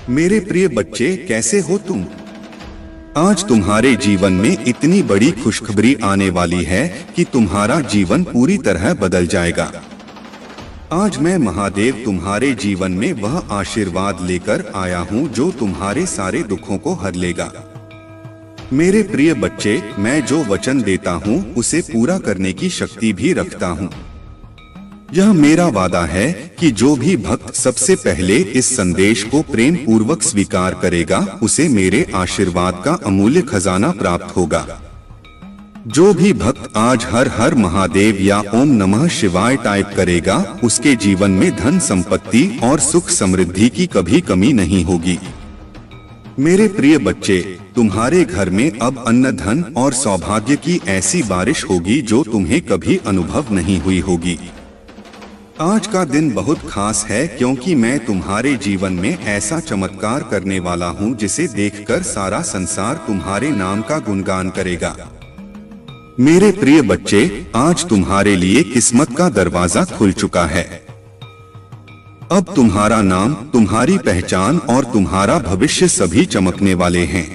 मेरे प्रिय बच्चे, कैसे हो तुम? आज तुम्हारे जीवन में इतनी बड़ी खुशखबरी आने वाली है कि तुम्हारा जीवन पूरी तरह बदल जाएगा। आज मैं महादेव तुम्हारे जीवन में वह आशीर्वाद लेकर आया हूँ जो तुम्हारे सारे दुखों को हर लेगा। मेरे प्रिय बच्चे, मैं जो वचन देता हूँ उसे पूरा करने की शक्ति भी रखता हूँ। यह मेरा वादा है कि जो भी भक्त सबसे पहले इस संदेश को प्रेम पूर्वक स्वीकार करेगा उसे मेरे आशीर्वाद का अमूल्य खजाना प्राप्त होगा। जो भी भक्त आज हर हर महादेव या ओम नमः शिवाय टाइप करेगा उसके जीवन में धन संपत्ति और सुख समृद्धि की कभी कमी नहीं होगी। मेरे प्रिय बच्चे, तुम्हारे घर में अब अन्न धन और सौभाग्य की ऐसी बारिश होगी जो तुम्हें कभी अनुभव नहीं हुई होगी। आज का दिन बहुत खास है क्योंकि मैं तुम्हारे जीवन में ऐसा चमत्कार करने वाला हूं जिसे देखकर सारा संसार तुम्हारे नाम का गुणगान करेगा। मेरे प्रिय बच्चे, आज तुम्हारे लिए किस्मत का दरवाजा खुल चुका है। अब तुम्हारा नाम, तुम्हारी पहचान और तुम्हारा भविष्य सभी चमकने वाले हैं।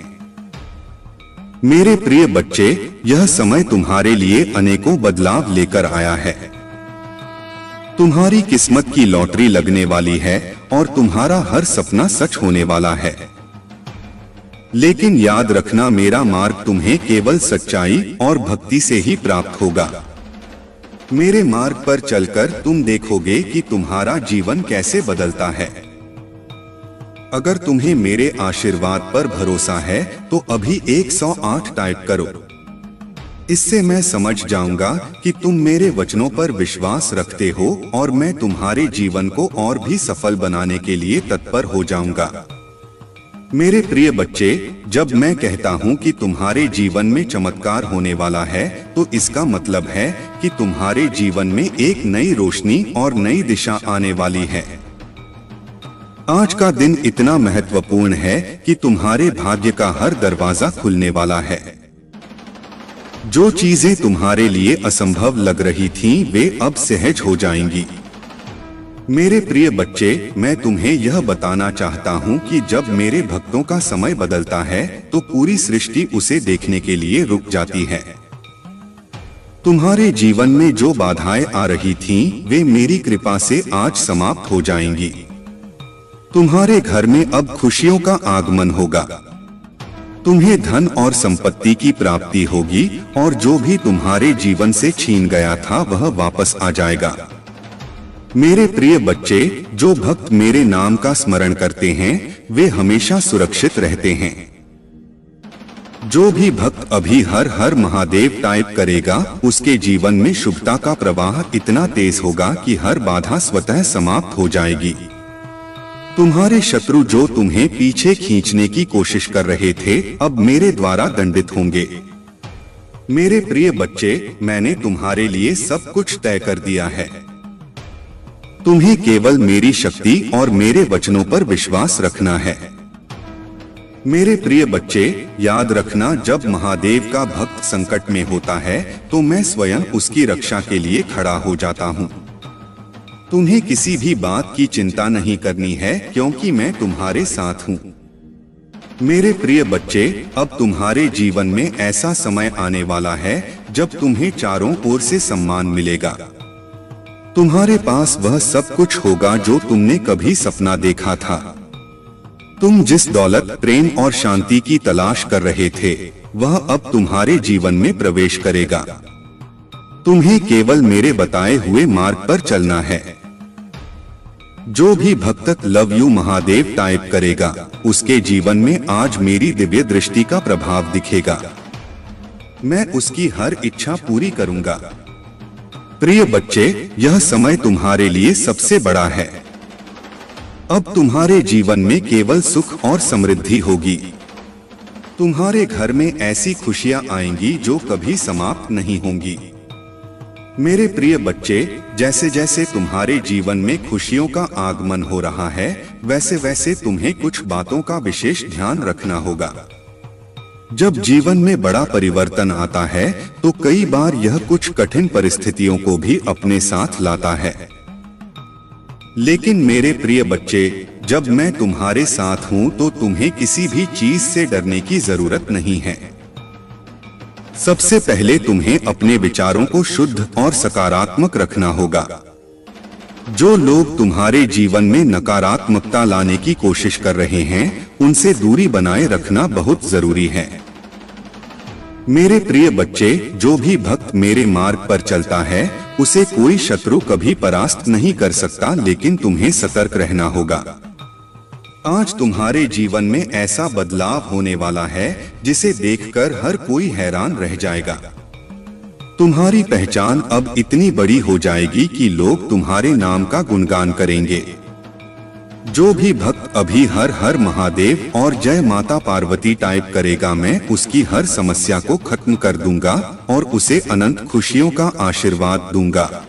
मेरे प्रिय बच्चे, यह समय तुम्हारे लिए अनेकों बदलाव लेकर आया है। तुम्हारी किस्मत की लॉटरी लगने वाली है और तुम्हारा हर सपना सच होने वाला है। लेकिन याद रखना, मेरा मार्ग तुम्हें केवल सच्चाई और भक्ति से ही प्राप्त होगा। मेरे मार्ग पर चलकर तुम देखोगे कि तुम्हारा जीवन कैसे बदलता है। अगर तुम्हें मेरे आशीर्वाद पर भरोसा है तो अभी 108 टाइप करो। इससे मैं समझ जाऊंगा कि तुम मेरे वचनों पर विश्वास रखते हो और मैं तुम्हारे जीवन को और भी सफल बनाने के लिए तत्पर हो जाऊंगा। मेरे प्रिय बच्चे, जब मैं कहता हूं कि तुम्हारे जीवन में चमत्कार होने वाला है तो इसका मतलब है कि तुम्हारे जीवन में एक नई रोशनी और नई दिशा आने वाली है। आज का दिन इतना महत्वपूर्ण है कि तुम्हारे भाग्य का हर दरवाजा खुलने वाला है। जो चीजें तुम्हारे लिए असंभव लग रही थीं, वे अब सहज हो जाएंगी। मेरे प्रिय बच्चे, मैं तुम्हें यह बताना चाहता हूँ कि जब मेरे भक्तों का समय बदलता है तो पूरी सृष्टि उसे देखने के लिए रुक जाती है। तुम्हारे जीवन में जो बाधाएं आ रही थीं, वे मेरी कृपा से आज समाप्त हो जाएंगी। तुम्हारे घर में अब खुशियों का आगमन होगा। तुम्हें धन और संपत्ति की प्राप्ति होगी और जो भी तुम्हारे जीवन से छीन गया था वह वापस आ जाएगा। मेरे प्रिय बच्चे, जो भक्त मेरे नाम का स्मरण करते हैं वे हमेशा सुरक्षित रहते हैं। जो भी भक्त अभी हर हर महादेव टाइप करेगा उसके जीवन में शुभता का प्रवाह इतना तेज होगा कि हर बाधा स्वतः समाप्त हो जाएगी। तुम्हारे शत्रु जो तुम्हें पीछे खींचने की कोशिश कर रहे थे अब मेरे द्वारा दंडित होंगे। मेरे प्रिय बच्चे, मैंने तुम्हारे लिए सब कुछ तय कर दिया है। तुम्हें केवल मेरी शक्ति और मेरे वचनों पर विश्वास रखना है। मेरे प्रिय बच्चे, याद रखना, जब महादेव का भक्त संकट में होता है तो मैं स्वयं उसकी रक्षा के लिए खड़ा हो जाता हूँ। तुम्हें किसी भी बात की चिंता नहीं करनी है क्योंकि मैं तुम्हारे साथ हूँ। मेरे प्रिय बच्चे, अब तुम्हारे जीवन में ऐसा समय आने वाला है जब तुम्हें चारों ओर से सम्मान मिलेगा। तुम्हारे पास वह सब कुछ होगा जो तुमने कभी सपना देखा था। तुम जिस दौलत, प्रेम और शांति की तलाश कर रहे थे वह अब तुम्हारे जीवन में प्रवेश करेगा। तुम्हें केवल मेरे बताए हुए मार्ग पर चलना है। जो भी भक्त लव यू महादेव टाइप करेगा उसके जीवन में आज मेरी दिव्य दृष्टि का प्रभाव दिखेगा। मैं उसकी हर इच्छा पूरी करूंगा। प्रिय बच्चे, यह समय तुम्हारे लिए सबसे बड़ा है। अब तुम्हारे जीवन में केवल सुख और समृद्धि होगी। तुम्हारे घर में ऐसी खुशियां आएंगी जो कभी समाप्त नहीं होंगी। मेरे प्रिय बच्चे, जैसे जैसे तुम्हारे जीवन में खुशियों का आगमन हो रहा है वैसे वैसे तुम्हें कुछ बातों का विशेष ध्यान रखना होगा। जब जीवन में बड़ा परिवर्तन आता है तो कई बार यह कुछ कठिन परिस्थितियों को भी अपने साथ लाता है। लेकिन मेरे प्रिय बच्चे, जब मैं तुम्हारे साथ हूं तो तुम्हें किसी भी चीज से डरने की जरूरत नहीं है। सबसे पहले तुम्हें अपने विचारों को शुद्ध और सकारात्मक रखना होगा। जो लोग तुम्हारे जीवन में नकारात्मकता लाने की कोशिश कर रहे हैं, उनसे दूरी बनाए रखना बहुत जरूरी है। मेरे प्रिय बच्चे, जो भी भक्त मेरे मार्ग पर चलता है, उसे कोई शत्रु कभी परास्त नहीं कर सकता, लेकिन तुम्हें सतर्क रहना होगा। आज तुम्हारे जीवन में ऐसा बदलाव होने वाला है जिसे देखकर हर कोई हैरान रह जाएगा। तुम्हारी पहचान अब इतनी बड़ी हो जाएगी कि लोग तुम्हारे नाम का गुणगान करेंगे। जो भी भक्त अभी हर हर महादेव और जय माता पार्वती टाइप करेगा, मैं उसकी हर समस्या को खत्म कर दूंगा और उसे अनंत खुशियों का आशीर्वाद दूंगा।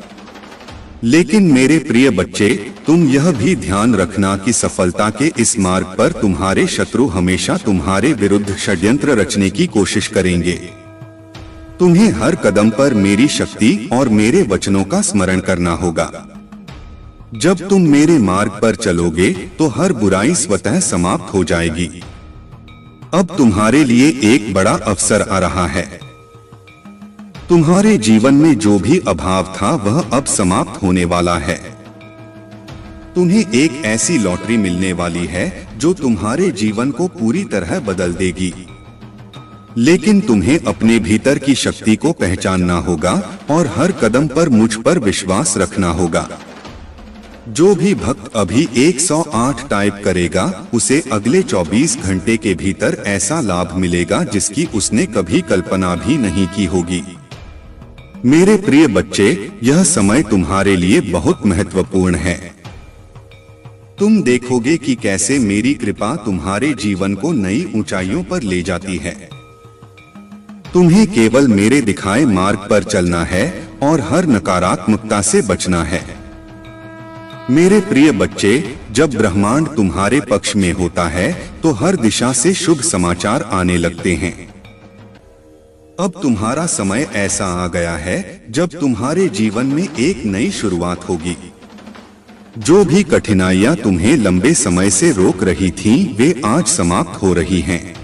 लेकिन मेरे प्रिय बच्चे, तुम यह भी ध्यान रखना कि सफलता के इस मार्ग पर तुम्हारे शत्रु हमेशा तुम्हारे विरुद्ध षड्यंत्र रचने की कोशिश करेंगे। तुम्हें हर कदम पर मेरी शक्ति और मेरे वचनों का स्मरण करना होगा। जब तुम मेरे मार्ग पर चलोगे तो हर बुराई स्वतः समाप्त हो जाएगी। अब तुम्हारे लिए एक बड़ा अवसर आ रहा है। तुम्हारे जीवन में जो भी अभाव था वह अब समाप्त होने वाला है। तुम्हें एक ऐसी लॉटरी मिलने वाली है जो तुम्हारे जीवन को पूरी तरह बदल देगी। लेकिन तुम्हें अपने भीतर की शक्ति को पहचानना होगा और हर कदम पर मुझ पर विश्वास रखना होगा। जो भी भक्त अभी 108 टाइप करेगा, उसे अगले 24 घंटे के भीतर ऐसा लाभ मिलेगा जिसकी उसने कभी कल्पना भी नहीं की होगी। मेरे प्रिय बच्चे, यह समय तुम्हारे लिए बहुत महत्वपूर्ण है। तुम देखोगे कि कैसे मेरी कृपा तुम्हारे जीवन को नई ऊंचाइयों पर ले जाती है। तुम्हें केवल मेरे दिखाए मार्ग पर चलना है और हर नकारात्मकता से बचना है। मेरे प्रिय बच्चे, जब ब्रह्मांड तुम्हारे पक्ष में होता है तो हर दिशा से शुभ समाचार आने लगते हैं। अब तुम्हारा समय ऐसा आ गया है जब तुम्हारे जीवन में एक नई शुरुआत होगी। जो भी कठिनाइयां तुम्हें लंबे समय से रोक रही थीं, वे आज समाप्त हो रही हैं।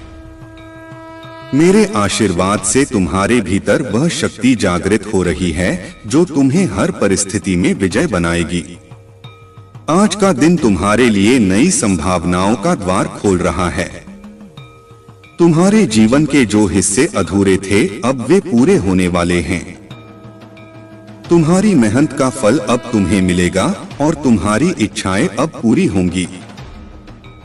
मेरे आशीर्वाद से तुम्हारे भीतर वह शक्ति जागृत हो रही है जो तुम्हें हर परिस्थिति में विजय बनाएगी। आज का दिन तुम्हारे लिए नई संभावनाओं का द्वार खोल रहा है। तुम्हारे जीवन के जो हिस्से अधूरे थे, अब वे पूरे होने वाले हैं। तुम्हारी मेहनत का फल अब तुम्हें मिलेगा और तुम्हारी इच्छाएं अब पूरी होंगी।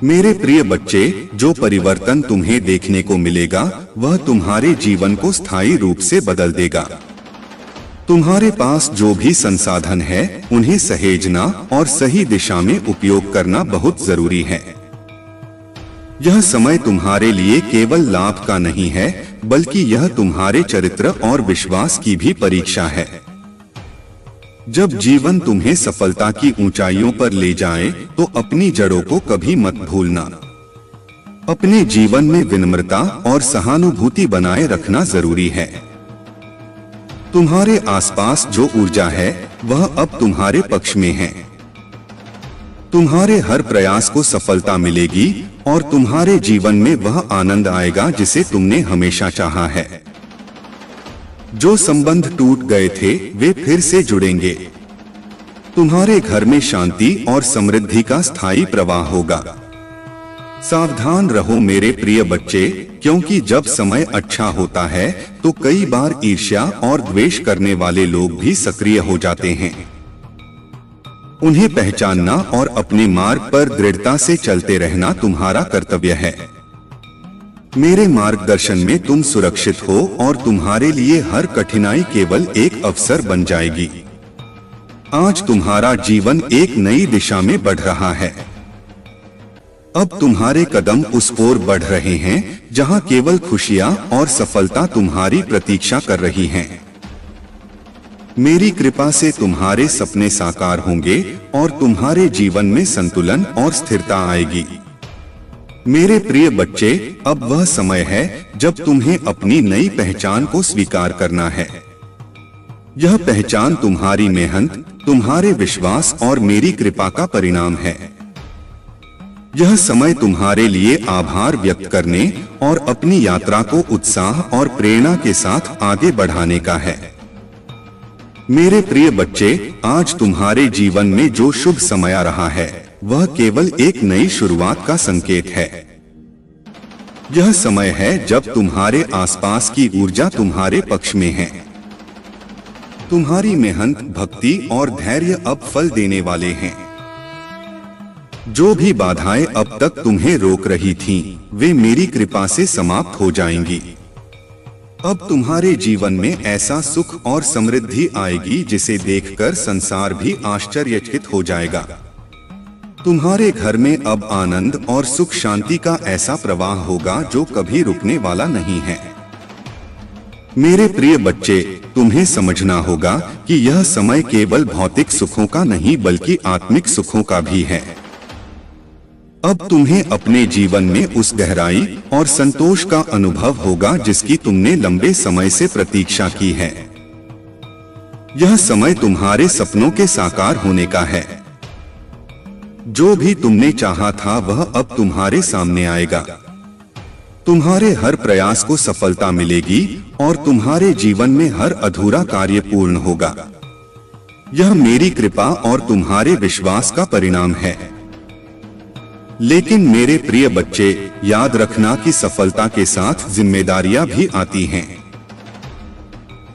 मेरे प्रिय बच्चे, जो परिवर्तन तुम्हें देखने को मिलेगा वह तुम्हारे जीवन को स्थायी रूप से बदल देगा। तुम्हारे पास जो भी संसाधन है, उन्हें सहेजना और सही दिशा में उपयोग करना बहुत जरूरी है। यह समय तुम्हारे लिए केवल लाभ का नहीं है, बल्कि यह तुम्हारे चरित्र और विश्वास की भी परीक्षा है। जब जीवन तुम्हें सफलता की ऊंचाइयों पर ले जाए तो अपनी जड़ों को कभी मत भूलना। अपने जीवन में विनम्रता और सहानुभूति बनाए रखना जरूरी है। तुम्हारे आसपास जो ऊर्जा है वह अब तुम्हारे पक्ष में है। तुम्हारे हर प्रयास को सफलता मिलेगी और तुम्हारे जीवन में वह आनंद आएगा जिसे तुमने हमेशा चाहा है। जो संबंध टूट गए थे वे फिर से जुड़ेंगे। तुम्हारे घर में शांति और समृद्धि का स्थायी प्रवाह होगा। सावधान रहो मेरे प्रिय बच्चे, क्योंकि जब समय अच्छा होता है तो कई बार ईर्ष्या और द्वेष करने वाले लोग भी सक्रिय हो जाते हैं। उन्हें पहचानना और अपने मार्ग पर दृढ़ता से चलते रहना तुम्हारा कर्तव्य है। मेरे मार्गदर्शन में तुम सुरक्षित हो और तुम्हारे लिए हर कठिनाई केवल एक अवसर बन जाएगी। आज तुम्हारा जीवन एक नई दिशा में बढ़ रहा है। अब तुम्हारे कदम उस ओर बढ़ रहे हैं जहां केवल खुशियां और सफलता तुम्हारी प्रतीक्षा कर रही हैं। मेरी कृपा से तुम्हारे सपने साकार होंगे और तुम्हारे जीवन में संतुलन और स्थिरता आएगी। मेरे प्रिय बच्चे, अब वह समय है जब तुम्हें अपनी नई पहचान को स्वीकार करना है। यह पहचान तुम्हारी मेहनत, तुम्हारे विश्वास और मेरी कृपा का परिणाम है। यह समय तुम्हारे लिए आभार व्यक्त करने और अपनी यात्रा को उत्साह और प्रेरणा के साथ आगे बढ़ाने का है। मेरे प्रिय बच्चे, आज तुम्हारे जीवन में जो शुभ समय आ रहा है वह केवल एक नई शुरुआत का संकेत है। यह समय है जब तुम्हारे आसपास की ऊर्जा तुम्हारे पक्ष में है। तुम्हारी मेहनत, भक्ति और धैर्य अब फल देने वाले हैं। जो भी बाधाएं अब तक तुम्हें रोक रही थीं, वे मेरी कृपा से समाप्त हो जाएंगी। अब तुम्हारे जीवन में ऐसा सुख और समृद्धि आएगी जिसे देखकर संसार भी आश्चर्यचकित हो जाएगा। तुम्हारे घर में अब आनंद और सुख शांति का ऐसा प्रवाह होगा जो कभी रुकने वाला नहीं है। मेरे प्रिय बच्चे, तुम्हें समझना होगा कि यह समय केवल भौतिक सुखों का नहीं बल्कि आत्मिक सुखों का भी है। अब तुम्हें अपने जीवन में उस गहराई और संतोष का अनुभव होगा जिसकी तुमने लंबे समय से प्रतीक्षा की है। यह समय तुम्हारे सपनों के साकार होने का है। जो भी तुमने चाहा था वह अब तुम्हारे सामने आएगा। तुम्हारे हर प्रयास को सफलता मिलेगी और तुम्हारे जीवन में हर अधूरा कार्य पूर्ण होगा। यह मेरी कृपा और तुम्हारे विश्वास का परिणाम है। लेकिन मेरे प्रिय बच्चे, याद रखना कि सफलता के साथ जिम्मेदारियां भी आती हैं।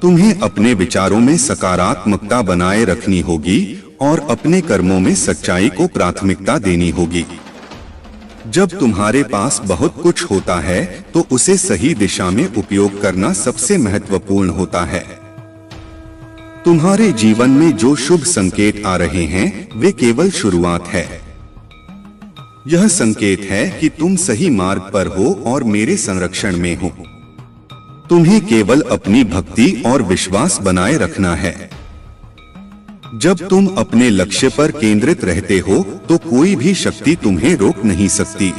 तुम्हें अपने विचारों में सकारात्मकता बनाए रखनी होगी और अपने कर्मों में सच्चाई को प्राथमिकता देनी होगी। जब तुम्हारे पास बहुत कुछ होता है तो उसे सही दिशा में उपयोग करना सबसे महत्वपूर्ण होता है। तुम्हारे जीवन में जो शुभ संकेत आ रहे हैं वे केवल शुरुआत है। यह संकेत है कि तुम सही मार्ग पर हो और मेरे संरक्षण में हो। तुम्हें केवल अपनी भक्ति और विश्वास बनाए रखना है। जब तुम अपने लक्ष्य पर केंद्रित रहते हो तो कोई भी शक्ति तुम्हें रोक नहीं सकती।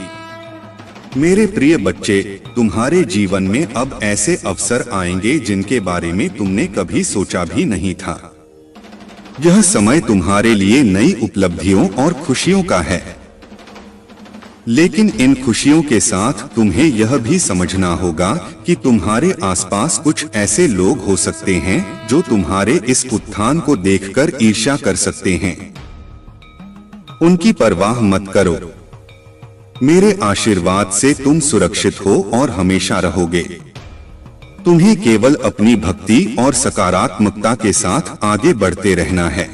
मेरे प्रिय बच्चे, तुम्हारे जीवन में अब ऐसे अवसर आएंगे जिनके बारे में तुमने कभी सोचा भी नहीं था। यह समय तुम्हारे लिए नई उपलब्धियों और खुशियों का है। लेकिन इन खुशियों के साथ तुम्हें यह भी समझना होगा कि तुम्हारे आसपास कुछ ऐसे लोग हो सकते हैं जो तुम्हारे इस उत्थान को देखकर ईर्ष्या कर सकते हैं। उनकी परवाह मत करो। मेरे आशीर्वाद से तुम सुरक्षित हो और हमेशा रहोगे। तुम्हें केवल अपनी भक्ति और सकारात्मकता के साथ आगे बढ़ते रहना है।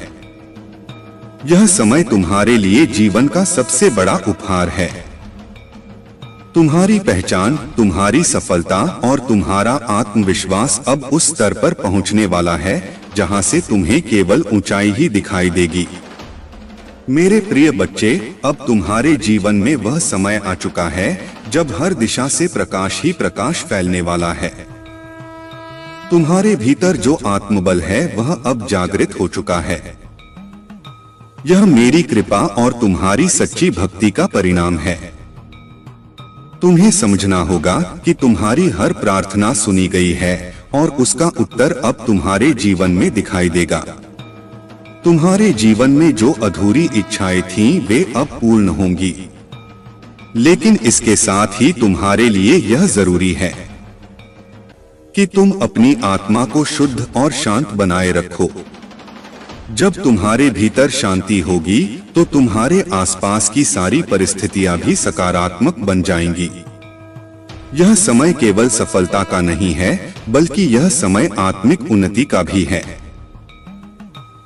यह समय तुम्हारे लिए जीवन का सबसे बड़ा उपहार है। तुम्हारी पहचान, तुम्हारी सफलता और तुम्हारा आत्मविश्वास अब उस स्तर पर पहुंचने वाला है जहां से तुम्हें केवल ऊंचाई ही दिखाई देगी। मेरे प्रिय बच्चे, अब तुम्हारे जीवन में वह समय आ चुका है जब हर दिशा से प्रकाश ही प्रकाश फैलने वाला है। तुम्हारे भीतर जो आत्मबल है वह अब जागृत हो चुका है। यह मेरी कृपा और तुम्हारी सच्ची भक्ति का परिणाम है। तुम्हें समझना होगा कि तुम्हारी हर प्रार्थना सुनी गई है और उसका उत्तर अब तुम्हारे जीवन में दिखाई देगा। तुम्हारे जीवन में जो अधूरी इच्छाएं थीं वे अब पूर्ण होंगी। लेकिन इसके साथ ही तुम्हारे लिए यह जरूरी है कि तुम अपनी आत्मा को शुद्ध और शांत बनाए रखो। जब तुम्हारे भीतर शांति होगी तो तुम्हारे आसपास की सारी परिस्थितियां भी सकारात्मक बन जाएंगी। यह समय केवल सफलता का नहीं है बल्कि यह समय आत्मिक उन्नति का भी है।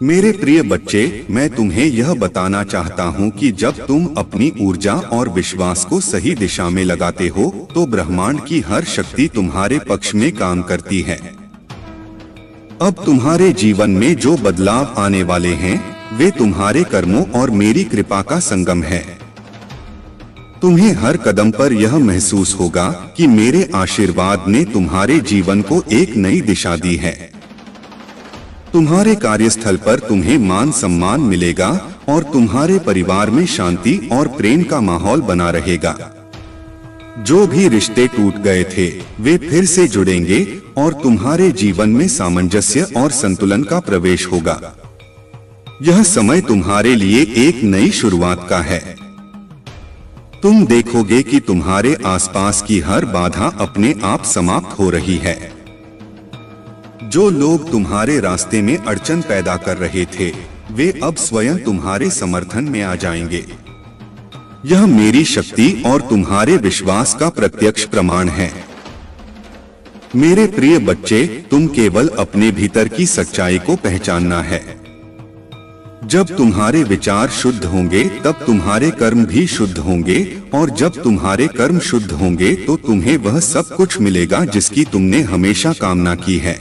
मेरे प्रिय बच्चे, मैं तुम्हें यह बताना चाहता हूँ कि जब तुम अपनी ऊर्जा और विश्वास को सही दिशा में लगाते हो तो ब्रह्मांड की हर शक्ति तुम्हारे पक्ष में काम करती है। अब तुम्हारे जीवन में जो बदलाव आने वाले हैं वे तुम्हारे कर्मों और मेरी कृपा का संगम है। तुम्हें हर कदम पर यह महसूस होगा कि मेरे आशीर्वाद ने तुम्हारे जीवन को एक नई दिशा दी है। तुम्हारे कार्यस्थल पर तुम्हें मान सम्मान मिलेगा और तुम्हारे परिवार में शांति और प्रेम का माहौल बना रहेगा। जो भी रिश्ते टूट गए थे वे फिर से जुड़ेंगे और तुम्हारे जीवन में सामंजस्य और संतुलन का प्रवेश होगा। यह समय तुम्हारे लिए एक नई शुरुआत का है। तुम देखोगे कि तुम्हारे आसपास की हर बाधा अपने आप समाप्त हो रही है। जो लोग तुम्हारे रास्ते में अड़चन पैदा कर रहे थे, वे अब स्वयं तुम्हारे समर्थन में आ जाएंगे। यह मेरी शक्ति और तुम्हारे विश्वास का प्रत्यक्ष प्रमाण है। मेरे प्रिय बच्चे, तुम केवल अपने भीतर की सच्चाई को पहचानना है। जब तुम्हारे विचार शुद्ध होंगे तब तुम्हारे कर्म भी शुद्ध होंगे, और जब तुम्हारे कर्म शुद्ध होंगे तो तुम्हें वह सब कुछ मिलेगा जिसकी तुमने हमेशा कामना की है।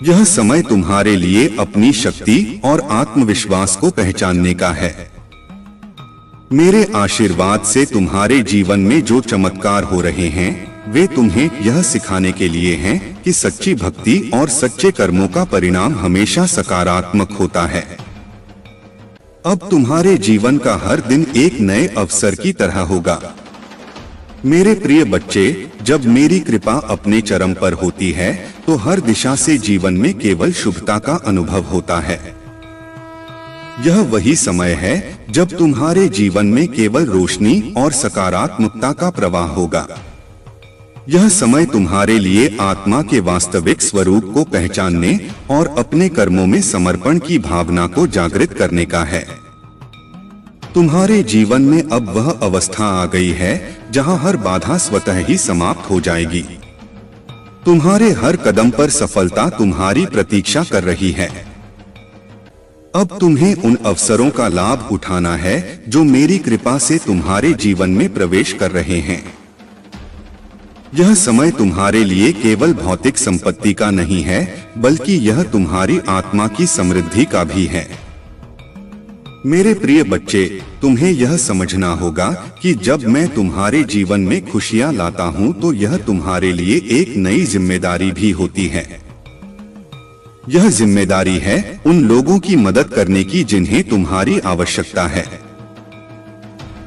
यह समय तुम्हारे लिए अपनी शक्ति और आत्मविश्वास को पहचानने का है। मेरे आशीर्वाद से तुम्हारे जीवन में जो चमत्कार हो रहे हैं, वे तुम्हें यह सिखाने के लिए हैं कि सच्ची भक्ति और सच्चे कर्मों का परिणाम हमेशा सकारात्मक होता है। अब तुम्हारे जीवन का हर दिन एक नए अवसर की तरह होगा। मेरे प्रिय बच्चे, जब मेरी कृपा अपने चरम पर होती है तो हर दिशा से जीवन में केवल शुभता का अनुभव होता है। यह वही समय है जब तुम्हारे जीवन में केवल रोशनी और सकारात्मकता का प्रवाह होगा। यह समय तुम्हारे लिए आत्मा के वास्तविक स्वरूप को पहचानने और अपने कर्मों में समर्पण की भावना को जागृत करने का है। तुम्हारे जीवन में अब वह अवस्था आ गई है जहां हर बाधा स्वतः ही समाप्त हो जाएगी। तुम्हारे हर कदम पर सफलता तुम्हारी प्रतीक्षा कर रही है। अब तुम्हें उन अवसरों का लाभ उठाना है जो मेरी कृपा से तुम्हारे जीवन में प्रवेश कर रहे हैं। यह समय तुम्हारे लिए केवल भौतिक संपत्ति का नहीं है, बल्कि यह तुम्हारी आत्मा की समृद्धि का भी है। मेरे प्रिय बच्चे, तुम्हें यह समझना होगा कि जब मैं तुम्हारे जीवन में खुशियां लाता हूं तो यह तुम्हारे लिए एक नई जिम्मेदारी भी होती है। यह जिम्मेदारी है उन लोगों की मदद करने की जिन्हें तुम्हारी आवश्यकता है।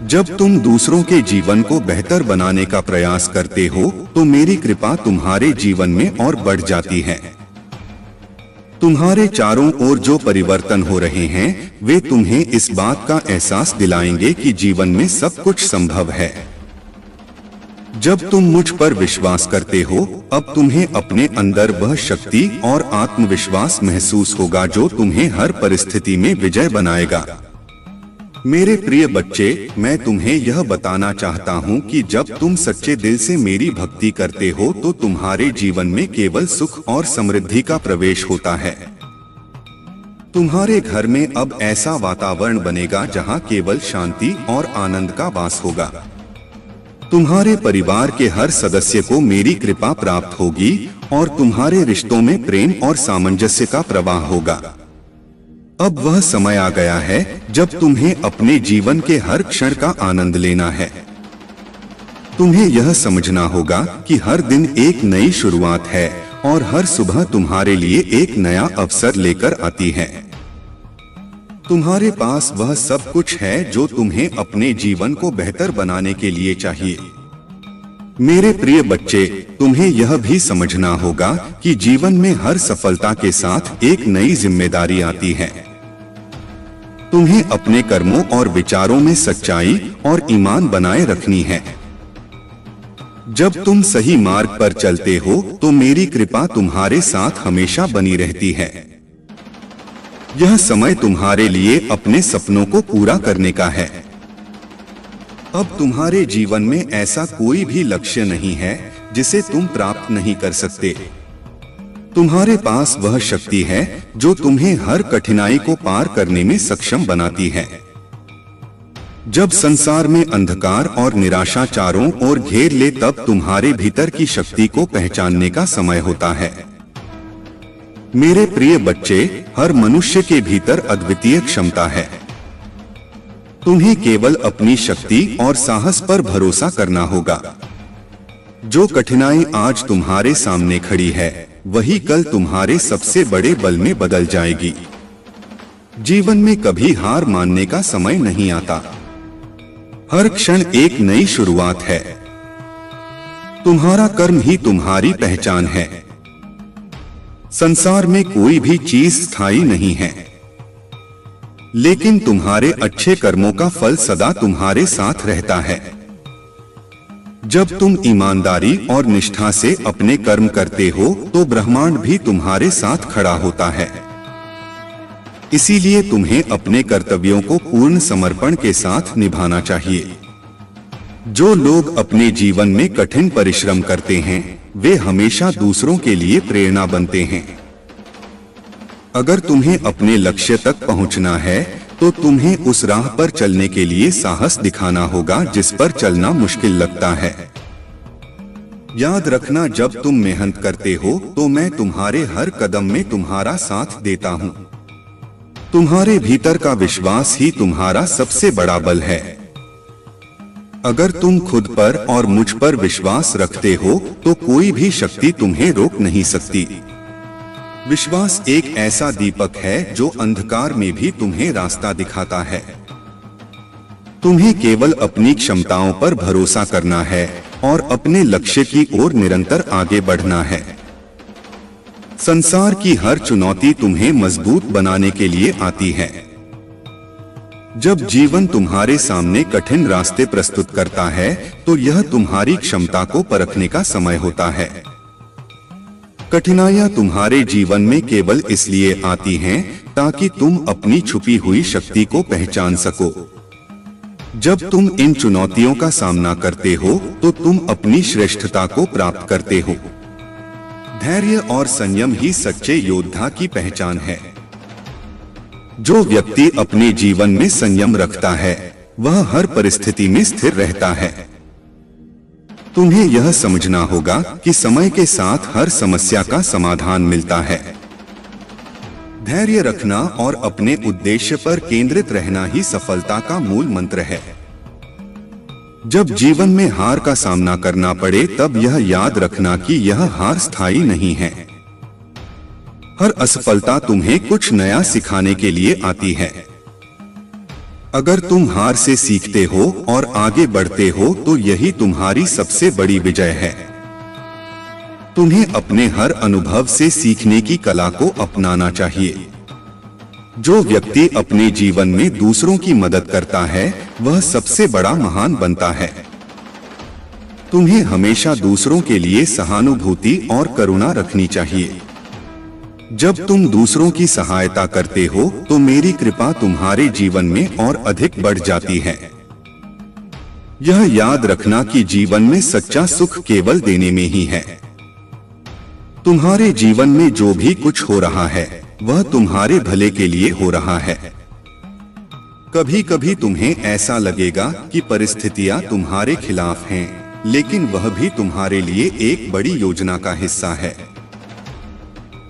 जब तुम दूसरों के जीवन को बेहतर बनाने का प्रयास करते हो तो मेरी कृपा तुम्हारे जीवन में और बढ़ जाती है। तुम्हारे चारों ओर जो परिवर्तन हो रहे हैं, वे तुम्हें इस बात का एहसास दिलाएंगे कि जीवन में सब कुछ संभव है। जब तुम मुझ पर विश्वास करते हो, अब तुम्हें अपने अंदर वह शक्ति और आत्मविश्वास महसूस होगा जो तुम्हें हर परिस्थिति में विजय बनाएगा। मेरे प्रिय बच्चे, मैं तुम्हें यह बताना चाहता हूँ कि जब तुम सच्चे दिल से मेरी भक्ति करते हो तो तुम्हारे जीवन में केवल सुख और समृद्धि का प्रवेश होता है। तुम्हारे घर में अब ऐसा वातावरण बनेगा जहाँ केवल शांति और आनंद का वास होगा। तुम्हारे परिवार के हर सदस्य को मेरी कृपा प्राप्त होगी और तुम्हारे रिश्तों में प्रेम और सामंजस्य का प्रवाह होगा। अब वह समय आ गया है जब तुम्हें अपने जीवन के हर क्षण का आनंद लेना है। तुम्हें यह समझना होगा कि हर दिन एक नई शुरुआत है और हर सुबह तुम्हारे लिए एक नया अवसर लेकर आती है। तुम्हारे पास वह सब कुछ है जो तुम्हें अपने जीवन को बेहतर बनाने के लिए चाहिए। मेरे प्रिय बच्चे, तुम्हें यह भी समझना होगा कि जीवन में हर सफलता के साथ एक नई जिम्मेदारी आती है। तुम्हें अपने कर्मों और विचारों में सच्चाई और ईमान बनाए रखनी है। जब तुम सही मार्ग पर चलते हो तो मेरी कृपा तुम्हारे साथ हमेशा बनी रहती है। यह समय तुम्हारे लिए अपने सपनों को पूरा करने का है। अब तुम्हारे जीवन में ऐसा कोई भी लक्ष्य नहीं है जिसे तुम प्राप्त नहीं कर सकते। तुम्हारे पास वह शक्ति है जो तुम्हें हर कठिनाई को पार करने में सक्षम बनाती है। जब संसार में अंधकार और निराशा चारों ओर घेर ले तब तुम्हारे भीतर की शक्ति को पहचानने का समय होता है। मेरे प्रिय बच्चे, हर मनुष्य के भीतर अद्वितीय क्षमता है। तुम्हें केवल अपनी शक्ति और साहस पर भरोसा करना होगा। जो कठिनाई आज तुम्हारे सामने खड़ी है, वही कल तुम्हारे सबसे बड़े बल में बदल जाएगी। जीवन में कभी हार मानने का समय नहीं आता। हर क्षण एक नई शुरुआत है। तुम्हारा कर्म ही तुम्हारी पहचान है। संसार में कोई भी चीज स्थायी नहीं है। लेकिन तुम्हारे अच्छे कर्मों का फल सदा तुम्हारे साथ रहता है। जब तुम ईमानदारी और निष्ठा से अपने कर्म करते हो तो ब्रह्मांड भी तुम्हारे साथ खड़ा होता है। इसीलिए तुम्हें अपने कर्तव्यों को पूर्ण समर्पण के साथ निभाना चाहिए। जो लोग अपने जीवन में कठिन परिश्रम करते हैं वे हमेशा दूसरों के लिए प्रेरणा बनते हैं। अगर तुम्हें अपने लक्ष्य तक पहुंचना है तो तुम्हें उस राह पर चलने के लिए साहस दिखाना होगा जिस पर चलना मुश्किल लगता है। याद रखना, जब तुम मेहनत करते हो तो मैं तुम्हारे हर कदम में तुम्हारा साथ देता हूँ। तुम्हारे भीतर का विश्वास ही तुम्हारा सबसे बड़ा बल है। अगर तुम खुद पर और मुझ पर विश्वास रखते हो तो कोई भी शक्ति तुम्हें रोक नहीं सकती। विश्वास एक ऐसा दीपक है जो अंधकार में भी तुम्हें रास्ता दिखाता है। तुम्हें केवल अपनी क्षमताओं पर भरोसा करना है और अपने लक्ष्य की ओर निरंतर आगे बढ़ना है। संसार की हर चुनौती तुम्हें मजबूत बनाने के लिए आती है। जब जीवन तुम्हारे सामने कठिन रास्ते प्रस्तुत करता है तो यह तुम्हारी क्षमता को परखने का समय होता है। कठिनाइयां तुम्हारे जीवन में केवल इसलिए आती हैं ताकि तुम अपनी छुपी हुई शक्ति को पहचान सको। जब तुम इन चुनौतियों का सामना करते हो तो तुम अपनी श्रेष्ठता को प्राप्त करते हो। धैर्य और संयम ही सच्चे योद्धा की पहचान है। जो व्यक्ति अपने जीवन में संयम रखता है वह हर परिस्थिति में स्थिर रहता है। तुम्हें यह समझना होगा कि समय के साथ हर समस्या का समाधान मिलता है। धैर्य रखना और अपने उद्देश्य पर केंद्रित रहना ही सफलता का मूल मंत्र है। जब जीवन में हार का सामना करना पड़े तब यह याद रखना कि यह हार स्थायी नहीं है। हर असफलता तुम्हें कुछ नया सिखाने के लिए आती है। अगर तुम हार से सीखते हो और आगे बढ़ते हो तो यही तुम्हारी सबसे बड़ी विजय है। तुम्हें अपने हर अनुभव से सीखने की कला को अपनाना चाहिए। जो व्यक्ति अपने जीवन में दूसरों की मदद करता है वह सबसे बड़ा महान बनता है। तुम्हें हमेशा दूसरों के लिए सहानुभूति और करुणा रखनी चाहिए। जब तुम दूसरों की सहायता करते हो तो मेरी कृपा तुम्हारे जीवन में और अधिक बढ़ जाती है। यह याद रखना कि जीवन में सच्चा सुख केवल देने में ही है। तुम्हारे जीवन में जो भी कुछ हो रहा है वह तुम्हारे भले के लिए हो रहा है। कभी कभी तुम्हें ऐसा लगेगा कि परिस्थितियां तुम्हारे खिलाफ हैं, लेकिन वह भी तुम्हारे लिए एक बड़ी योजना का हिस्सा है।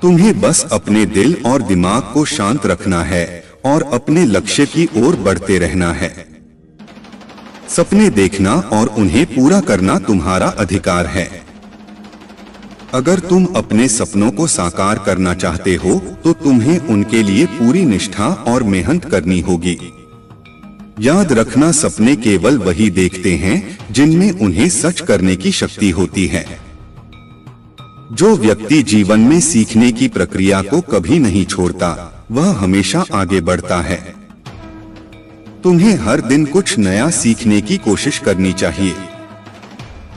तुम्हें बस अपने दिल और दिमाग को शांत रखना है और अपने लक्ष्य की ओर बढ़ते रहना है। सपने देखना और उन्हें पूरा करना तुम्हारा अधिकार है। अगर तुम अपने सपनों को साकार करना चाहते हो तो तुम्हें उनके लिए पूरी निष्ठा और मेहनत करनी होगी। याद रखना, सपने केवल वही देखते हैं जिनमें उन्हें सच करने की शक्ति होती है। जो व्यक्ति जीवन में सीखने की प्रक्रिया को कभी नहीं छोड़ता वह हमेशा आगे बढ़ता है। तुम्हें हर दिन कुछ नया सीखने की कोशिश करनी चाहिए।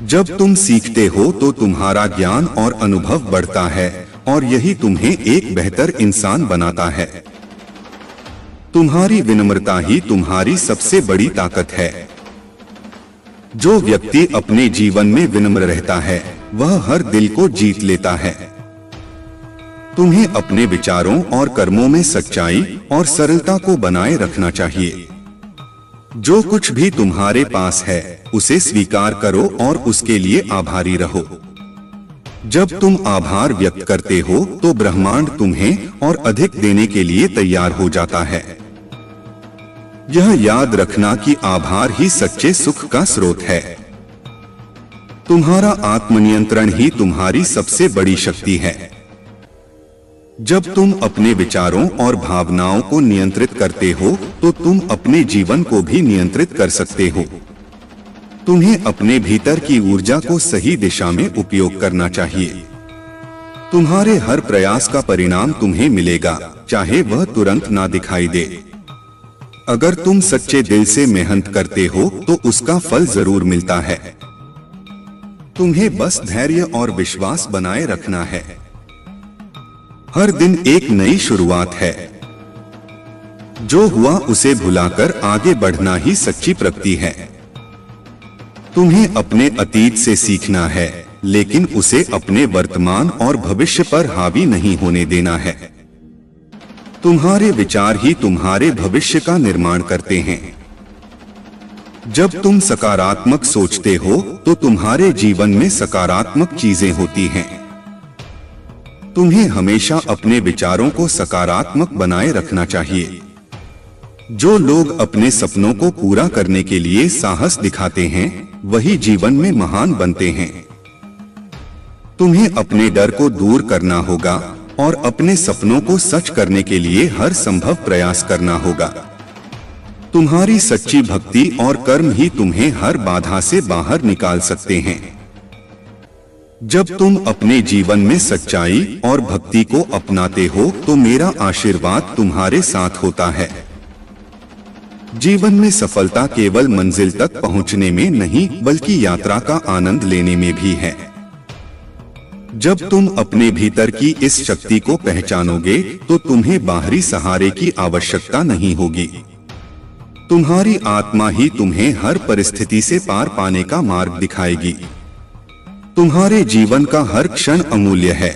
जब तुम सीखते हो तो तुम्हारा ज्ञान और अनुभव बढ़ता है और यही तुम्हें एक बेहतर इंसान बनाता है। तुम्हारी विनम्रता ही तुम्हारी सबसे बड़ी ताकत है। जो व्यक्ति अपने जीवन में विनम्र रहता है वह हर दिल को जीत लेता है। तुम्हें अपने विचारों और कर्मों में सच्चाई और सरलता को बनाए रखना चाहिए। जो कुछ भी तुम्हारे पास है उसे स्वीकार करो और उसके लिए आभारी रहो। जब तुम आभार व्यक्त करते हो तो ब्रह्मांड तुम्हें और अधिक देने के लिए तैयार हो जाता है। यह याद रखना कि आभार ही सच्चे सुख का स्रोत है। तुम्हारा आत्मनियंत्रण ही तुम्हारी सबसे बड़ी शक्ति है। जब तुम अपने विचारों और भावनाओं को नियंत्रित करते हो तो तुम अपने जीवन को भी नियंत्रित कर सकते हो। तुम्हें अपने भीतर की ऊर्जा को सही दिशा में उपयोग करना चाहिए। तुम्हारे हर प्रयास का परिणाम तुम्हें मिलेगा, चाहे वह तुरंत ना दिखाई दे। अगर तुम सच्चे दिल से मेहनत करते हो तो उसका फल जरूर मिलता है। तुम्हें बस धैर्य और विश्वास बनाए रखना है। हर दिन एक नई शुरुआत है। जो हुआ उसे भुलाकर आगे बढ़ना ही सच्ची प्रगति है। तुम्हें अपने अतीत से सीखना है, लेकिन उसे अपने वर्तमान और भविष्य पर हावी नहीं होने देना है। तुम्हारे विचार ही तुम्हारे भविष्य का निर्माण करते हैं। जब तुम सकारात्मक सोचते हो तो तुम्हारे जीवन में सकारात्मक चीजें होती हैं। तुम्हें हमेशा अपने विचारों को सकारात्मक बनाए रखना चाहिए। जो लोग अपने सपनों को पूरा करने के लिए साहस दिखाते हैं, वही जीवन में महान बनते हैं। तुम्हें अपने डर को दूर करना होगा और अपने सपनों को सच करने के लिए हर संभव प्रयास करना होगा। तुम्हारी सच्ची भक्ति और कर्म ही तुम्हें हर बाधा से बाहर निकाल सकते हैं। जब तुम अपने जीवन में सच्चाई और भक्ति को अपनाते हो तो मेरा आशीर्वाद तुम्हारे साथ होता है। जीवन में सफलता केवल मंजिल तक पहुंचने में नहीं, बल्कि यात्रा का आनंद लेने में भी है। जब तुम अपने भीतर की इस शक्ति को पहचानोगे तो तुम्हें बाहरी सहारे की आवश्यकता नहीं होगी। तुम्हारी आत्मा ही तुम्हें हर परिस्थिति से पार पाने का मार्ग दिखाएगी। तुम्हारे जीवन का हर क्षण अमूल्य है।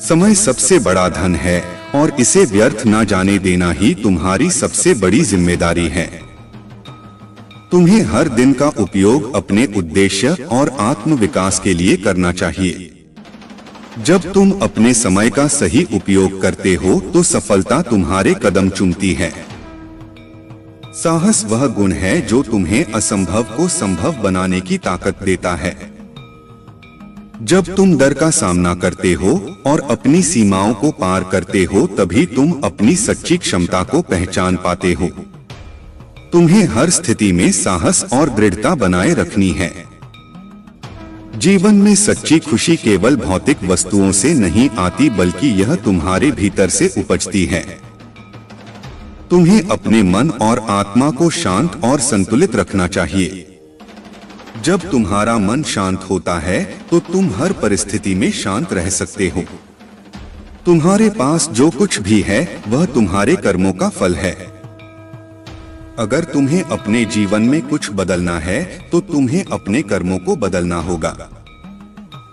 समय सबसे बड़ा धन है और इसे व्यर्थ न जाने देना ही तुम्हारी सबसे बड़ी जिम्मेदारी है। तुम्हें हर दिन का उपयोग अपने उद्देश्य और आत्म विकास के लिए करना चाहिए। जब तुम अपने समय का सही उपयोग करते हो तो सफलता तुम्हारे कदम चूमती है। साहस वह गुण है जो तुम्हें असंभव को संभव बनाने की ताकत देता है। जब तुम डर का सामना करते हो और अपनी सीमाओं को पार करते हो, तभी तुम अपनी सच्ची क्षमता को पहचान पाते हो। तुम्हें हर स्थिति में साहस और दृढ़ता बनाए रखनी है। जीवन में सच्ची खुशी केवल भौतिक वस्तुओं से नहीं आती, बल्कि यह तुम्हारे भीतर से उपजती है। तुम्हें अपने मन और आत्मा को शांत और संतुलित रखना चाहिए। जब तुम्हारा मन शांत होता है तो तुम हर परिस्थिति में शांत रह सकते हो। तुम्हारे पास जो कुछ भी है वह तुम्हारे कर्मों का फल है। अगर तुम्हें अपने जीवन में कुछ बदलना है तो तुम्हें अपने कर्मों को बदलना होगा।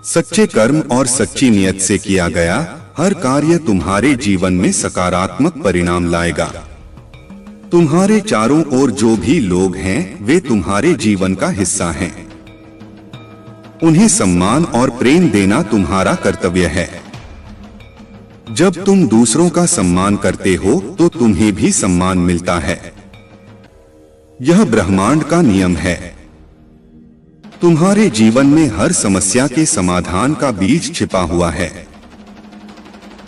सच्चे कर्म और सच्ची नियत से किया गया हर कार्य तुम्हारे जीवन में सकारात्मक परिणाम लाएगा। तुम्हारे चारों ओर जो भी लोग हैं वे तुम्हारे जीवन का हिस्सा हैं। उन्हें सम्मान और प्रेम देना तुम्हारा कर्तव्य है। जब तुम दूसरों का सम्मान करते हो तो तुम्हें भी सम्मान मिलता है। यह ब्रह्मांड का नियम है। तुम्हारे जीवन में हर समस्या के समाधान का बीज छिपा हुआ है।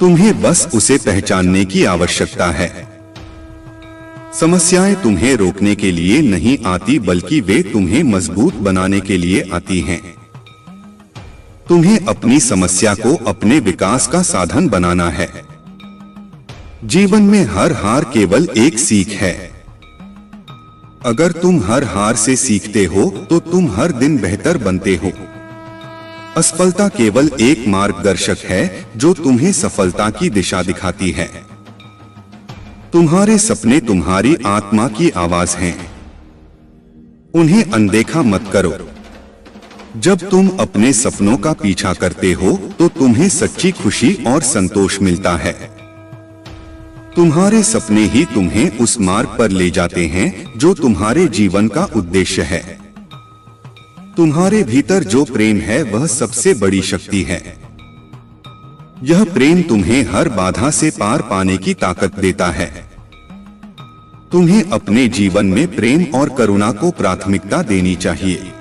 तुम्हें बस उसे पहचानने की आवश्यकता है। समस्याएं तुम्हें रोकने के लिए नहीं आती, बल्कि वे तुम्हें मजबूत बनाने के लिए आती हैं। तुम्हें अपनी समस्या को अपने विकास का साधन बनाना है। जीवन में हर हार केवल एक सीख है। अगर तुम हर हार से सीखते हो तो तुम हर दिन बेहतर बनते हो। असफलता केवल एक मार्गदर्शक है जो तुम्हें सफलता की दिशा दिखाती है। तुम्हारे सपने तुम्हारी आत्मा की आवाज हैं। उन्हें अनदेखा मत करो। जब तुम अपने सपनों का पीछा करते हो तो तुम्हें सच्ची खुशी और संतोष मिलता है। तुम्हारे सपने ही तुम्हें उस मार्ग पर ले जाते हैं जो तुम्हारे जीवन का उद्देश्य है। तुम्हारे भीतर जो प्रेम है वह सबसे बड़ी शक्ति है। यह प्रेम तुम्हें हर बाधा से पार पाने की ताकत देता है। तुम्हें अपने जीवन में प्रेम और करुणा को प्राथमिकता देनी चाहिए।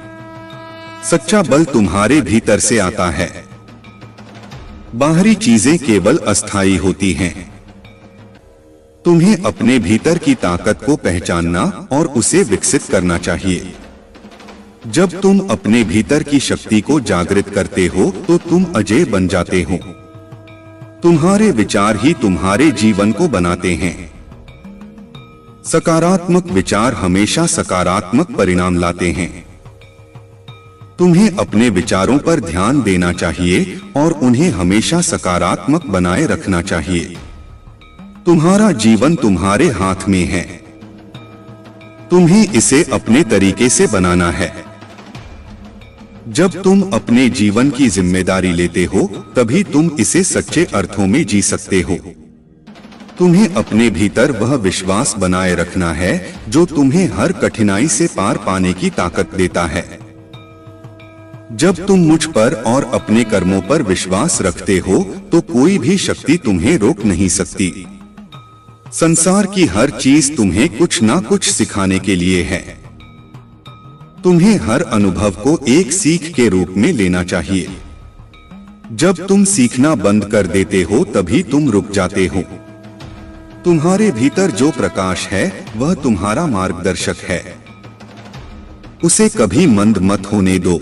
सच्चा बल तुम्हारे भीतर से आता है। बाहरी चीजें केवल अस्थायी होती हैं। तुम्हें अपने भीतर की ताकत को पहचानना और उसे विकसित करना चाहिए। जब तुम अपने भीतर की शक्ति को जागृत करते हो तो तुम अजेय बन जाते हो। तुम्हारे विचार ही तुम्हारे जीवन को बनाते हैं। सकारात्मक विचार हमेशा सकारात्मक परिणाम लाते हैं। तुम्हें अपने विचारों पर ध्यान देना चाहिए और उन्हें हमेशा सकारात्मक बनाए रखना चाहिए। तुम्हारा जीवन तुम्हारे हाथ में है। तुम्हें इसे अपने तरीके से बनाना है। जब तुम अपने जीवन की जिम्मेदारी लेते हो, तभी तुम इसे सच्चे अर्थों में जी सकते हो। तुम्हें अपने भीतर वह विश्वास बनाए रखना है जो तुम्हें हर कठिनाई से पार पाने की ताकत देता है। जब तुम मुझ पर और अपने कर्मों पर विश्वास रखते हो, तो कोई भी शक्ति तुम्हें रोक नहीं सकती। संसार की हर चीज तुम्हें कुछ ना कुछ सिखाने के लिए है। तुम्हें हर अनुभव को एक सीख के रूप में लेना चाहिए। जब तुम सीखना बंद कर देते हो, तभी तुम रुक जाते हो। तुम्हारे भीतर जो प्रकाश है, वह तुम्हारा मार्गदर्शक है। उसे कभी मंद मत होने दो।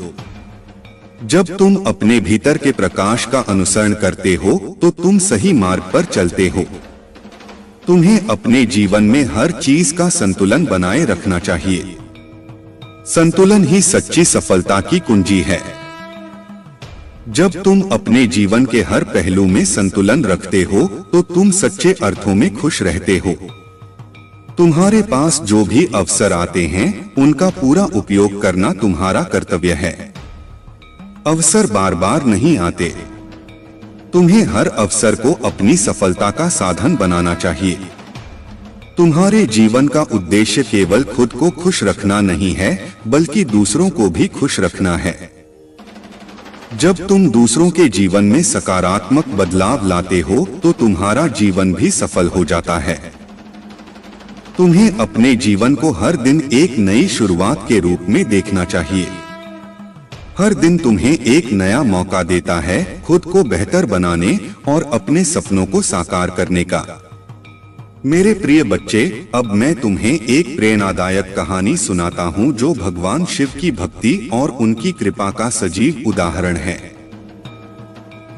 जब तुम अपने भीतर के प्रकाश का अनुसरण करते हो, तो तुम सही मार्ग पर चलते हो। तुम्हें अपने जीवन में हर चीज का संतुलन बनाए रखना चाहिए। संतुलन ही सच्ची सफलता की कुंजी है। जब तुम अपने जीवन के हर पहलू में संतुलन रखते हो, तो तुम सच्चे अर्थों में खुश रहते हो। तुम्हारे पास जो भी अवसर आते हैं, उनका पूरा उपयोग करना तुम्हारा कर्तव्य है। अवसर बार बार नहीं आते। तुम्हें हर अवसर को अपनी सफलता का साधन बनाना चाहिए। तुम्हारे जीवन का उद्देश्य केवल खुद को खुश रखना नहीं है, बल्कि दूसरों को भी खुश रखना है। जब तुम दूसरों के जीवन में सकारात्मक बदलाव लाते हो, तो तुम्हारा जीवन भी सफल हो जाता है। तुम्हें अपने जीवन को हर दिन एक नई शुरुआत के रूप में देखना चाहिए। हर दिन तुम्हें एक नया मौका देता है खुद को बेहतर बनाने और अपने सपनों को साकार करने का। मेरे प्रिय बच्चे, अब मैं तुम्हें एक प्रेरणादायक कहानी सुनाता हूँ जो भगवान शिव की भक्ति और उनकी कृपा का सजीव उदाहरण है।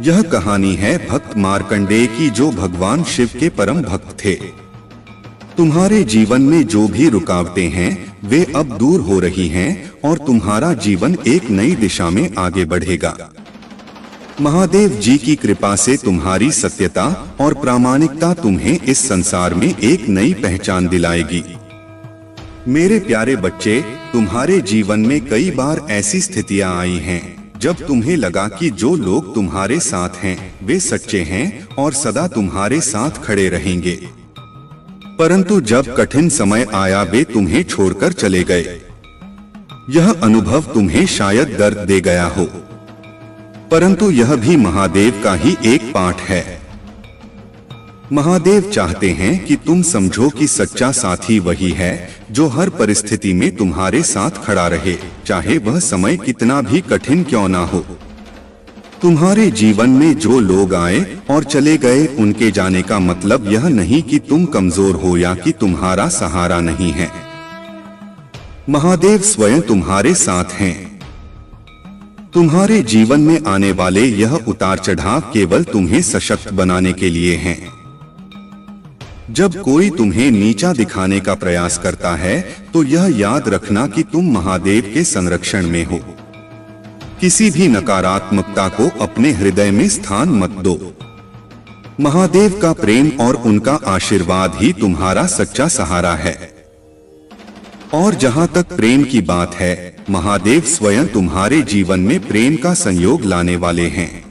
यह कहानी है भक्त मार्कंडेय की, जो भगवान शिव के परम भक्त थे। तुम्हारे जीवन में जो भी रुकावटें हैं, वे अब दूर हो रही हैं और तुम्हारा जीवन एक नई दिशा में आगे बढ़ेगा। महादेव जी की कृपा से तुम्हारी सत्यता और प्रामाणिकता तुम्हें इस संसार में एक नई पहचान दिलाएगी। मेरे प्यारे बच्चे, तुम्हारे जीवन में कई बार ऐसी स्थितियां आई हैं जब तुम्हें लगा कि जो लोग तुम्हारे साथ हैं, वे सच्चे हैं और सदा तुम्हारे साथ खड़े रहेंगे। परंतु जब कठिन समय आया, वे तुम्हें छोड़कर चले गए। यह अनुभव तुम्हें शायद दर्द दे गया हो, परंतु यह भी महादेव का ही एक पाठ है। महादेव चाहते हैं कि तुम समझो कि सच्चा साथी वही है जो हर परिस्थिति में तुम्हारे साथ खड़ा रहे, चाहे वह समय कितना भी कठिन क्यों ना हो। तुम्हारे जीवन में जो लोग आए और चले गए, उनके जाने का मतलब यह नहीं कि तुम कमजोर हो या कि तुम्हारा सहारा नहीं है। महादेव स्वयं तुम्हारे साथ हैं। तुम्हारे जीवन में आने वाले यह उतार चढ़ाव केवल तुम्हें सशक्त बनाने के लिए हैं। जब कोई तुम्हें नीचा दिखाने का प्रयास करता है, तो यह याद रखना कि तुम महादेव के संरक्षण में हो। किसी भी नकारात्मकता को अपने हृदय में स्थान मत दो। महादेव का प्रेम और उनका आशीर्वाद ही तुम्हारा सच्चा सहारा है। और जहां तक प्रेम की बात है, महादेव स्वयं तुम्हारे जीवन में प्रेम का संयोग लाने वाले हैं।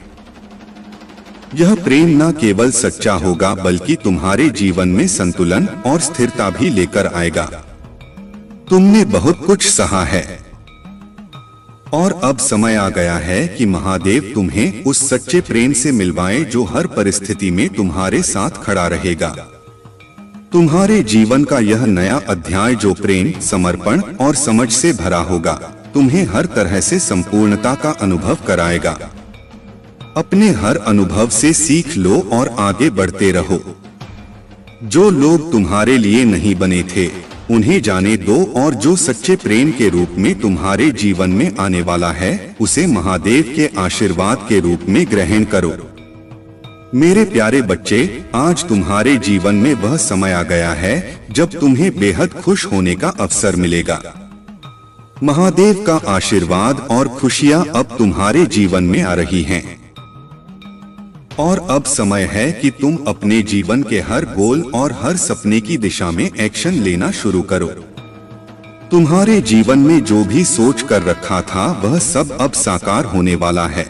यह प्रेम न केवल सच्चा होगा, बल्कि तुम्हारे जीवन में संतुलन और स्थिरता भी लेकर आएगा। तुमने बहुत कुछ सहा है और अब समय आ गया है कि महादेव तुम्हें उस सच्चे प्रेम से मिलवाए जो हर परिस्थिति में तुम्हारे साथ खड़ा रहेगा। तुम्हारे जीवन का यह नया अध्याय जो प्रेम, समर्पण और समझ से भरा होगा, तुम्हें हर तरह से संपूर्णता का अनुभव कराएगा। अपने हर अनुभव से सीख लो और आगे बढ़ते रहो। जो लोग तुम्हारे लिए नहीं बने थे, उन्हें जाने दो और जो सच्चे प्रेम के रूप में तुम्हारे जीवन में आने वाला है, उसे महादेव के आशीर्वाद के रूप में ग्रहण करो। मेरे प्यारे बच्चे, आज तुम्हारे जीवन में वह समय आ गया है जब तुम्हें बेहद खुश होने का अवसर मिलेगा। महादेव का आशीर्वाद और खुशियां अब तुम्हारे जीवन में आ रही हैं। और अब समय है कि तुम अपने जीवन के हर गोल और हर सपने की दिशा में एक्शन लेना शुरू करो। तुम्हारे जीवन में जो भी सोच कर रखा था वह सब अब साकार होने वाला है।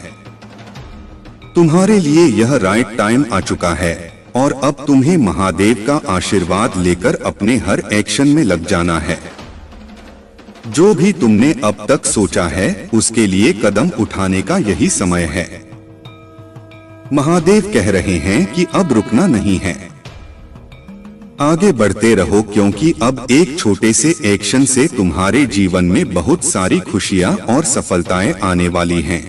तुम्हारे लिए यह राइट टाइम आ चुका है और अब तुम्हें महादेव का आशीर्वाद लेकर अपने हर एक्शन में लग जाना है। जो भी तुमने अब तक सोचा है उसके लिए कदम उठाने का यही समय है। महादेव कह रहे हैं कि अब रुकना नहीं है, आगे बढ़ते रहो, क्योंकि अब एक छोटे से एक्शन से तुम्हारे जीवन में बहुत सारी खुशियां और सफलताएं आने वाली हैं।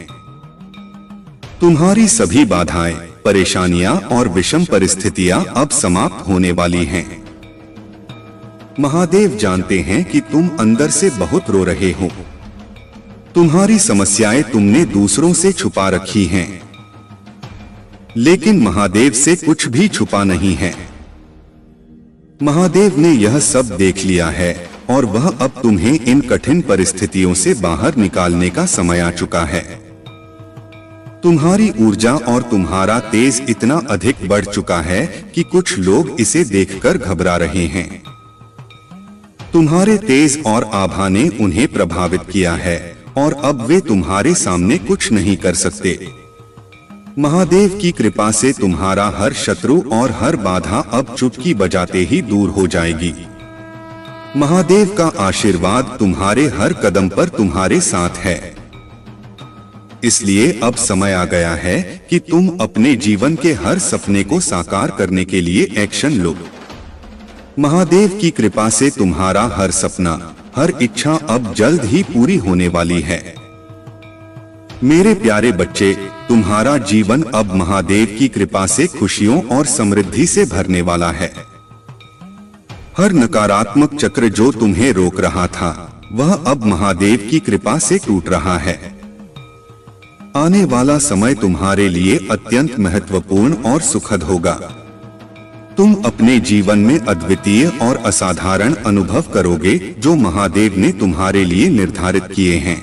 तुम्हारी सभी बाधाएं, परेशानियां और विषम परिस्थितियां अब समाप्त होने वाली हैं। महादेव जानते हैं कि तुम अंदर से बहुत रो रहे हो। तुम्हारी समस्याएं तुमने दूसरों से छुपा रखी हैं, लेकिन महादेव से कुछ भी छुपा नहीं है। महादेव ने यह सब देख लिया है और वह अब तुम्हें इन कठिन परिस्थितियों से बाहर निकालने का समय आ चुका है। तुम्हारी ऊर्जा और तुम्हारा तेज इतना अधिक बढ़ चुका है कि कुछ लोग इसे देखकर घबरा रहे हैं। तुम्हारे तेज और आभा ने उन्हें प्रभावित किया है और अब वे तुम्हारे सामने कुछ नहीं कर सकते। महादेव की कृपा से तुम्हारा हर शत्रु और हर बाधा अब चुटकी बजाते ही दूर हो जाएगी। महादेव का आशीर्वाद तुम्हारे हर कदम पर तुम्हारे साथ है। इसलिए अब समय आ गया है कि तुम अपने जीवन के हर सपने को साकार करने के लिए एक्शन लो। महादेव की कृपा से तुम्हारा हर सपना, हर इच्छा अब जल्द ही पूरी होने वाली है। मेरे प्यारे बच्चे, तुम्हारा जीवन अब महादेव की कृपा से खुशियों और समृद्धि से भरने वाला है। हर नकारात्मक चक्र जो तुम्हें रोक रहा था वह अब महादेव की कृपा से टूट रहा है। आने वाला समय तुम्हारे लिए अत्यंत महत्वपूर्ण और सुखद होगा। तुम अपने जीवन में अद्वितीय और असाधारण अनुभव करोगे जो महादेव ने तुम्हारे लिए निर्धारित किए हैं।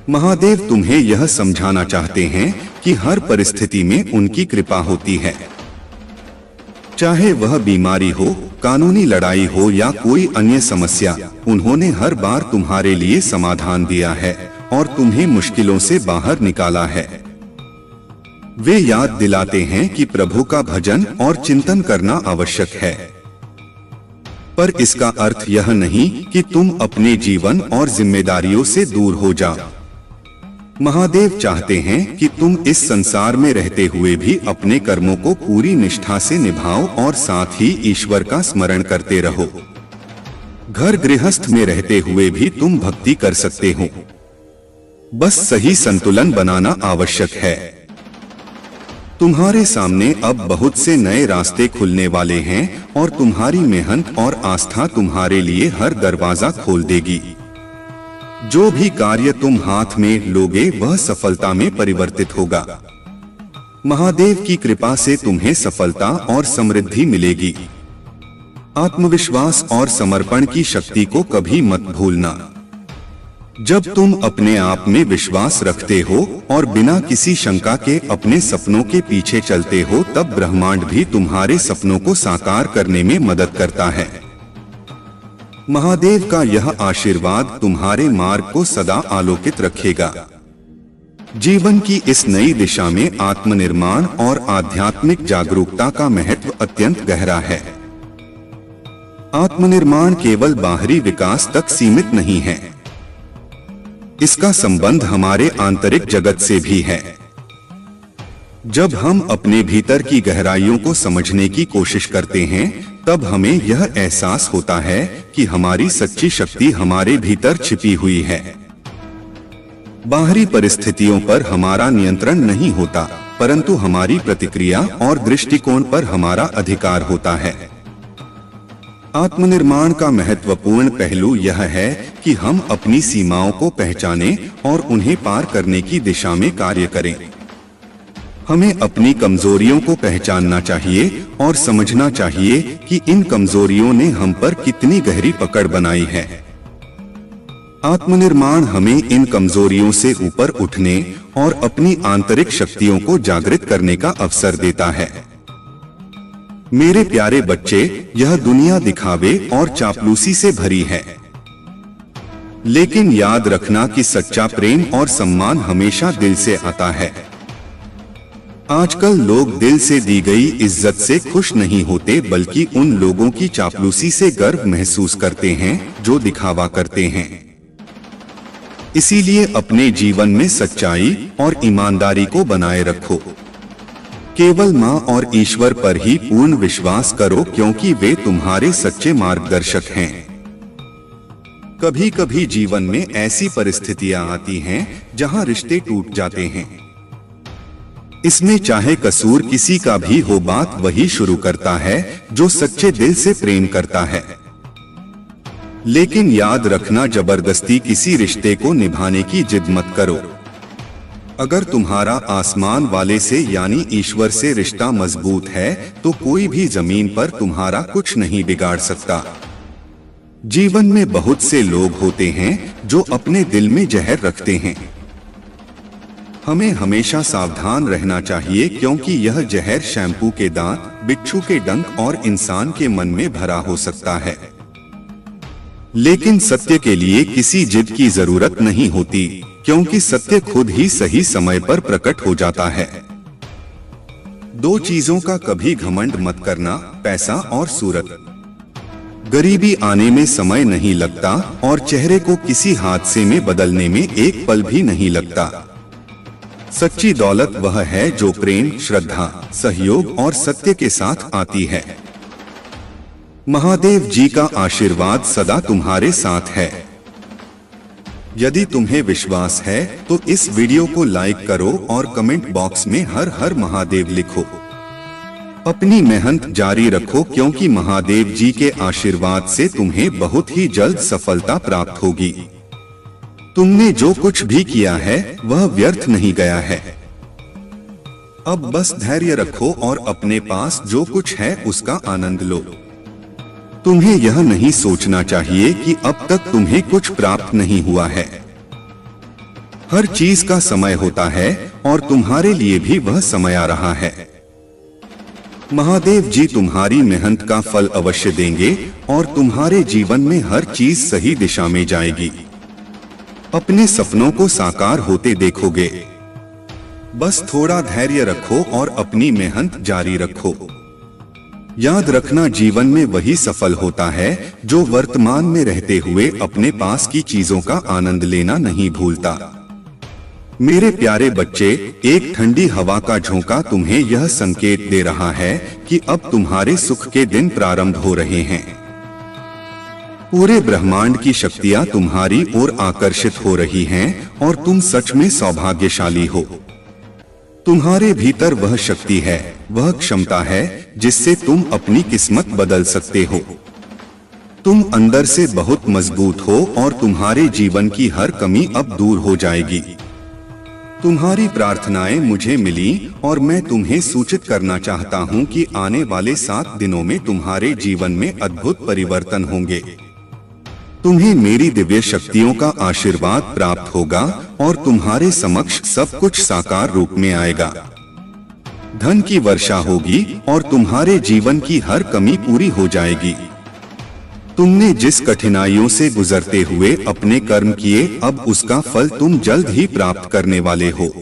महादेव तुम्हें यह समझाना चाहते हैं कि हर परिस्थिति में उनकी कृपा होती है। चाहे वह बीमारी हो, कानूनी लड़ाई हो या कोई अन्य समस्या, उन्होंने हर बार तुम्हारे लिए समाधान दिया है और तुम्हें मुश्किलों से बाहर निकाला है। वे याद दिलाते हैं कि प्रभु का भजन और चिंतन करना आवश्यक है, पर इसका अर्थ यह नहीं कि तुम अपने जीवन और जिम्मेदारियों से दूर हो जाओ। महादेव चाहते हैं कि तुम इस संसार में रहते हुए भी अपने कर्मों को पूरी निष्ठा से निभाओ और साथ ही ईश्वर का स्मरण करते रहो। घर गृहस्थ में रहते हुए भी तुम भक्ति कर सकते हो, बस सही संतुलन बनाना आवश्यक है। तुम्हारे सामने अब बहुत से नए रास्ते खुलने वाले हैं और तुम्हारी मेहनत और आस्था तुम्हारे लिए हर दरवाजा खोल देगी। जो भी कार्य तुम हाथ में लोगे वह सफलता में परिवर्तित होगा। महादेव की कृपा से तुम्हें सफलता और समृद्धि मिलेगी। आत्मविश्वास और समर्पण की शक्ति को कभी मत भूलना। जब तुम अपने आप में विश्वास रखते हो और बिना किसी शंका के अपने सपनों के पीछे चलते हो, तब ब्रह्मांड भी तुम्हारे सपनों को साकार करने में मदद करता है। महादेव का यह आशीर्वाद तुम्हारे मार्ग को सदा आलोकित रखेगा। जीवन की इस नई दिशा में आत्मनिर्माण और आध्यात्मिक जागरूकता का महत्व अत्यंत गहरा है। आत्मनिर्माण केवल बाहरी विकास तक सीमित नहीं है, इसका संबंध हमारे आंतरिक जगत से भी है। जब हम अपने भीतर की गहराइयों को समझने की कोशिश करते हैं, तब हमें यह एहसास होता है कि हमारी सच्ची शक्ति हमारे भीतर छिपी हुई है। बाहरी परिस्थितियों पर हमारा नियंत्रण नहीं होता, परंतु हमारी प्रतिक्रिया और दृष्टिकोण पर हमारा अधिकार होता है। आत्मनिर्माण का महत्वपूर्ण पहलू यह है कि हम अपनी सीमाओं को पहचानें और उन्हें पार करने की दिशा में कार्य करें। हमें अपनी कमजोरियों को पहचानना चाहिए और समझना चाहिए कि इन कमजोरियों ने हम पर कितनी गहरी पकड़ बनाई है। आत्मनिर्माण हमें इन कमजोरियों से ऊपर उठने और अपनी आंतरिक शक्तियों को जागृत करने का अवसर देता है। मेरे प्यारे बच्चे, यह दुनिया दिखावे और चापलूसी से भरी है, लेकिन याद रखना कि सच्चा प्रेम और सम्मान हमेशा दिल से आता है। आजकल लोग दिल से दी गई इज्जत से खुश नहीं होते, बल्कि उन लोगों की चापलूसी से गर्व महसूस करते हैं जो दिखावा करते हैं। इसीलिए अपने जीवन में सच्चाई और ईमानदारी को बनाए रखो। केवल माँ और ईश्वर पर ही पूर्ण विश्वास करो, क्योंकि वे तुम्हारे सच्चे मार्गदर्शक हैं। कभी कभी जीवन में ऐसी परिस्थितियां आती हैं जहां रिश्ते टूट जाते हैं। इसमें चाहे कसूर किसी का भी हो, बात वही शुरू करता है जो सच्चे दिल से प्रेम करता है। लेकिन याद रखना, जबरदस्ती किसी रिश्ते को निभाने की जिद मत करो। अगर तुम्हारा आसमान वाले से यानी ईश्वर से रिश्ता मजबूत है तो कोई भी जमीन पर तुम्हारा कुछ नहीं बिगाड़ सकता। जीवन में बहुत से लोग होते हैं जो अपने दिल में जहर रखते हैं। हमें हमेशा सावधान रहना चाहिए, क्योंकि यह जहर शैम्पू के दांत, बिच्छू के डंक और इंसान के मन में भरा हो सकता है। लेकिन सत्य के लिए किसी जिद की जरूरत नहीं होती, क्योंकि सत्य खुद ही सही समय पर प्रकट हो जाता है। दो चीजों का कभी घमंड मत करना, पैसा और सूरत। गरीबी आने में समय नहीं लगता और चेहरे को किसी हादसे में बदलने में एक पल भी नहीं लगता। सच्ची दौलत वह है जो प्रेम, श्रद्धा, सहयोग और सत्य के साथ आती है। महादेव जी का आशीर्वाद सदा तुम्हारे साथ है। यदि तुम्हें विश्वास है तो इस वीडियो को लाइक करो और कमेंट बॉक्स में हर हर महादेव लिखो। अपनी मेहनत जारी रखो, क्योंकि महादेव जी के आशीर्वाद से तुम्हें बहुत ही जल्द सफलता प्राप्त होगी। तुमने जो कुछ भी किया है वह व्यर्थ नहीं गया है। अब बस धैर्य रखो और अपने पास जो कुछ है उसका आनंद लो। तुम्हें यह नहीं सोचना चाहिए कि अब तक तुम्हें कुछ प्राप्त नहीं हुआ है। हर चीज का समय होता है और तुम्हारे लिए भी वह समय आ रहा है। महादेव जी तुम्हारी मेहनत का फल अवश्य देंगे और तुम्हारे जीवन में हर चीज सही दिशा में जाएगी। अपने सपनों को साकार होते देखोगे। बस थोड़ा धैर्य रखो और अपनी मेहनत जारी रखो। याद रखना, जीवन में वही सफल होता है जो वर्तमान में रहते हुए अपने पास की चीजों का आनंद लेना नहीं भूलता। मेरे प्यारे बच्चे, एक ठंडी हवा का झोंका तुम्हें यह संकेत दे रहा है कि अब तुम्हारे सुख के दिन प्रारंभ हो रहे हैं। पूरे ब्रह्मांड की शक्तियां तुम्हारी ओर आकर्षित हो रही हैं और तुम सच में सौभाग्यशाली हो। तुम्हारे भीतर वह शक्ति है, वह क्षमता है जिससे तुम अपनी किस्मत बदल सकते हो। तुम अंदर से बहुत मजबूत हो और तुम्हारे जीवन की हर कमी अब दूर हो जाएगी। तुम्हारी प्रार्थनाएं मुझे मिली और मैं तुम्हें सूचित करना चाहता हूं कि आने वाले 7 दिनों में तुम्हारे जीवन में अद्भुत परिवर्तन होंगे। तुम्हें मेरी दिव्य शक्तियों का आशीर्वाद प्राप्त होगा और तुम्हारे समक्ष सब कुछ साकार रूप में आएगा। धन की वर्षा होगी और तुम्हारे जीवन की हर कमी पूरी हो जाएगी। तुमने जिस कठिनाइयों से गुजरते हुए अपने कर्म किए, अब उसका फल तुम जल्द ही प्राप्त करने वाले हो।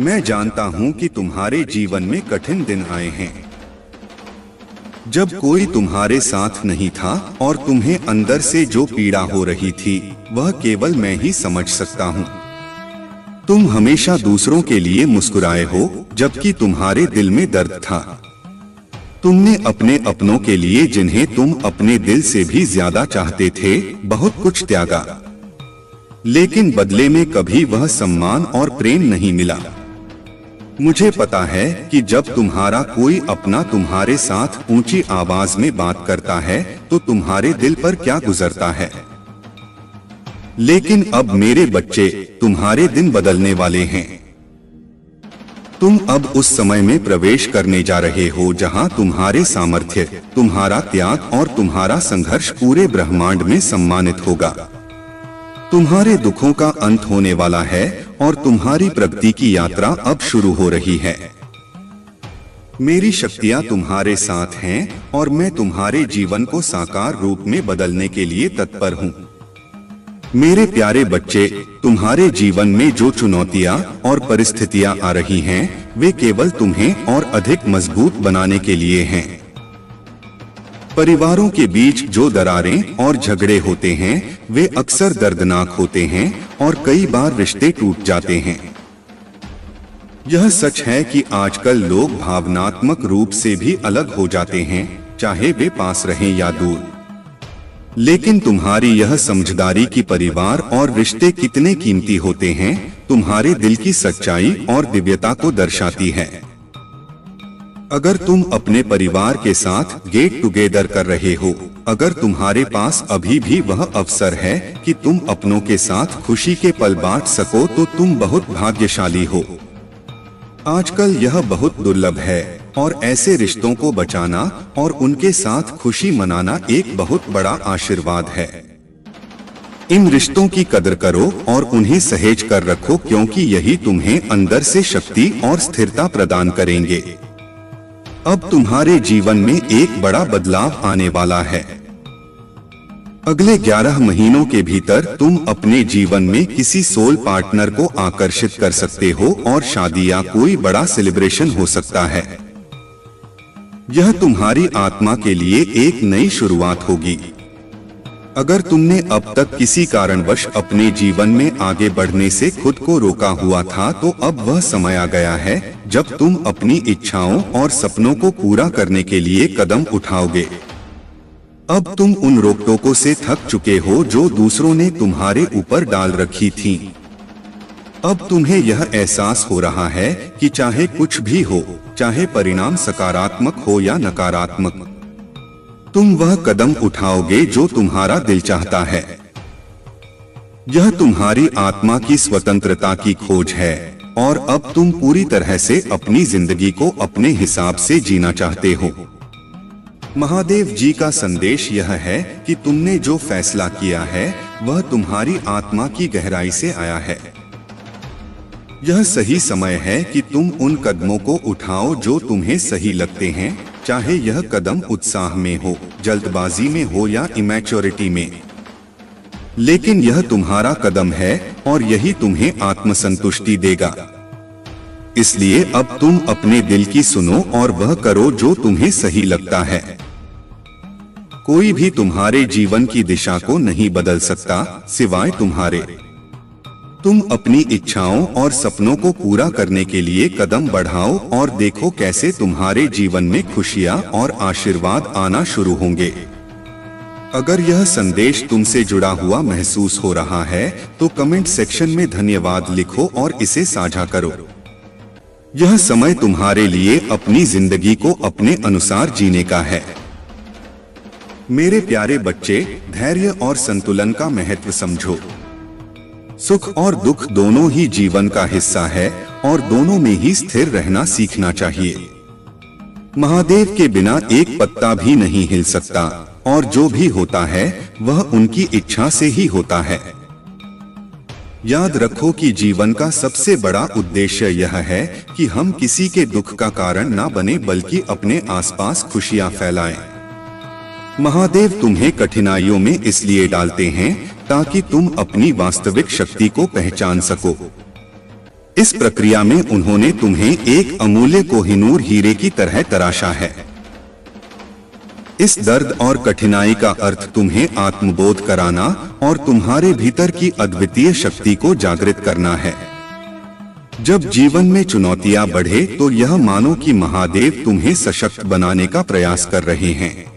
मैं जानता हूं कि तुम्हारे जीवन में कठिन दिन आए हैं, जब कोई तुम्हारे साथ नहीं था और तुम्हें अंदर से जो पीड़ा हो रही थी वह केवल मैं ही समझ सकता हूँ। तुम हमेशा दूसरों के लिए मुस्कुराए हो जबकि तुम्हारे दिल में दर्द था। तुमने अपने अपनों के लिए, जिन्हें तुम अपने दिल से भी ज्यादा चाहते थे, बहुत कुछ त्यागा, लेकिन बदले में कभी वह सम्मान और प्रेम नहीं मिला। मुझे पता है कि जब तुम्हारा कोई अपना तुम्हारे साथ ऊंची आवाज में बात करता है तो तुम्हारे दिल पर क्या गुजरता है। लेकिन अब मेरे बच्चे, तुम्हारे दिन बदलने वाले हैं। तुम अब उस समय में प्रवेश करने जा रहे हो जहां तुम्हारे सामर्थ्य, तुम्हारा त्याग और तुम्हारा संघर्ष पूरे ब्रह्मांड में सम्मानित होगा। तुम्हारे दुखों का अंत होने वाला है और तुम्हारी प्रगति की यात्रा अब शुरू हो रही है। मेरी शक्तियां तुम्हारे साथ हैं और मैं तुम्हारे जीवन को साकार रूप में बदलने के लिए तत्पर हूँ। मेरे प्यारे बच्चे, तुम्हारे जीवन में जो चुनौतियां और परिस्थितियां आ रही हैं, वे केवल तुम्हें और अधिक मजबूत बनाने के लिए हैं। परिवारों के बीच जो दरारें और झगड़े होते हैं, वे अक्सर दर्दनाक होते हैं और कई बार रिश्ते टूट जाते हैं। यह सच है कि आजकल लोग भावनात्मक रूप से भी अलग हो जाते हैं, चाहे वे पास रहें या दूर। लेकिन तुम्हारी यह समझदारी कि परिवार और रिश्ते कितने कीमती होते हैं, तुम्हारे दिल की सच्चाई और दिव्यता को दर्शाती है। अगर तुम अपने परिवार के साथ गेट टुगेदर कर रहे हो, अगर तुम्हारे पास अभी भी वह अवसर है कि तुम अपनों के साथ खुशी के पल बांट सको, तो तुम बहुत भाग्यशाली हो। आजकल यह बहुत दुर्लभ है और ऐसे रिश्तों को बचाना और उनके साथ खुशी मनाना एक बहुत बड़ा आशीर्वाद है। इन रिश्तों की कदर करो और उन्हें सहेज कर रखो, क्योंकि यही तुम्हें अंदर से शक्ति और स्थिरता प्रदान करेंगे। अब तुम्हारे जीवन में एक बड़ा बदलाव आने वाला है। अगले 11 महीनों के भीतर तुम अपने जीवन में किसी सोल पार्टनर को आकर्षित कर सकते हो और शादी या कोई बड़ा सेलिब्रेशन हो सकता है। यह तुम्हारी आत्मा के लिए एक नई शुरुआत होगी। अगर तुमने अब तक किसी कारणवश अपने जीवन में आगे बढ़ने से खुद को रोका हुआ था, तो अब वह समय आ गया है जब तुम अपनी इच्छाओं और सपनों को पूरा करने के लिए कदम उठाओगे। अब तुम उन रोक-टोकों से थक चुके हो जो दूसरों ने तुम्हारे ऊपर डाल रखी थी। अब तुम्हें यह एहसास हो रहा है कि चाहे कुछ भी हो, चाहे परिणाम सकारात्मक हो या नकारात्मक, तुम वह कदम उठाओगे जो तुम्हारा दिल चाहता है। यह तुम्हारी आत्मा की स्वतंत्रता की खोज है और अब तुम पूरी तरह से अपनी जिंदगी को अपने हिसाब से जीना चाहते हो। महादेव जी का संदेश यह है कि तुमने जो फैसला किया है वह तुम्हारी आत्मा की गहराई से आया है। यह सही समय है कि तुम उन कदमों को उठाओ जो तुम्हें सही लगते हैं, चाहे यह कदम उत्साह में हो, जल्दबाजी में हो या इमैच्योरिटी में। लेकिन यह तुम्हारा कदम है और यही तुम्हें आत्मसंतुष्टि देगा। इसलिए अब तुम अपने दिल की सुनो और वह करो जो तुम्हें सही लगता है। कोई भी तुम्हारे जीवन की दिशा को नहीं बदल सकता सिवाय तुम्हारे। तुम अपनी इच्छाओं और सपनों को पूरा करने के लिए कदम बढ़ाओ और देखो कैसे तुम्हारे जीवन में खुशियां और आशीर्वाद आना शुरू होंगे। अगर यह संदेश तुमसे जुड़ा हुआ महसूस हो रहा है तो कमेंट सेक्शन में धन्यवाद लिखो और इसे साझा करो। यह समय तुम्हारे लिए अपनी जिंदगी को अपने अनुसार जीने का है। मेरे प्यारे बच्चे, धैर्य और संतुलन का महत्व समझो। सुख और दुख दोनों ही जीवन का हिस्सा है और दोनों में ही स्थिर रहना सीखना चाहिए। महादेव के बिना एक पत्ता भी नहीं हिल सकता और जो भी होता है वह उनकी इच्छा से ही होता है। याद रखो कि जीवन का सबसे बड़ा उद्देश्य यह है कि हम किसी के दुख का कारण ना बने बल्कि अपने आसपास खुशियां फैलाएं। महादेव तुम्हें कठिनाइयों में इसलिए डालते हैं ताकि तुम अपनी वास्तविक शक्ति को पहचान सको। इस प्रक्रिया में उन्होंने तुम्हें एक अमूल्य कोहिनूर हीरे की तरह तराशा है। इस दर्द और कठिनाई का अर्थ तुम्हें आत्मबोध कराना और तुम्हारे भीतर की अद्वितीय शक्ति को जागृत करना है। जब जीवन में चुनौतियां बढ़े तो यह मानो कि महादेव तुम्हें सशक्त बनाने का प्रयास कर रहे हैं।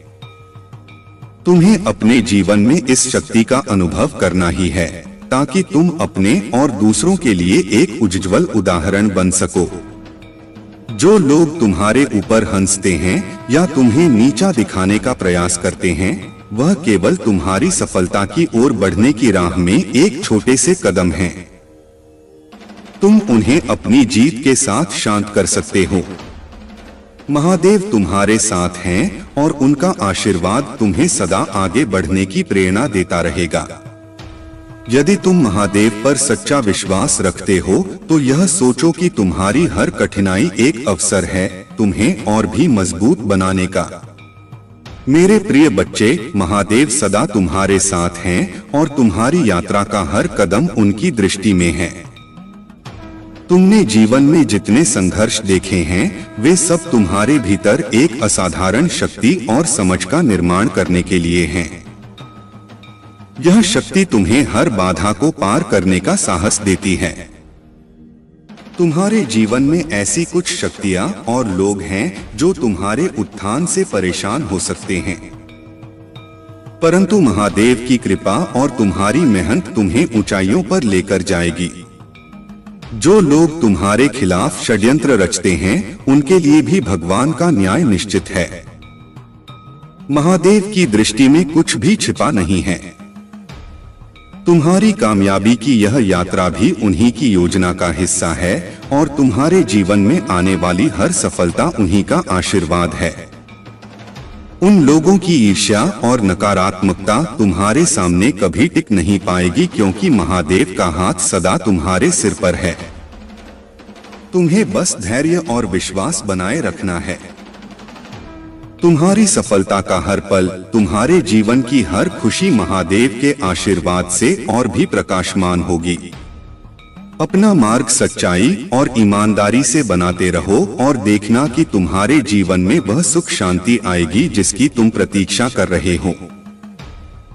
तुम्हें अपने जीवन में इस शक्ति का अनुभव करना ही है ताकि तुम अपने और दूसरों के लिए एक उज्ज्वल उदाहरण बन सको। जो लोग तुम्हारे ऊपर हंसते हैं या तुम्हें नीचा दिखाने का प्रयास करते हैं, वह केवल तुम्हारी सफलता की ओर बढ़ने की राह में एक छोटे से कदम हैं। तुम उन्हें अपनी जीत के साथ शांत कर सकते हो। महादेव तुम्हारे साथ हैं और उनका आशीर्वाद तुम्हें सदा आगे बढ़ने की प्रेरणा देता रहेगा। यदि तुम महादेव पर सच्चा विश्वास रखते हो तो यह सोचो कि तुम्हारी हर कठिनाई एक अवसर है तुम्हें और भी मजबूत बनाने का। मेरे प्रिय बच्चे, महादेव सदा तुम्हारे साथ हैं और तुम्हारी यात्रा का हर कदम उनकी दृष्टि में है। तुमने जीवन में जितने संघर्ष देखे हैं वे सब तुम्हारे भीतर एक असाधारण शक्ति और समझ का निर्माण करने के लिए हैं। यह शक्ति तुम्हें हर बाधा को पार करने का साहस देती है। तुम्हारे जीवन में ऐसी कुछ शक्तियां और लोग हैं जो तुम्हारे उत्थान से परेशान हो सकते हैं, परंतु महादेव की कृपा और तुम्हारी मेहनत तुम्हें ऊंचाइयों पर लेकर जाएगी। जो लोग तुम्हारे खिलाफ षड्यंत्र रचते हैं उनके लिए भी भगवान का न्याय निश्चित है। महादेव की दृष्टि में कुछ भी छिपा नहीं है। तुम्हारी कामयाबी की यह यात्रा भी उन्हीं की योजना का हिस्सा है और तुम्हारे जीवन में आने वाली हर सफलता उन्हीं का आशीर्वाद है। उन लोगों की ईर्ष्या और नकारात्मकता तुम्हारे सामने कभी टिक नहीं पाएगी, क्योंकि महादेव का हाथ सदा तुम्हारे सिर पर है। तुम्हें बस धैर्य और विश्वास बनाए रखना है। तुम्हारी सफलता का हर पल, तुम्हारे जीवन की हर खुशी महादेव के आशीर्वाद से और भी प्रकाशमान होगी। अपना मार्ग सच्चाई और ईमानदारी से बनाते रहो और देखना कि तुम्हारे जीवन में वह सुख शांति आएगी जिसकी तुम प्रतीक्षा कर रहे हो।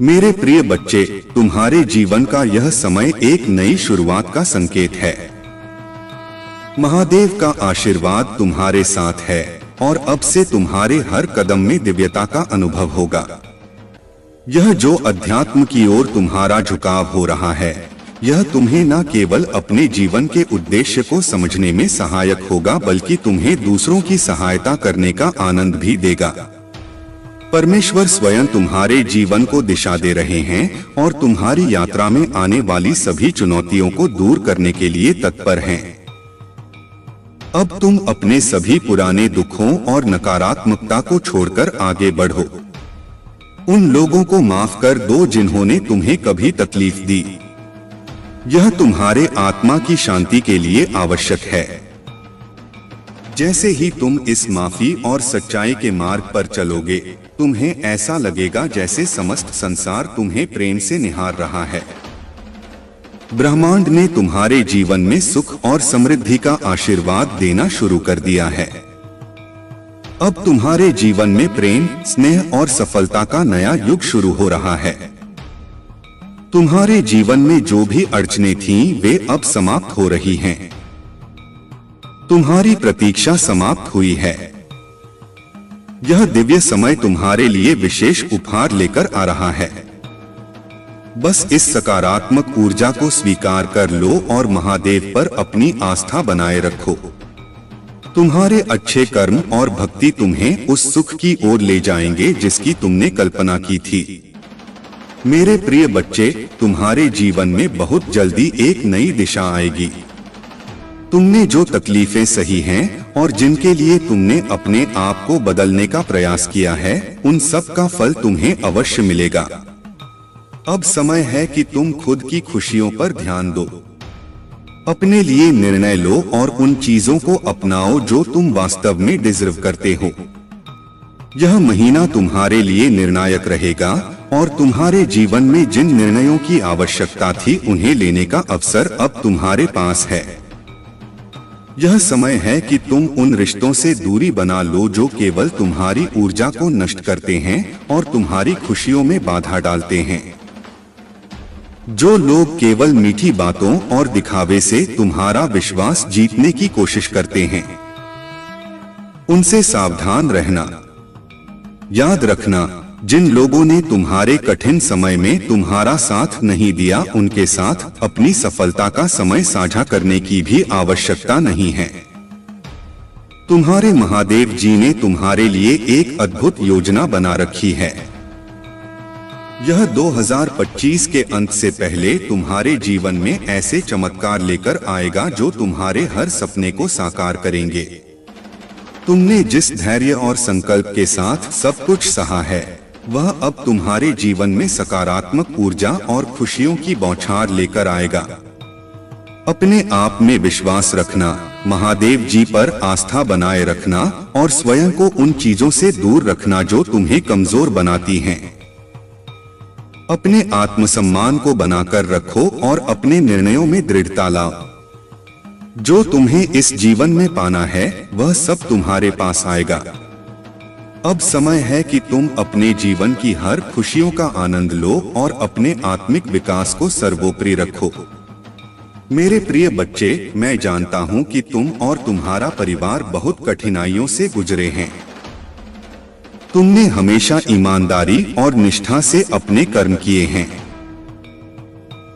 मेरे प्रिय बच्चे, तुम्हारे जीवन का यह समय एक नई शुरुआत का संकेत है। महादेव का आशीर्वाद तुम्हारे साथ है और अब से तुम्हारे हर कदम में दिव्यता का अनुभव होगा। यह जो अध्यात्म की ओर तुम्हारा झुकाव हो रहा है, यह तुम्हें न केवल अपने जीवन के उद्देश्य को समझने में सहायक होगा बल्कि तुम्हें दूसरों की सहायता करने का आनंद भी देगा। परमेश्वर स्वयं तुम्हारे जीवन को दिशा दे रहे हैं और तुम्हारी यात्रा में आने वाली सभी चुनौतियों को दूर करने के लिए तत्पर हैं। अब तुम अपने सभी पुराने दुखों और नकारात्मकता को छोड़कर आगे बढ़ो। उन लोगों को माफ कर दो जिन्होंने तुम्हें कभी तकलीफ दी। यह तुम्हारे आत्मा की शांति के लिए आवश्यक है। जैसे ही तुम इस माफी और सच्चाई के मार्ग पर चलोगे, तुम्हें ऐसा लगेगा जैसे समस्त संसार तुम्हें प्रेम से निहार रहा है। ब्रह्मांड ने तुम्हारे जीवन में सुख और समृद्धि का आशीर्वाद देना शुरू कर दिया है। अब तुम्हारे जीवन में प्रेम, स्नेह और सफलता का नया युग शुरू हो रहा है। तुम्हारे जीवन में जो भी अड़चनें थीं, वे अब समाप्त हो रही हैं। तुम्हारी प्रतीक्षा समाप्त हुई है। यह दिव्य समय तुम्हारे लिए विशेष उपहार लेकर आ रहा है। बस इस सकारात्मक ऊर्जा को स्वीकार कर लो और महादेव पर अपनी आस्था बनाए रखो। तुम्हारे अच्छे कर्म और भक्ति तुम्हें उस सुख की ओर ले जाएंगे जिसकी तुमने कल्पना की थी। मेरे प्रिय बच्चे, तुम्हारे जीवन में बहुत जल्दी एक नई दिशा आएगी। तुमने जो तकलीफें सही हैं और जिनके लिए तुमने अपने आप को बदलने का प्रयास किया है, उन सब का फल तुम्हें अवश्य मिलेगा। अब समय है कि तुम खुद की खुशियों पर ध्यान दो। अपने लिए निर्णय लो और उन चीजों को अपनाओ जो तुम वास्तव में डिजर्व करते हो। यह महीना तुम्हारे लिए निर्णायक रहेगा और तुम्हारे जीवन में जिन निर्णयों की आवश्यकता थी उन्हें लेने का अवसर अब तुम्हारे पास है। यह समय है कि तुम उन रिश्तों से दूरी बना लो जो केवल तुम्हारी ऊर्जा को नष्ट करते हैं और तुम्हारी खुशियों में बाधा डालते हैं। जो लोग केवल मीठी बातों और दिखावे से तुम्हारा विश्वास जीतने की कोशिश करते हैं, उनसे सावधान रहना। याद रखना, जिन लोगों ने तुम्हारे कठिन समय में तुम्हारा साथ नहीं दिया, उनके साथ अपनी सफलता का समय साझा करने की भी आवश्यकता नहीं है। तुम्हारे महादेव जी ने तुम्हारे लिए एक अद्भुत योजना बना रखी है। यह 2025 के अंत से पहले तुम्हारे जीवन में ऐसे चमत्कार लेकर आएगा जो तुम्हारे हर सपने को साकार करेंगे। तुमने जिस धैर्य और संकल्प के साथ सब कुछ सहा है, वह अब तुम्हारे जीवन में सकारात्मक ऊर्जा और खुशियों की बौछार लेकर आएगा। अपने आप में विश्वास रखना, महादेव जी पर आस्था बनाए रखना और स्वयं को उन चीजों से दूर रखना जो तुम्हें कमजोर बनाती हैं। अपने आत्मसम्मान को बनाकर रखो और अपने निर्णयों में दृढ़ता लाओ। जो तुम्हें इस जीवन में पाना है वह सब तुम्हारे पास आएगा। अब समय है कि तुम अपने जीवन की हर खुशियों का आनंद लो और अपने आत्मिक विकास को सर्वोपरि रखो। मेरे प्रिय बच्चे, मैं जानता हूं कि तुम और तुम्हारा परिवार बहुत कठिनाइयों से गुजरे हैं। तुमने हमेशा ईमानदारी और निष्ठा से अपने कर्म किए हैं।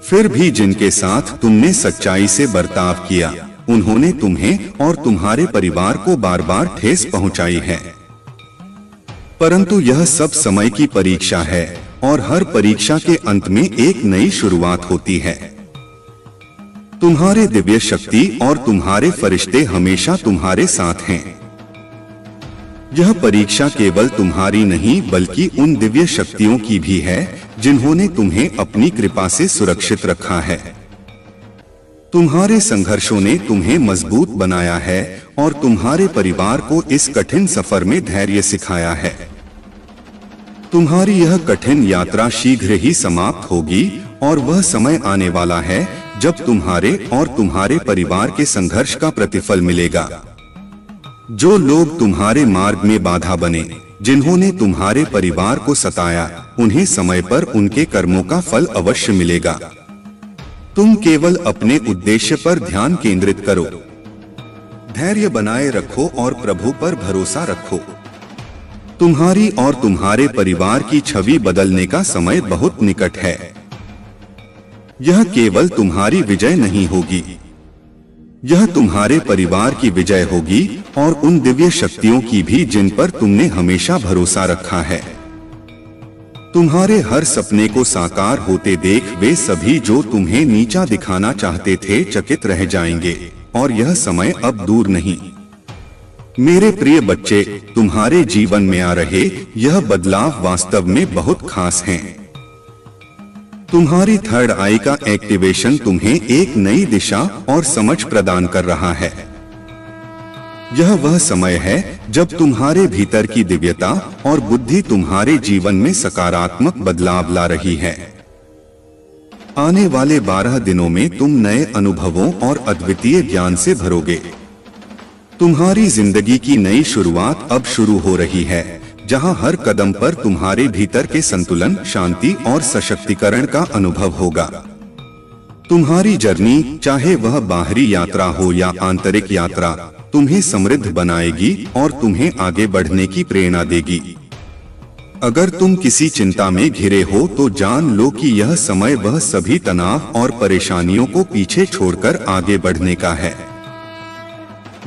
फिर भी जिनके साथ तुमने सच्चाई से बर्ताव किया, उन्होंने तुम्हें और तुम्हारे परिवार को बार बार ठेस पहुंचाई है। परंतु यह सब समय की परीक्षा है और हर परीक्षा के अंत में एक नई शुरुआत होती है। तुम्हारे दिव्य शक्ति और तुम्हारे फरिश्ते हमेशा तुम्हारे साथ हैं। यह परीक्षा केवल तुम्हारी नहीं बल्कि उन दिव्य शक्तियों की भी है जिन्होंने तुम्हें अपनी कृपा से सुरक्षित रखा है। तुम्हारे संघर्षों ने तुम्हें मजबूत बनाया है और तुम्हारे परिवार को इस कठिन सफर में धैर्य सिखाया है। तुम्हारी यह कठिन यात्रा शीघ्र ही समाप्त होगी और वह समय आने वाला है जब तुम्हारे और तुम्हारे परिवार के संघर्ष का प्रतिफल मिलेगा। जो लोग तुम्हारे मार्ग में बाधा बने, जिन्होंने तुम्हारे परिवार को सताया, उन्हें समय पर उनके कर्मों का फल अवश्य मिलेगा। तुम केवल अपने उद्देश्य पर ध्यान केंद्रित करो, धैर्य बनाए रखो और प्रभु पर भरोसा रखो। तुम्हारी और तुम्हारे परिवार की छवि बदलने का समय बहुत निकट है। यह केवल तुम्हारी विजय नहीं होगी, यह तुम्हारे परिवार की विजय होगी और उन दिव्य शक्तियों की भी जिन पर तुमने हमेशा भरोसा रखा है। तुम्हारे हर सपने को साकार होते देख वे सभी जो तुम्हें नीचा दिखाना चाहते थे चकित रह जाएंगे और यह समय अब दूर नहीं। मेरे प्रिय बच्चे, तुम्हारे जीवन में आ रहे यह बदलाव वास्तव में बहुत खास हैं। तुम्हारी थर्ड आई का एक्टिवेशन तुम्हें एक नई दिशा और समझ प्रदान कर रहा है। यह वह समय है जब तुम्हारे भीतर की दिव्यता और बुद्धि तुम्हारे जीवन में सकारात्मक बदलाव ला रही है। आने वाले 12 दिनों में तुम नए अनुभवों और अद्वितीय ज्ञान से भरोगे। तुम्हारी जिंदगी की नई शुरुआत अब शुरू हो रही है, जहां हर कदम पर तुम्हारे भीतर के संतुलन, शांति और सशक्तिकरण का अनुभव होगा। तुम्हारी जर्नी, चाहे वह बाहरी यात्रा हो या आंतरिक यात्रा, तुम्हें समृद्ध बनाएगी और तुम्हें आगे बढ़ने की प्रेरणा देगी। अगर तुम किसी चिंता में घिरे हो तो जान लो कि यह समय वह सभी तनाव और परेशानियों को पीछे छोड़कर आगे बढ़ने का है।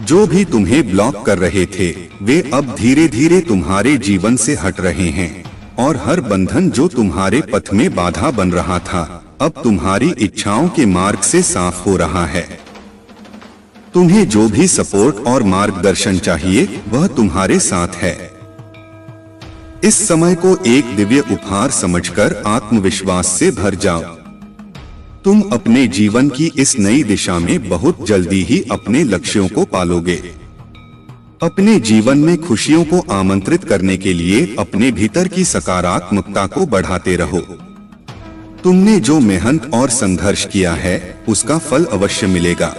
जो भी तुम्हें ब्लॉक कर रहे थे वे अब धीरे धीरे तुम्हारे जीवन से हट रहे हैं और हर बंधन जो तुम्हारे पथ में बाधा बन रहा था अब तुम्हारी इच्छाओं के मार्ग से साफ हो रहा है। तुम्हें जो भी सपोर्ट और मार्गदर्शन चाहिए वह तुम्हारे साथ है। इस समय को एक दिव्य उपहार समझकर आत्मविश्वास से भर जाओ। तुम अपने जीवन की इस नई दिशा में बहुत जल्दी ही अपने लक्ष्यों को पालोगे। अपने जीवन में खुशियों को आमंत्रित करने के लिए अपने भीतर की सकारात्मकता को बढ़ाते रहो। तुमने जो मेहनत और संघर्ष किया है उसका फल अवश्य मिलेगा।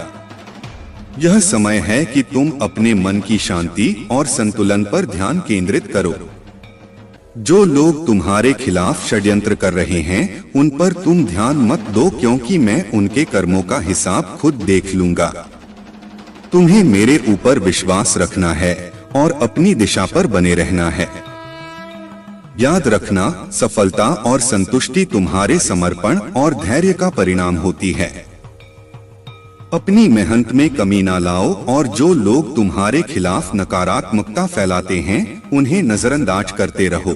यह समय है कि तुम अपने मन की शांति और संतुलन पर ध्यान केंद्रित करो। जो लोग तुम्हारे खिलाफ षड्यंत्र कर रहे हैं उन पर तुम ध्यान मत दो, क्योंकि मैं उनके कर्मों का हिसाब खुद देख लूंगा। तुम्हें मेरे ऊपर विश्वास रखना है और अपनी दिशा पर बने रहना है। याद रखना, सफलता और संतुष्टि तुम्हारे समर्पण और धैर्य का परिणाम होती है। अपनी मेहनत में कमी ना लाओ और जो लोग तुम्हारे खिलाफ नकारात्मकता फैलाते हैं उन्हें नजरअंदाज करते रहो।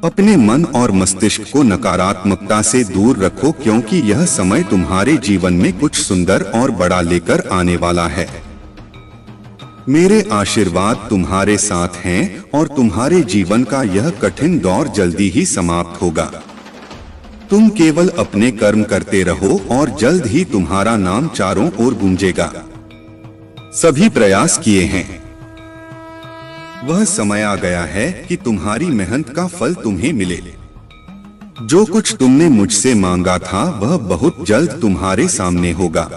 अपने मन और मस्तिष्क को नकारात्मकता से दूर रखो, क्योंकि यह समय तुम्हारे जीवन में कुछ सुंदर और बड़ा लेकर आने वाला है। मेरे आशीर्वाद तुम्हारे साथ हैं और तुम्हारे जीवन का यह कठिन दौर जल्दी ही समाप्त होगा। तुम केवल अपने कर्म करते रहो और जल्द ही तुम्हारा नाम चारों ओर गूंजेगा। सभी प्रयास किए हैं। वह समय आ गया है कि तुम्हारी मेहनत का फल तुम्हें मिले। जो कुछ तुमने मुझसे मांगा था वह बहुत जल्द तुम्हारे सामने होगा।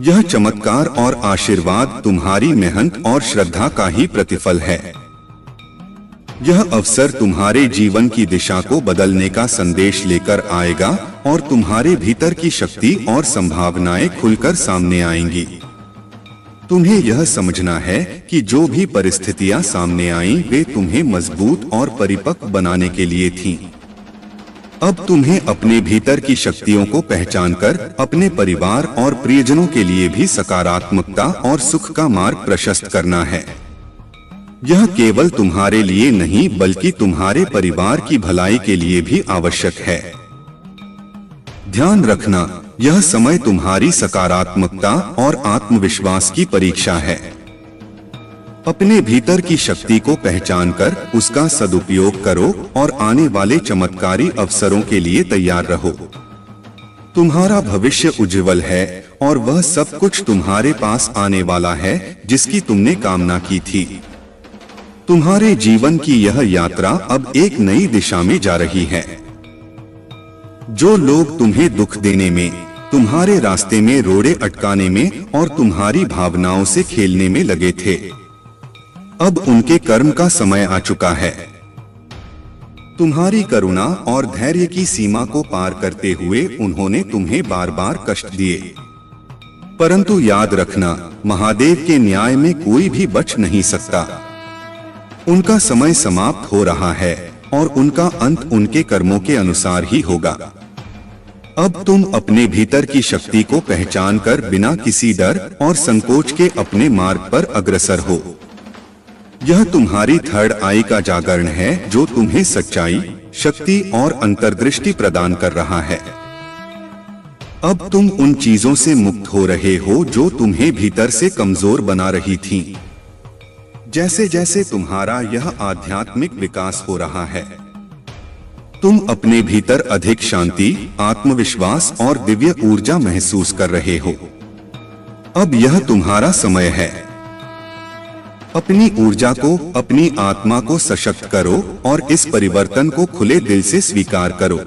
यह चमत्कार और आशीर्वाद तुम्हारी मेहनत और श्रद्धा का ही प्रतिफल है। यह अवसर तुम्हारे जीवन की दिशा को बदलने का संदेश लेकर आएगा और तुम्हारे भीतर की शक्ति और संभावनाएं खुलकर सामने आएंगी। तुम्हें यह समझना है कि जो भी परिस्थितियां सामने आईं, वे तुम्हें मजबूत और परिपक्व बनाने के लिए थीं। अब तुम्हें अपने भीतर की शक्तियों को पहचानकर अपने परिवार और प्रियजनों के लिए भी सकारात्मकता और सुख का मार्ग प्रशस्त करना है। यह केवल तुम्हारे लिए नहीं बल्कि तुम्हारे परिवार की भलाई के लिए भी आवश्यक है। ध्यान रखना, यह समय तुम्हारी सकारात्मकता और आत्मविश्वास की परीक्षा है। अपने भीतर की शक्ति को पहचानकर उसका सदुपयोग करो और आने वाले चमत्कारी अवसरों के लिए तैयार रहो। तुम्हारा भविष्य उज्जवल है और वह सब कुछ तुम्हारे पास आने वाला है जिसकी तुमने कामना की थी। तुम्हारे जीवन की यह यात्रा अब एक नई दिशा में जा रही है। जो लोग तुम्हें दुख देने में, तुम्हारे रास्ते में रोड़े अटकाने में और तुम्हारी भावनाओं से खेलने में लगे थे, अब उनके कर्म का समय आ चुका है। तुम्हारी करुणा और धैर्य की सीमा को पार करते हुए उन्होंने तुम्हें बार बार कष्ट दिए, परंतु याद रखना, महादेव के न्याय में कोई भी बच नहीं सकता। उनका समय समाप्त हो रहा है और उनका अंत उनके कर्मों के अनुसार ही होगा। अब तुम अपने भीतर की शक्ति को पहचानकर बिना किसी डर और संकोच के अपने मार्ग पर अग्रसर हो। यह तुम्हारी थर्ड आई का जागरण है जो तुम्हें सच्चाई, शक्ति और अंतर्दृष्टि प्रदान कर रहा है। अब तुम उन चीजों से मुक्त हो रहे हो जो तुम्हें भीतर से कमजोर बना रही थीं। जैसे जैसे तुम्हारा यह आध्यात्मिक विकास हो रहा है, तुम अपने भीतर अधिक शांति, आत्मविश्वास और दिव्य ऊर्जा महसूस कर रहे हो। अब यह तुम्हारा समय है। अपनी ऊर्जा को, अपनी आत्मा को सशक्त करो और इस परिवर्तन को खुले दिल से स्वीकार करो।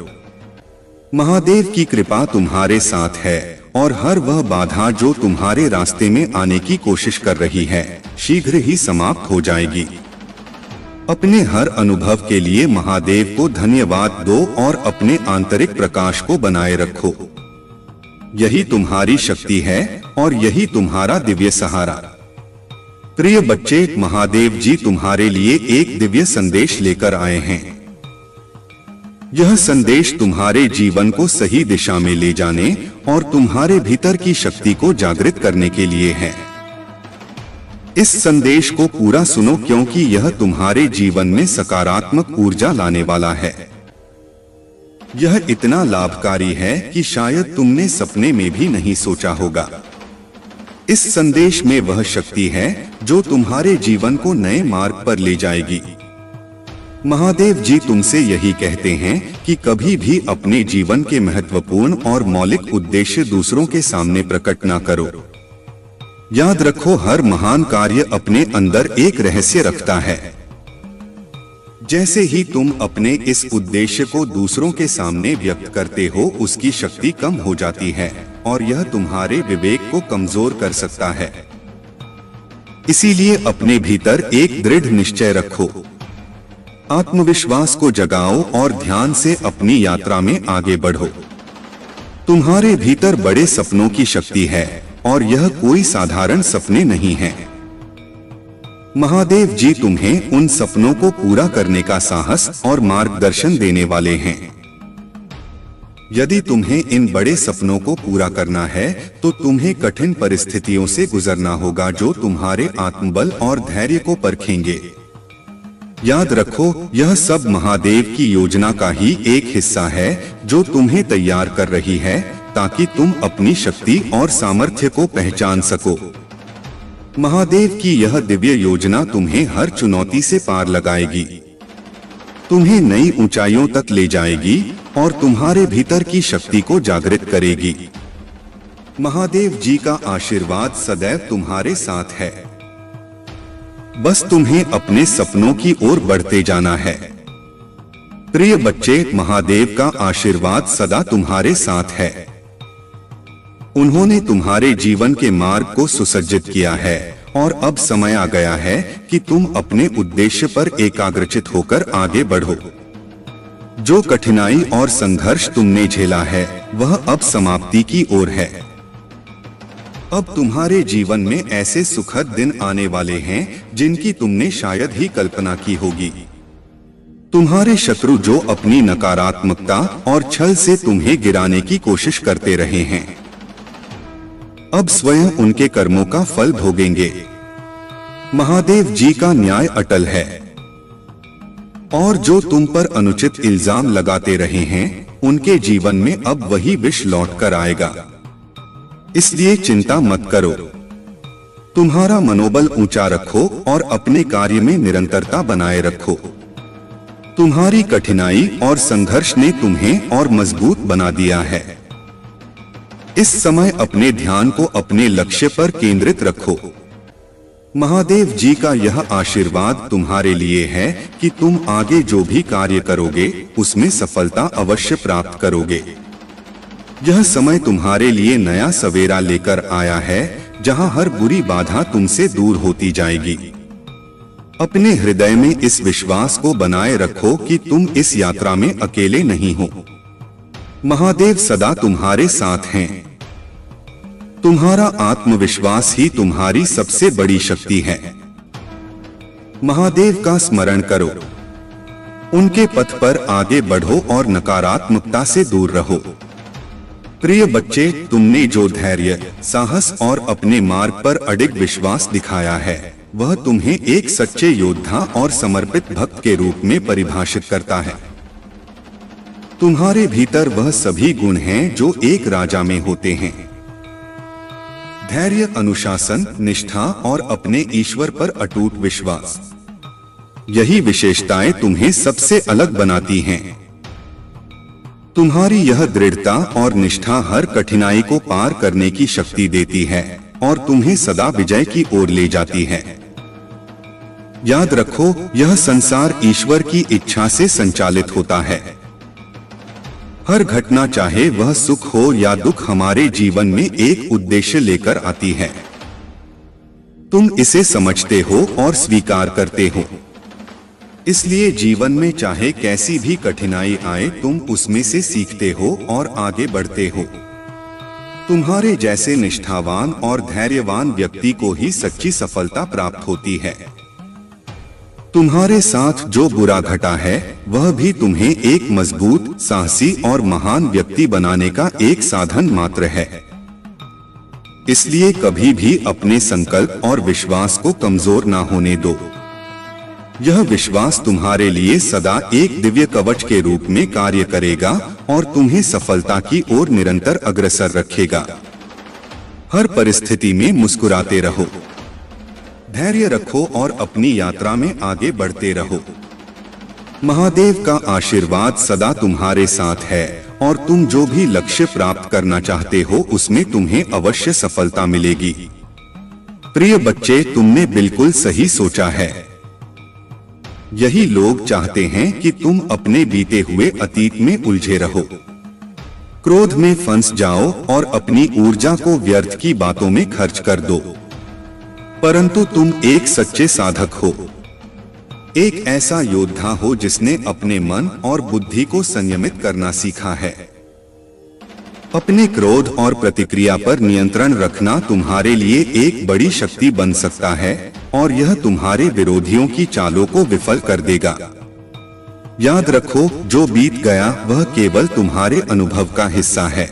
महादेव की कृपा तुम्हारे साथ है और हर वह बाधा जो तुम्हारे रास्ते में आने की कोशिश कर रही है, शीघ्र ही समाप्त हो जाएगी। अपने हर अनुभव के लिए महादेव को धन्यवाद दो और अपने आंतरिक प्रकाश को बनाए रखो। यही तुम्हारी शक्ति है और यही तुम्हारा दिव्य सहारा। प्रिय बच्चे, महादेव जी तुम्हारे लिए एक दिव्य संदेश लेकर आए हैं। यह संदेश तुम्हारे जीवन को सही दिशा में ले जाने और तुम्हारे भीतर की शक्ति को जागृत करने के लिए है। इस संदेश को पूरा सुनो क्योंकि यह तुम्हारे जीवन में सकारात्मक ऊर्जा लाने वाला है। यह इतना लाभकारी है कि शायद तुमने सपने में भी नहीं सोचा होगा। इस संदेश में वह शक्ति है जो तुम्हारे जीवन को नए मार्ग पर ले जाएगी। महादेव जी तुमसे यही कहते हैं कि कभी भी अपने जीवन के महत्वपूर्ण और मौलिक उद्देश्य दूसरों के सामने प्रकट ना करो। याद रखो, हर महान कार्य अपने अंदर एक रहस्य रखता है। जैसे ही तुम अपने इस उद्देश्य को दूसरों के सामने व्यक्त करते हो, उसकी शक्ति कम हो जाती है और यह तुम्हारे विवेक को कमजोर कर सकता है। इसीलिए अपने भीतर एक दृढ़ निश्चय रखो, आत्मविश्वास को जगाओ और ध्यान से अपनी यात्रा में आगे बढ़ो। तुम्हारे भीतर बड़े सपनों की शक्ति है और यह कोई साधारण सपने नहीं हैं। महादेव जी तुम्हें उन सपनों को पूरा करने का साहस और मार्गदर्शन देने वाले हैं। यदि तुम्हें इन बड़े सपनों को पूरा करना है तो तुम्हें कठिन परिस्थितियों से गुजरना होगा जो तुम्हारे आत्मबल और धैर्य को परखेंगे। याद रखो, यह सब महादेव की योजना का ही एक हिस्सा है जो तुम्हें तैयार कर रही है ताकि तुम अपनी शक्ति और सामर्थ्य को पहचान सको। महादेव की यह दिव्य योजना तुम्हें हर चुनौती से पार लगाएगी, तुम्हें नई ऊंचाइयों तक ले जाएगी और तुम्हारे भीतर की शक्ति को जागृत करेगी। महादेव जी का आशीर्वाद सदैव तुम्हारे साथ है। बस तुम्हें अपने सपनों की ओर बढ़ते जाना है। प्रिय बच्चे, महादेव का आशीर्वाद सदा तुम्हारे साथ है। उन्होंने तुम्हारे जीवन के मार्ग को सुसज्जित किया है और अब समय आ गया है कि तुम अपने उद्देश्य पर एकाग्रचित होकर आगे बढ़ो। जो कठिनाई और संघर्ष तुमने झेला है वह अब समाप्ति की ओर है। अब तुम्हारे जीवन में ऐसे सुखद दिन आने वाले हैं जिनकी तुमने शायद ही कल्पना की होगी। तुम्हारे शत्रु जो अपनी नकारात्मकता और छल से तुम्हें गिराने की कोशिश करते रहे हैं, अब स्वयं उनके कर्मों का फल भोगेंगे। महादेव जी का न्याय अटल है और जो तुम पर अनुचित इल्जाम लगाते रहे हैं उनके जीवन में अब वही विष लौट कर आएगा। इसलिए चिंता मत करो। तुम्हारा मनोबल ऊंचा रखो और अपने कार्य में निरंतरता बनाए रखो। तुम्हारी कठिनाई और संघर्ष ने तुम्हें और मजबूत बना दिया है। इस समय अपने ध्यान को अपने लक्ष्य पर केंद्रित रखो। महादेव जी का यह आशीर्वाद तुम्हारे लिए है कि तुम आगे जो भी कार्य करोगे उसमें सफलता अवश्य प्राप्त करोगे। यह समय तुम्हारे लिए नया सवेरा लेकर आया है जहां हर बुरी बाधा तुमसे दूर होती जाएगी। अपने हृदय में इस विश्वास को बनाए रखो कि तुम इस यात्रा में अकेले नहीं हो। महादेव सदा तुम्हारे साथ हैं। तुम्हारा आत्मविश्वास ही तुम्हारी सबसे बड़ी शक्ति है। महादेव का स्मरण करो, उनके पथ पर आगे बढ़ो और नकारात्मकता से दूर रहो। प्रिय बच्चे, तुमने जो धैर्य, साहस और अपने मार्ग पर अडिग विश्वास दिखाया है वह तुम्हें एक सच्चे योद्धा और समर्पित भक्त के रूप में परिभाषित करता है। तुम्हारे भीतर वह सभी गुण हैं जो एक राजा में होते हैं। धैर्य, अनुशासन, निष्ठा और अपने ईश्वर पर अटूट विश्वास, यही विशेषताएं तुम्हें सबसे अलग बनाती हैं। तुम्हारी यह दृढ़ता और निष्ठा हर कठिनाई को पार करने की शक्ति देती है और तुम्हें सदा विजय की ओर ले जाती है। याद रखो, यह संसार ईश्वर की इच्छा से संचालित होता है। हर घटना, चाहे वह सुख हो या दुख, हमारे जीवन में एक उद्देश्य लेकर आती है। तुम इसे समझते हो और स्वीकार करते हो। इसलिए जीवन में चाहे कैसी भी कठिनाई आए तुम उसमें से सीखते हो और आगे बढ़ते हो। तुम्हारे जैसे निष्ठावान और धैर्यवान व्यक्ति को ही सच्ची सफलता प्राप्त होती है। तुम्हारे साथ जो बुरा घटा है वह भी तुम्हें एक मजबूत, साहसी और महान व्यक्ति बनाने का एक साधन मात्र है। इसलिए कभी भी अपने संकल्प और विश्वास को कमजोर ना होने दो। यह विश्वास तुम्हारे लिए सदा एक दिव्य कवच के रूप में कार्य करेगा और तुम्हें सफलता की ओर निरंतर अग्रसर रखेगा। हर परिस्थिति में मुस्कुराते रहो, धैर्य रखो और अपनी यात्रा में आगे बढ़ते रहो। महादेव का आशीर्वाद सदा तुम्हारे साथ है और तुम जो भी लक्ष्य प्राप्त करना चाहते हो उसमें तुम्हें अवश्य सफलता मिलेगी। प्रिय बच्चे, तुमने बिल्कुल सही सोचा है। यही लोग चाहते हैं कि तुम अपने बीते हुए अतीत में उलझे रहो, क्रोध में फंस जाओ और अपनी ऊर्जा को व्यर्थ की बातों में खर्च कर दो। परंतु तुम एक सच्चे साधक हो, एक ऐसा योद्धा हो जिसने अपने मन और बुद्धि को संयमित करना सीखा है। अपने क्रोध और प्रतिक्रिया पर नियंत्रण रखना तुम्हारे लिए एक बड़ी शक्ति बन सकता है और यह तुम्हारे विरोधियों की चालों को विफल कर देगा। याद रखो, जो बीत गया वह केवल तुम्हारे अनुभव का हिस्सा है।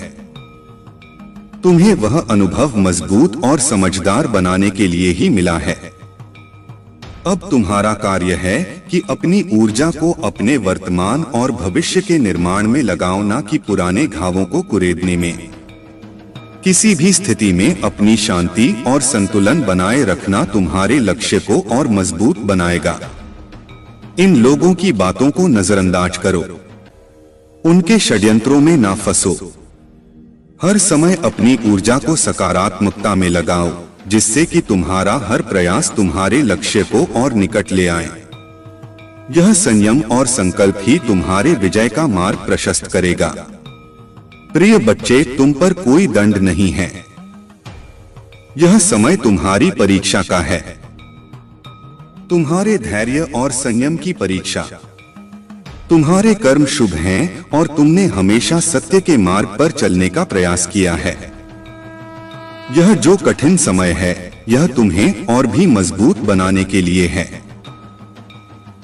तुम्हें वह अनुभव मजबूत और समझदार बनाने के लिए ही मिला है। अब तुम्हारा कार्य है कि अपनी ऊर्जा को अपने वर्तमान और भविष्य के निर्माण में लगाओ, ना कि पुराने घावों को कुरेदने में। किसी भी स्थिति में अपनी शांति और संतुलन बनाए रखना तुम्हारे लक्ष्य को और मजबूत बनाएगा। इन लोगों की बातों को नजरअंदाज करो, उनके षड्यंत्रों में ना फंसो। हर समय अपनी ऊर्जा को सकारात्मकता में लगाओ, जिससे कि तुम्हारा हर प्रयास तुम्हारे लक्ष्य को और निकट ले आए। यह संयम और संकल्प ही तुम्हारे विजय का मार्ग प्रशस्त करेगा। प्रिय बच्चे, तुम पर कोई दंड नहीं है। यह समय तुम्हारी परीक्षा का है, तुम्हारे धैर्य और संयम की परीक्षा। तुम्हारे कर्म शुभ हैं और तुमने हमेशा सत्य के मार्ग पर चलने का प्रयास किया है। यह जो कठिन समय है, यह तुम्हें और भी मजबूत बनाने के लिए है।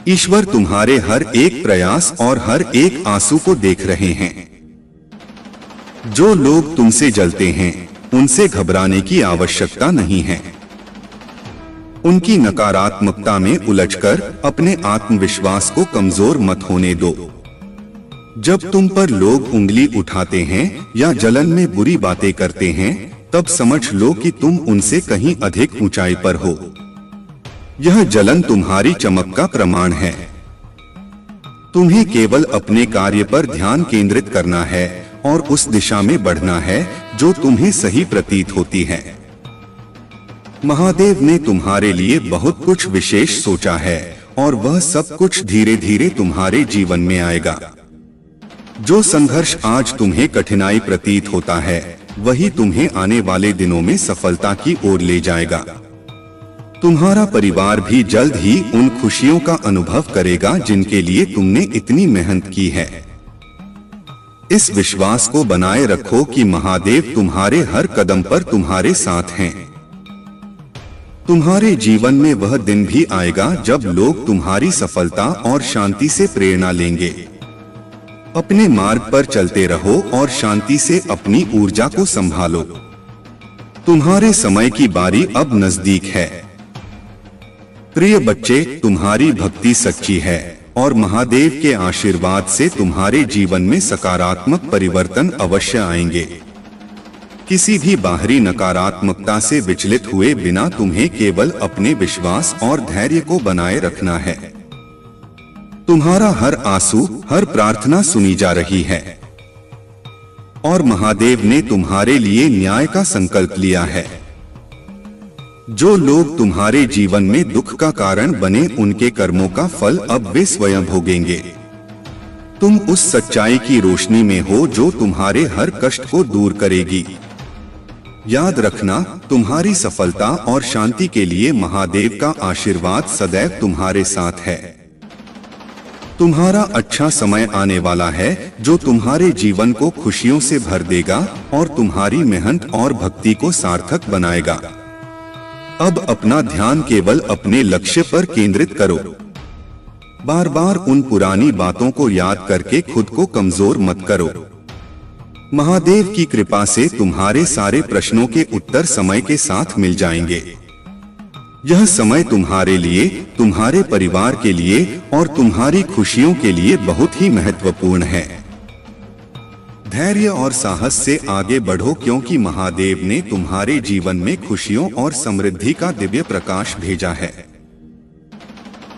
ईश्वर तुम्हारे हर एक प्रयास और हर एक आंसू को देख रहे हैं। जो लोग तुमसे जलते हैं, उनसे घबराने की आवश्यकता नहीं है। उनकी नकारात्मकता में उलझकर अपने आत्मविश्वास को कमजोर मत होने दो। जब तुम पर लोग उंगली उठाते हैं या जलन में बुरी बातें करते हैं, तब समझ लो कि तुम उनसे कहीं अधिक ऊंचाई पर हो। यह जलन तुम्हारी चमक का प्रमाण है। तुम्हें केवल अपने कार्य पर ध्यान केंद्रित करना है और उस दिशा में बढ़ना है जो तुम्हें सही प्रतीत होती है। महादेव ने तुम्हारे लिए बहुत कुछ विशेष सोचा है और वह सब कुछ धीरे धीरे तुम्हारे जीवन में आएगा। जो संघर्ष आज तुम्हें कठिनाई प्रतीत होता है, वही तुम्हें आने वाले दिनों में सफलता की ओर ले जाएगा। तुम्हारा परिवार भी जल्द ही उन खुशियों का अनुभव करेगा जिनके लिए तुमने इतनी मेहनत की है। इस विश्वास को बनाए रखो कि महादेव तुम्हारे हर कदम पर तुम्हारे साथ हैं। तुम्हारे जीवन में वह दिन भी आएगा जब लोग तुम्हारी सफलता और शांति से प्रेरणा लेंगे। अपने मार्ग पर चलते रहो और शांति से अपनी ऊर्जा को संभालो। तुम्हारे समय की बारी अब नजदीक है। प्रिय बच्चे, तुम्हारी भक्ति सच्ची है और महादेव के आशीर्वाद से तुम्हारे जीवन में सकारात्मक परिवर्तन अवश्य आएंगे। किसी भी बाहरी नकारात्मकता से विचलित हुए बिना तुम्हें केवल अपने विश्वास और धैर्य को बनाए रखना है। तुम्हारा हर आंसू, हर प्रार्थना सुनी जा रही है और महादेव ने तुम्हारे लिए न्याय का संकल्प लिया है। जो लोग तुम्हारे जीवन में दुख का कारण बने, उनके कर्मों का फल अब वे स्वयं भोगेंगे। तुम उस सच्चाई की रोशनी में हो जो तुम्हारे हर कष्ट को दूर करेगी। याद रखना, तुम्हारी सफलता और शांति के लिए महादेव का आशीर्वाद सदैव तुम्हारे साथ है। तुम्हारा अच्छा समय आने वाला है जो तुम्हारे जीवन को खुशियों से भर देगा और तुम्हारी मेहनत और भक्ति को सार्थक बनाएगा। अब अपना ध्यान केवल अपने लक्ष्य पर केंद्रित करो। बार बार उन पुरानी बातों को याद करके खुद को कमजोर मत करो। महादेव की कृपा से तुम्हारे सारे प्रश्नों के उत्तर समय के साथ मिल जाएंगे। यह समय तुम्हारे लिए, तुम्हारे परिवार के लिए और तुम्हारी खुशियों के लिए बहुत ही महत्वपूर्ण है। धैर्य और साहस से आगे बढ़ो, क्योंकि महादेव ने तुम्हारे जीवन में खुशियों और समृद्धि का दिव्य प्रकाश भेजा है।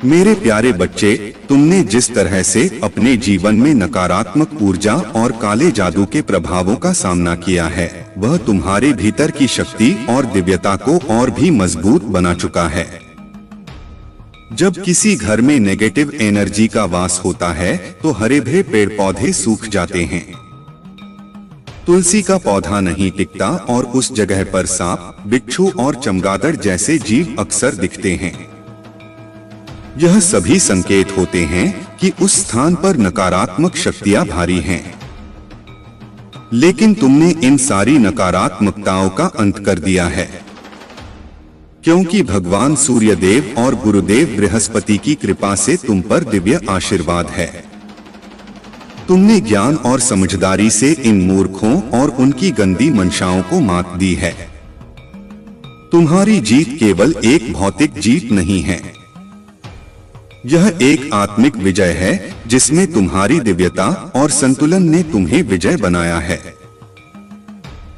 मेरे प्यारे बच्चे, तुमने जिस तरह से अपने जीवन में नकारात्मक ऊर्जा और काले जादू के प्रभावों का सामना किया है, वह तुम्हारे भीतर की शक्ति और दिव्यता को और भी मजबूत बना चुका है। जब किसी घर में नेगेटिव एनर्जी का वास होता है तो हरे भरे पेड़ पौधे सूख जाते हैं। तुलसी का पौधा नहीं टिकता और उस जगह पर सांप, बिच्छू और चमगादड़ जैसे जीव अक्सर दिखते हैं। यह सभी संकेत होते हैं कि उस स्थान पर नकारात्मक शक्तियां भारी हैं। लेकिन तुमने इन सारी नकारात्मकताओं का अंत कर दिया है, क्योंकि भगवान सूर्यदेव और गुरुदेव बृहस्पति की कृपा से तुम पर दिव्य आशीर्वाद है। तुमने ज्ञान और समझदारी से इन मूर्खों और उनकी गंदी मंशाओं को मात दी है। तुम्हारी जीत केवल एक भौतिक जीत नहीं है, यह एक आत्मिक विजय है जिसमें तुम्हारी दिव्यता और संतुलन ने तुम्हें विजय बनाया है।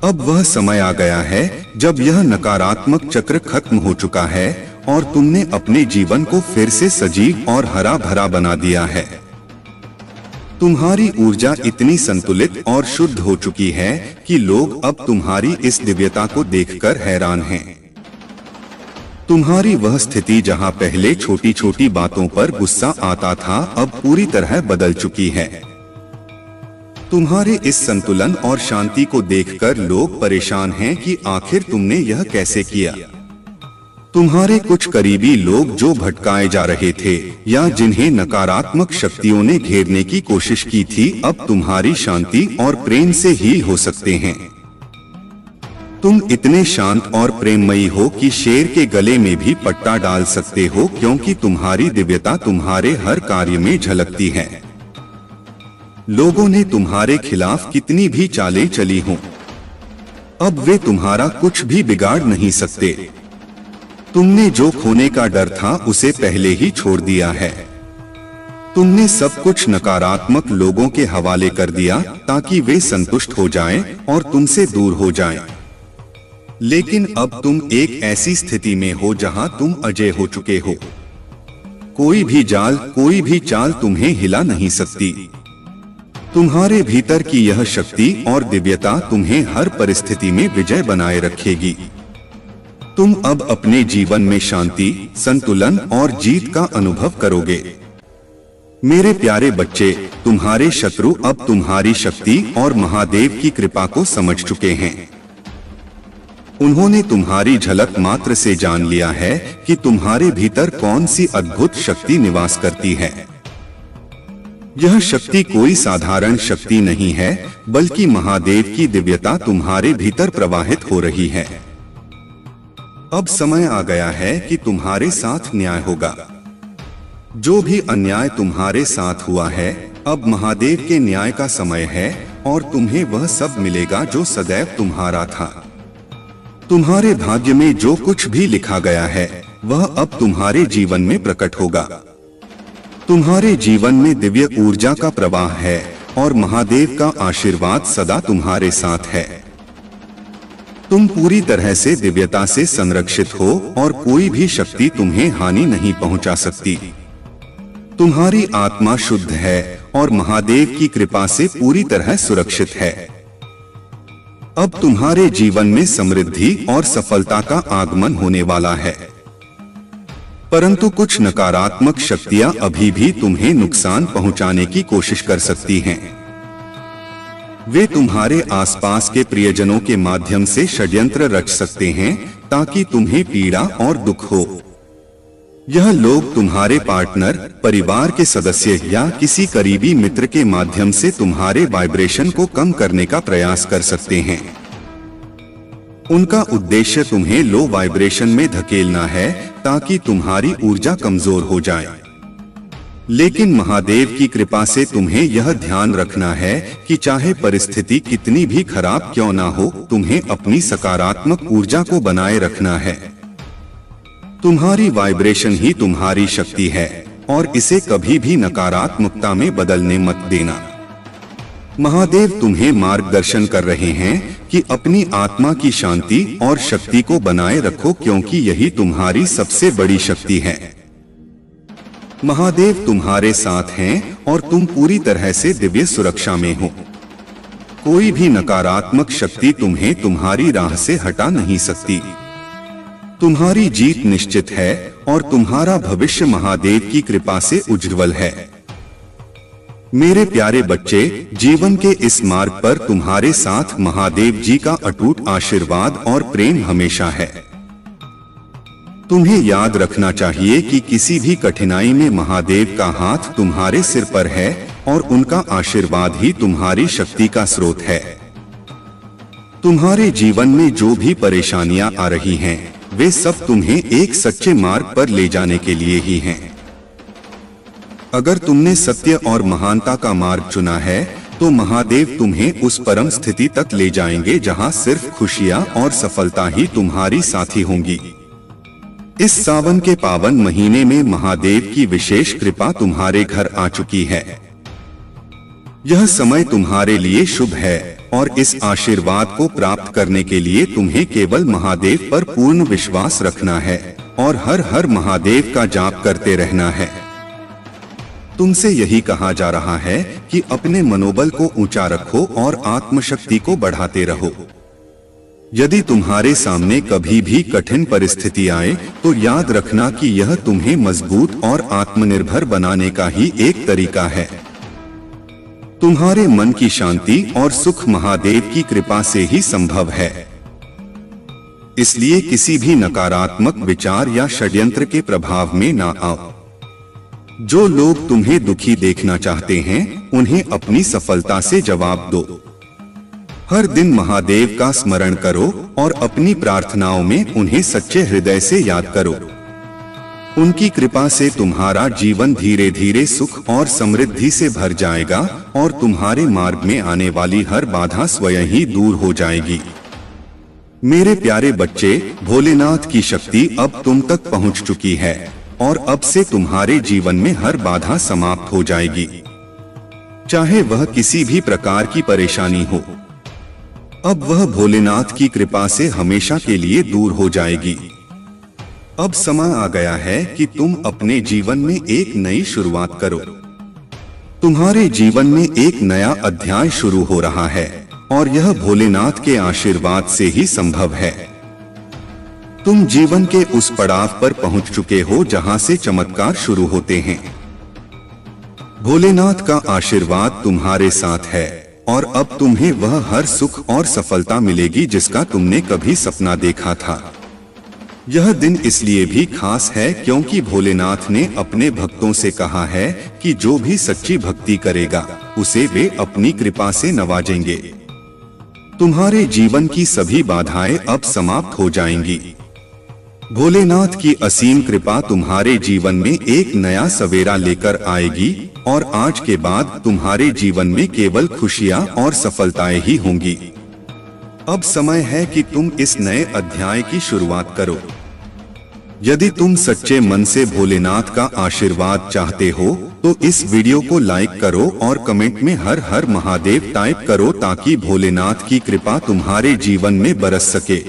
अब वह समय आ गया है जब यह नकारात्मक चक्र खत्म हो चुका है और तुमने अपने जीवन को फिर से सजीव और हरा भरा बना दिया है। तुम्हारी ऊर्जा इतनी संतुलित और शुद्ध हो चुकी है कि लोग अब तुम्हारी इस दिव्यता को देखकर हैरान हैं। तुम्हारी वह स्थिति जहां पहले छोटी छोटी बातों पर गुस्सा आता था, अब पूरी तरह बदल चुकी है। तुम्हारे इस संतुलन और शांति को देखकर लोग परेशान हैं कि आखिर तुमने यह कैसे किया। तुम्हारे कुछ करीबी लोग जो भटकाए जा रहे थे या जिन्हें नकारात्मक शक्तियों ने घेरने की कोशिश की थी, अब तुम्हारी शांति और प्रेम से हील हो सकते हैं। तुम इतने शांत और प्रेममयी हो कि शेर के गले में भी पट्टा डाल सकते हो, क्योंकि तुम्हारी दिव्यता तुम्हारे हर कार्य में झलकती है। लोगों ने तुम्हारे खिलाफ कितनी भी चालें चली हों, अब वे तुम्हारा कुछ भी बिगाड़ नहीं सकते। तुमने जो खोने का डर था उसे पहले ही छोड़ दिया है। तुमने सब कुछ नकारात्मक लोगों के हवाले कर दिया ताकि वे संतुष्ट हो जाएं और तुमसे दूर हो जाएं। लेकिन अब तुम एक ऐसी स्थिति में हो जहां तुम अजय हो चुके हो। कोई भी जाल, कोई भी चाल तुम्हें हिला नहीं सकती। तुम्हारे भीतर की यह शक्ति और दिव्यता तुम्हें हर परिस्थिति में विजय बनाए रखेगी। तुम अब अपने जीवन में शांति, संतुलन और जीत का अनुभव करोगे। मेरे प्यारे बच्चे, तुम्हारे शत्रु अब तुम्हारी शक्ति और महादेव की कृपा को समझ चुके हैं। उन्होंने तुम्हारी झलक मात्र से जान लिया है कि तुम्हारे भीतर कौन सी अद्भुत शक्ति निवास करती है। यह शक्ति कोई साधारण शक्ति नहीं है, बल्कि महादेव की दिव्यता तुम्हारे भीतर प्रवाहित हो रही है। अब समय आ गया है कि तुम्हारे साथ न्याय होगा। जो भी अन्याय तुम्हारे साथ हुआ है, अब महादेव के न्याय का समय है और तुम्हें वह सब मिलेगा जो सदैव तुम्हारा था। तुम्हारे भाग्य में जो कुछ भी लिखा गया है वह अब तुम्हारे जीवन में प्रकट होगा। तुम्हारे जीवन में दिव्य ऊर्जा का प्रवाह है और महादेव का आशीर्वाद सदा तुम्हारे साथ है। तुम पूरी तरह से दिव्यता से संरक्षित हो और कोई भी शक्ति तुम्हें हानि नहीं पहुंचा सकती। तुम्हारी आत्मा शुद्ध है और महादेव की कृपा से पूरी तरह सुरक्षित है। अब तुम्हारे जीवन में समृद्धि और सफलता का आगमन होने वाला है। परंतु कुछ नकारात्मक शक्तियां अभी भी तुम्हें नुकसान पहुंचाने की कोशिश कर सकती हैं। वे तुम्हारे आसपास के प्रियजनों के माध्यम से षड्यंत्र रच सकते हैं ताकि तुम्हें पीड़ा और दुख हो। यह लोग तुम्हारे पार्टनर, परिवार के सदस्य या किसी करीबी मित्र के माध्यम से तुम्हारे वाइब्रेशन को कम करने का प्रयास कर सकते हैं। उनका उद्देश्य तुम्हें लो वाइब्रेशन में धकेलना है ताकि तुम्हारी ऊर्जा कमजोर हो जाए। लेकिन महादेव की कृपा से तुम्हें यह ध्यान रखना है कि चाहे परिस्थिति कितनी भी खराब क्यों ना हो, तुम्हें अपनी सकारात्मक ऊर्जा को बनाए रखना है। तुम्हारी वाइब्रेशन ही तुम्हारी शक्ति है और इसे कभी भी नकारात्मकता में बदलने मत देना। महादेव तुम्हें मार्गदर्शन कर रहे हैं कि अपनी आत्मा की शांति और शक्ति को बनाए रखो, क्योंकि यही तुम्हारी सबसे बड़ी शक्ति है। महादेव तुम्हारे साथ हैं और तुम पूरी तरह से दिव्य सुरक्षा में हो। कोई भी नकारात्मक शक्ति तुम्हें तुम्हारी राह से हटा नहीं सकती। तुम्हारी जीत निश्चित है और तुम्हारा भविष्य महादेव की कृपा से उज्ज्वल है। मेरे प्यारे बच्चे, जीवन के इस मार्ग पर तुम्हारे साथ महादेव जी का अटूट आशीर्वाद और प्रेम हमेशा है। तुम्हें याद रखना चाहिए कि किसी भी कठिनाई में महादेव का हाथ तुम्हारे सिर पर है और उनका आशीर्वाद ही तुम्हारी शक्ति का स्रोत है। तुम्हारे जीवन में जो भी परेशानियां आ रही हैं, वे सब तुम्हें एक सच्चे मार्ग पर ले जाने के लिए ही हैं। अगर तुमने सत्य और महानता का मार्ग चुना है तो महादेव तुम्हें उस परम स्थिति तक ले जाएंगे जहां सिर्फ खुशियां और सफलता ही तुम्हारी साथी होंगी। इस सावन के पावन महीने में महादेव की विशेष कृपा तुम्हारे घर आ चुकी है। यह समय तुम्हारे लिए शुभ है और इस आशीर्वाद को प्राप्त करने के लिए तुम्हें केवल महादेव पर पूर्ण विश्वास रखना है और हर हर महादेव का जाप करते रहना है। तुमसे यही कहा जा रहा है कि अपने मनोबल को ऊंचा रखो और आत्मशक्ति को बढ़ाते रहो। यदि तुम्हारे सामने कभी भी कठिन परिस्थिति आए तो याद रखना कि यह तुम्हें मजबूत और आत्मनिर्भर बनाने का ही एक तरीका है। तुम्हारे मन की शांति और सुख महादेव की कृपा से ही संभव है। इसलिए किसी भी नकारात्मक विचार या षड्यंत्र के प्रभाव में ना आओ। जो लोग तुम्हें दुखी देखना चाहते हैं, उन्हें अपनी सफलता से जवाब दो। हर दिन महादेव का स्मरण करो और अपनी प्रार्थनाओं में उन्हें सच्चे हृदय से याद करो। उनकी कृपा से तुम्हारा जीवन धीरे धीरे सुख और समृद्धि से भर जाएगा और तुम्हारे मार्ग में आने वाली हर बाधा स्वयं ही दूर हो जाएगी। मेरे प्यारे बच्चे, भोलेनाथ की शक्ति अब तुम तक पहुंच चुकी है और अब से तुम्हारे जीवन में हर बाधा समाप्त हो जाएगी, चाहे वह किसी भी प्रकार की परेशानी हो। अब वह भोलेनाथ की कृपा से हमेशा के लिए दूर हो जाएगी। अब समय आ गया है कि तुम अपने जीवन में एक नई शुरुआत करो। तुम्हारे जीवन में एक नया अध्याय शुरू हो रहा है और यह भोलेनाथ के आशीर्वाद से ही संभव है। तुम जीवन के उस पड़ाव पर पहुंच चुके हो जहां से चमत्कार शुरू होते हैं। भोलेनाथ का आशीर्वाद तुम्हारे साथ है और अब तुम्हें वह हर सुख और सफलता मिलेगी जिसका तुमने कभी सपना देखा था। यह दिन इसलिए भी खास है क्योंकि भोलेनाथ ने अपने भक्तों से कहा है कि जो भी सच्ची भक्ति करेगा उसे वे अपनी कृपा से नवाजेंगे। तुम्हारे जीवन की सभी बाधाएं अब समाप्त हो जाएंगी। भोलेनाथ की असीम कृपा तुम्हारे जीवन में एक नया सवेरा लेकर आएगी और आज के बाद तुम्हारे जीवन में केवल खुशियां और सफलताएं ही होंगी। अब समय है कि तुम इस नए अध्याय की शुरुआत करो। यदि तुम सच्चे मन से भोलेनाथ का आशीर्वाद चाहते हो तो इस वीडियो को लाइक करो और कमेंट में हर हर महादेव टाइप करो ताकि भोलेनाथ की कृपा तुम्हारे जीवन में बरस सके।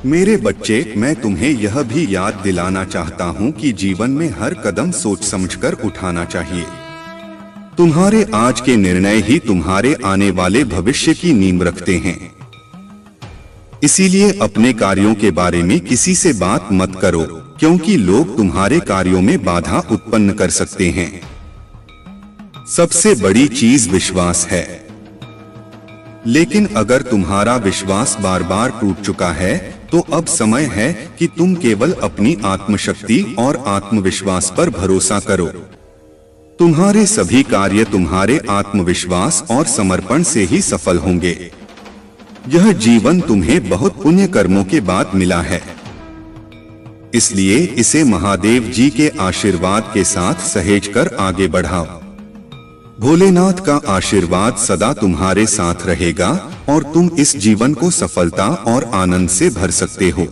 मेरे बच्चे, मैं तुम्हें यह भी याद दिलाना चाहता हूँ कि जीवन में हर कदम सोच समझकर उठाना चाहिए। तुम्हारे आज के निर्णय ही तुम्हारे आने वाले भविष्य की नींव रखते हैं। इसीलिए अपने कार्यों के बारे में किसी से बात मत करो क्योंकि लोग तुम्हारे कार्यों में बाधा उत्पन्न कर सकते हैं। सबसे बड़ी चीज विश्वास है। लेकिन अगर तुम्हारा विश्वास बार बार टूट चुका है तो अब समय है कि तुम केवल अपनी आत्मशक्ति और आत्मविश्वास पर भरोसा करो। तुम्हारे सभी कार्य तुम्हारे आत्मविश्वास और समर्पण से ही सफल होंगे। यह जीवन तुम्हें बहुत पुण्य कर्मों के बाद मिला है, इसलिए इसे महादेव जी के आशीर्वाद के साथ सहेजकर आगे बढ़ाओ। भोलेनाथ का आशीर्वाद सदा तुम्हारे साथ रहेगा और तुम इस जीवन को सफलता और आनंद से भर सकते हो।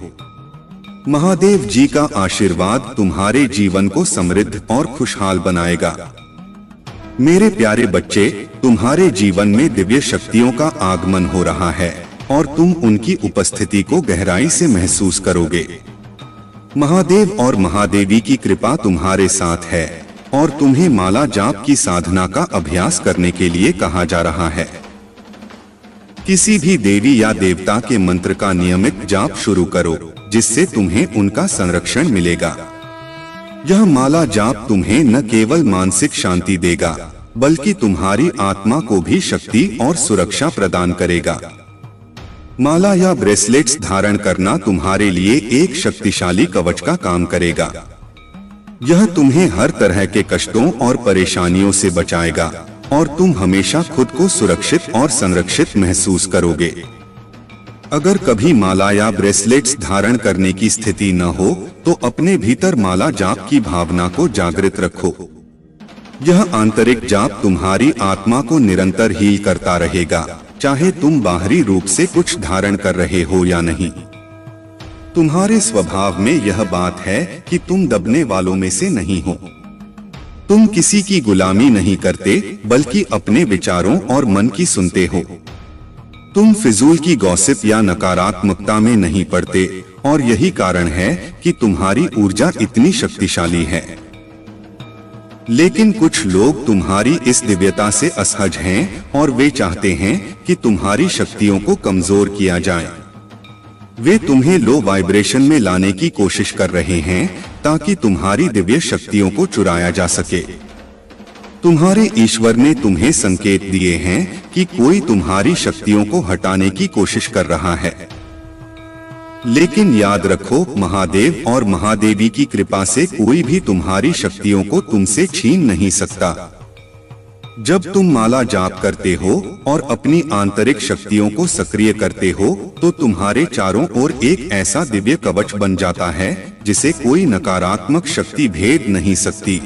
महादेव जी का आशीर्वाद तुम्हारे जीवन को समृद्ध और खुशहाल बनाएगा। मेरे प्यारे बच्चे, तुम्हारे जीवन में दिव्य शक्तियों का आगमन हो रहा है और तुम उनकी उपस्थिति को गहराई से महसूस करोगे। महादेव और महादेवी की कृपा तुम्हारे साथ है और तुम्हें माला जाप की साधना का अभ्यास करने के लिए कहा जा रहा है। किसी भी देवी या देवता के मंत्र का नियमित जाप शुरू करो जिससे तुम्हें उनका संरक्षण मिलेगा। यह माला जाप तुम्हें न केवल मानसिक शांति देगा बल्कि तुम्हारी आत्मा को भी शक्ति और सुरक्षा प्रदान करेगा। माला या ब्रेसलेट्स धारण करना तुम्हारे लिए एक शक्तिशाली कवच का काम करेगा। यह तुम्हें हर तरह के कष्टों और परेशानियों से बचाएगा और तुम हमेशा खुद को सुरक्षित और संरक्षित महसूस करोगे। अगर कभी माला या ब्रेसलेट्स धारण करने की स्थिति न हो तो अपने भीतर माला जाप की भावना को जागृत रखो। यह आंतरिक जाप तुम्हारी आत्मा को निरंतर हील करता रहेगा, चाहे तुम बाहरी रूप से कुछ धारण कर रहे हो या नहीं। तुम्हारे स्वभाव में यह बात है कि तुम दबने वालों में से नहीं हो। तुम किसी की गुलामी नहीं करते, बल्कि अपने विचारों और मन की सुनते हो। तुम फिजूल की गॉसिप या नकारात्मकता में नहीं पड़ते, और यही कारण है कि तुम्हारी ऊर्जा इतनी शक्तिशाली है। लेकिन कुछ लोग तुम्हारी इस दिव्यता से असहज हैं और वे चाहते हैं कि तुम्हारी शक्तियों को कमजोर किया जाए। वे तुम्हें लो वाइब्रेशन में लाने की कोशिश कर रहे हैं ताकि तुम्हारी दिव्य शक्तियों को चुराया जा सके। तुम्हारे ईश्वर ने तुम्हें संकेत दिए हैं कि कोई तुम्हारी शक्तियों को हटाने की कोशिश कर रहा है। लेकिन याद रखो, महादेव और महादेवी की कृपा से कोई भी तुम्हारी शक्तियों को तुमसे छीन नहीं सकता। जब तुम माला जाप करते हो और अपनी आंतरिक शक्तियों को सक्रिय करते हो, तो तुम्हारे चारों ओर एक ऐसा दिव्य कवच बन जाता है जिसे कोई नकारात्मक शक्ति भेद नहीं सकती।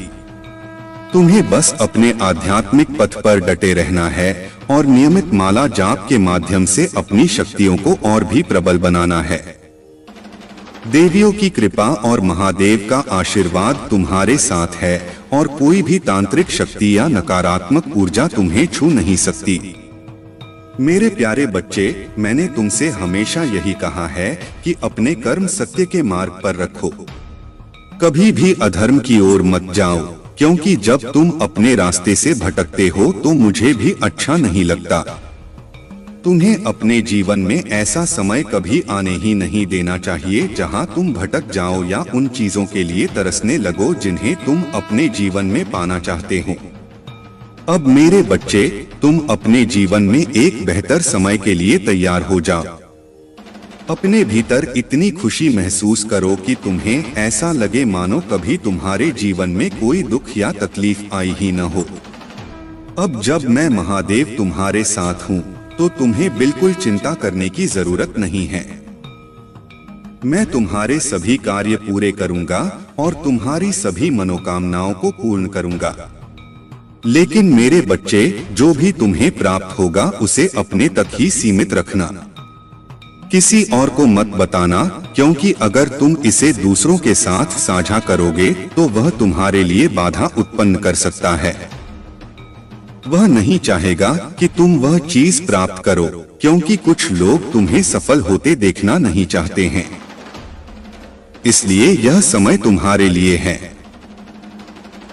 तुम्हें बस अपने आध्यात्मिक पथ पर डटे रहना है और नियमित माला जाप के माध्यम से अपनी शक्तियों को और भी प्रबल बनाना है। देवियों की कृपा और महादेव का आशीर्वाद तुम्हारे साथ है और कोई भी तांत्रिक शक्ति या नकारात्मक ऊर्जा तुम्हें छू नहीं सकती। मेरे प्यारे बच्चे, मैंने तुमसे हमेशा यही कहा है कि अपने कर्म सत्य के मार्ग पर रखो। कभी भी अधर्म की ओर मत जाओ, क्योंकि जब तुम अपने रास्ते से भटकते हो तो मुझे भी अच्छा नहीं लगता। तुम्हें अपने जीवन में ऐसा समय कभी आने ही नहीं देना चाहिए जहां तुम भटक जाओ या उन चीजों के लिए तरसने लगो जिन्हें तुम अपने जीवन में पाना चाहते हो। अब मेरे बच्चे, तुम अपने जीवन में एक बेहतर समय के लिए तैयार हो जाओ। अपने भीतर इतनी खुशी महसूस करो कि तुम्हें ऐसा लगे मानो कभी तुम्हारे जीवन में कोई दुख या तकलीफ आई ही न हो। अब जब मैं महादेव तुम्हारे साथ हूँ, तो तुम्हें बिल्कुल चिंता करने की जरूरत नहीं है। मैं तुम्हारे सभी कार्य पूरे करूंगा और तुम्हारी सभी मनोकामनाओं को पूर्ण करूंगा। लेकिन मेरे बच्चे, जो भी तुम्हें प्राप्त होगा उसे अपने तक ही सीमित रखना। किसी और को मत बताना, क्योंकि अगर तुम इसे दूसरों के साथ साझा करोगे तो वह तुम्हारे लिए बाधा उत्पन्न कर सकता है। वह नहीं चाहेगा कि तुम वह चीज प्राप्त करो, क्योंकि कुछ लोग तुम्हें सफल होते देखना नहीं चाहते हैं। इसलिए यह समय तुम्हारे लिए है।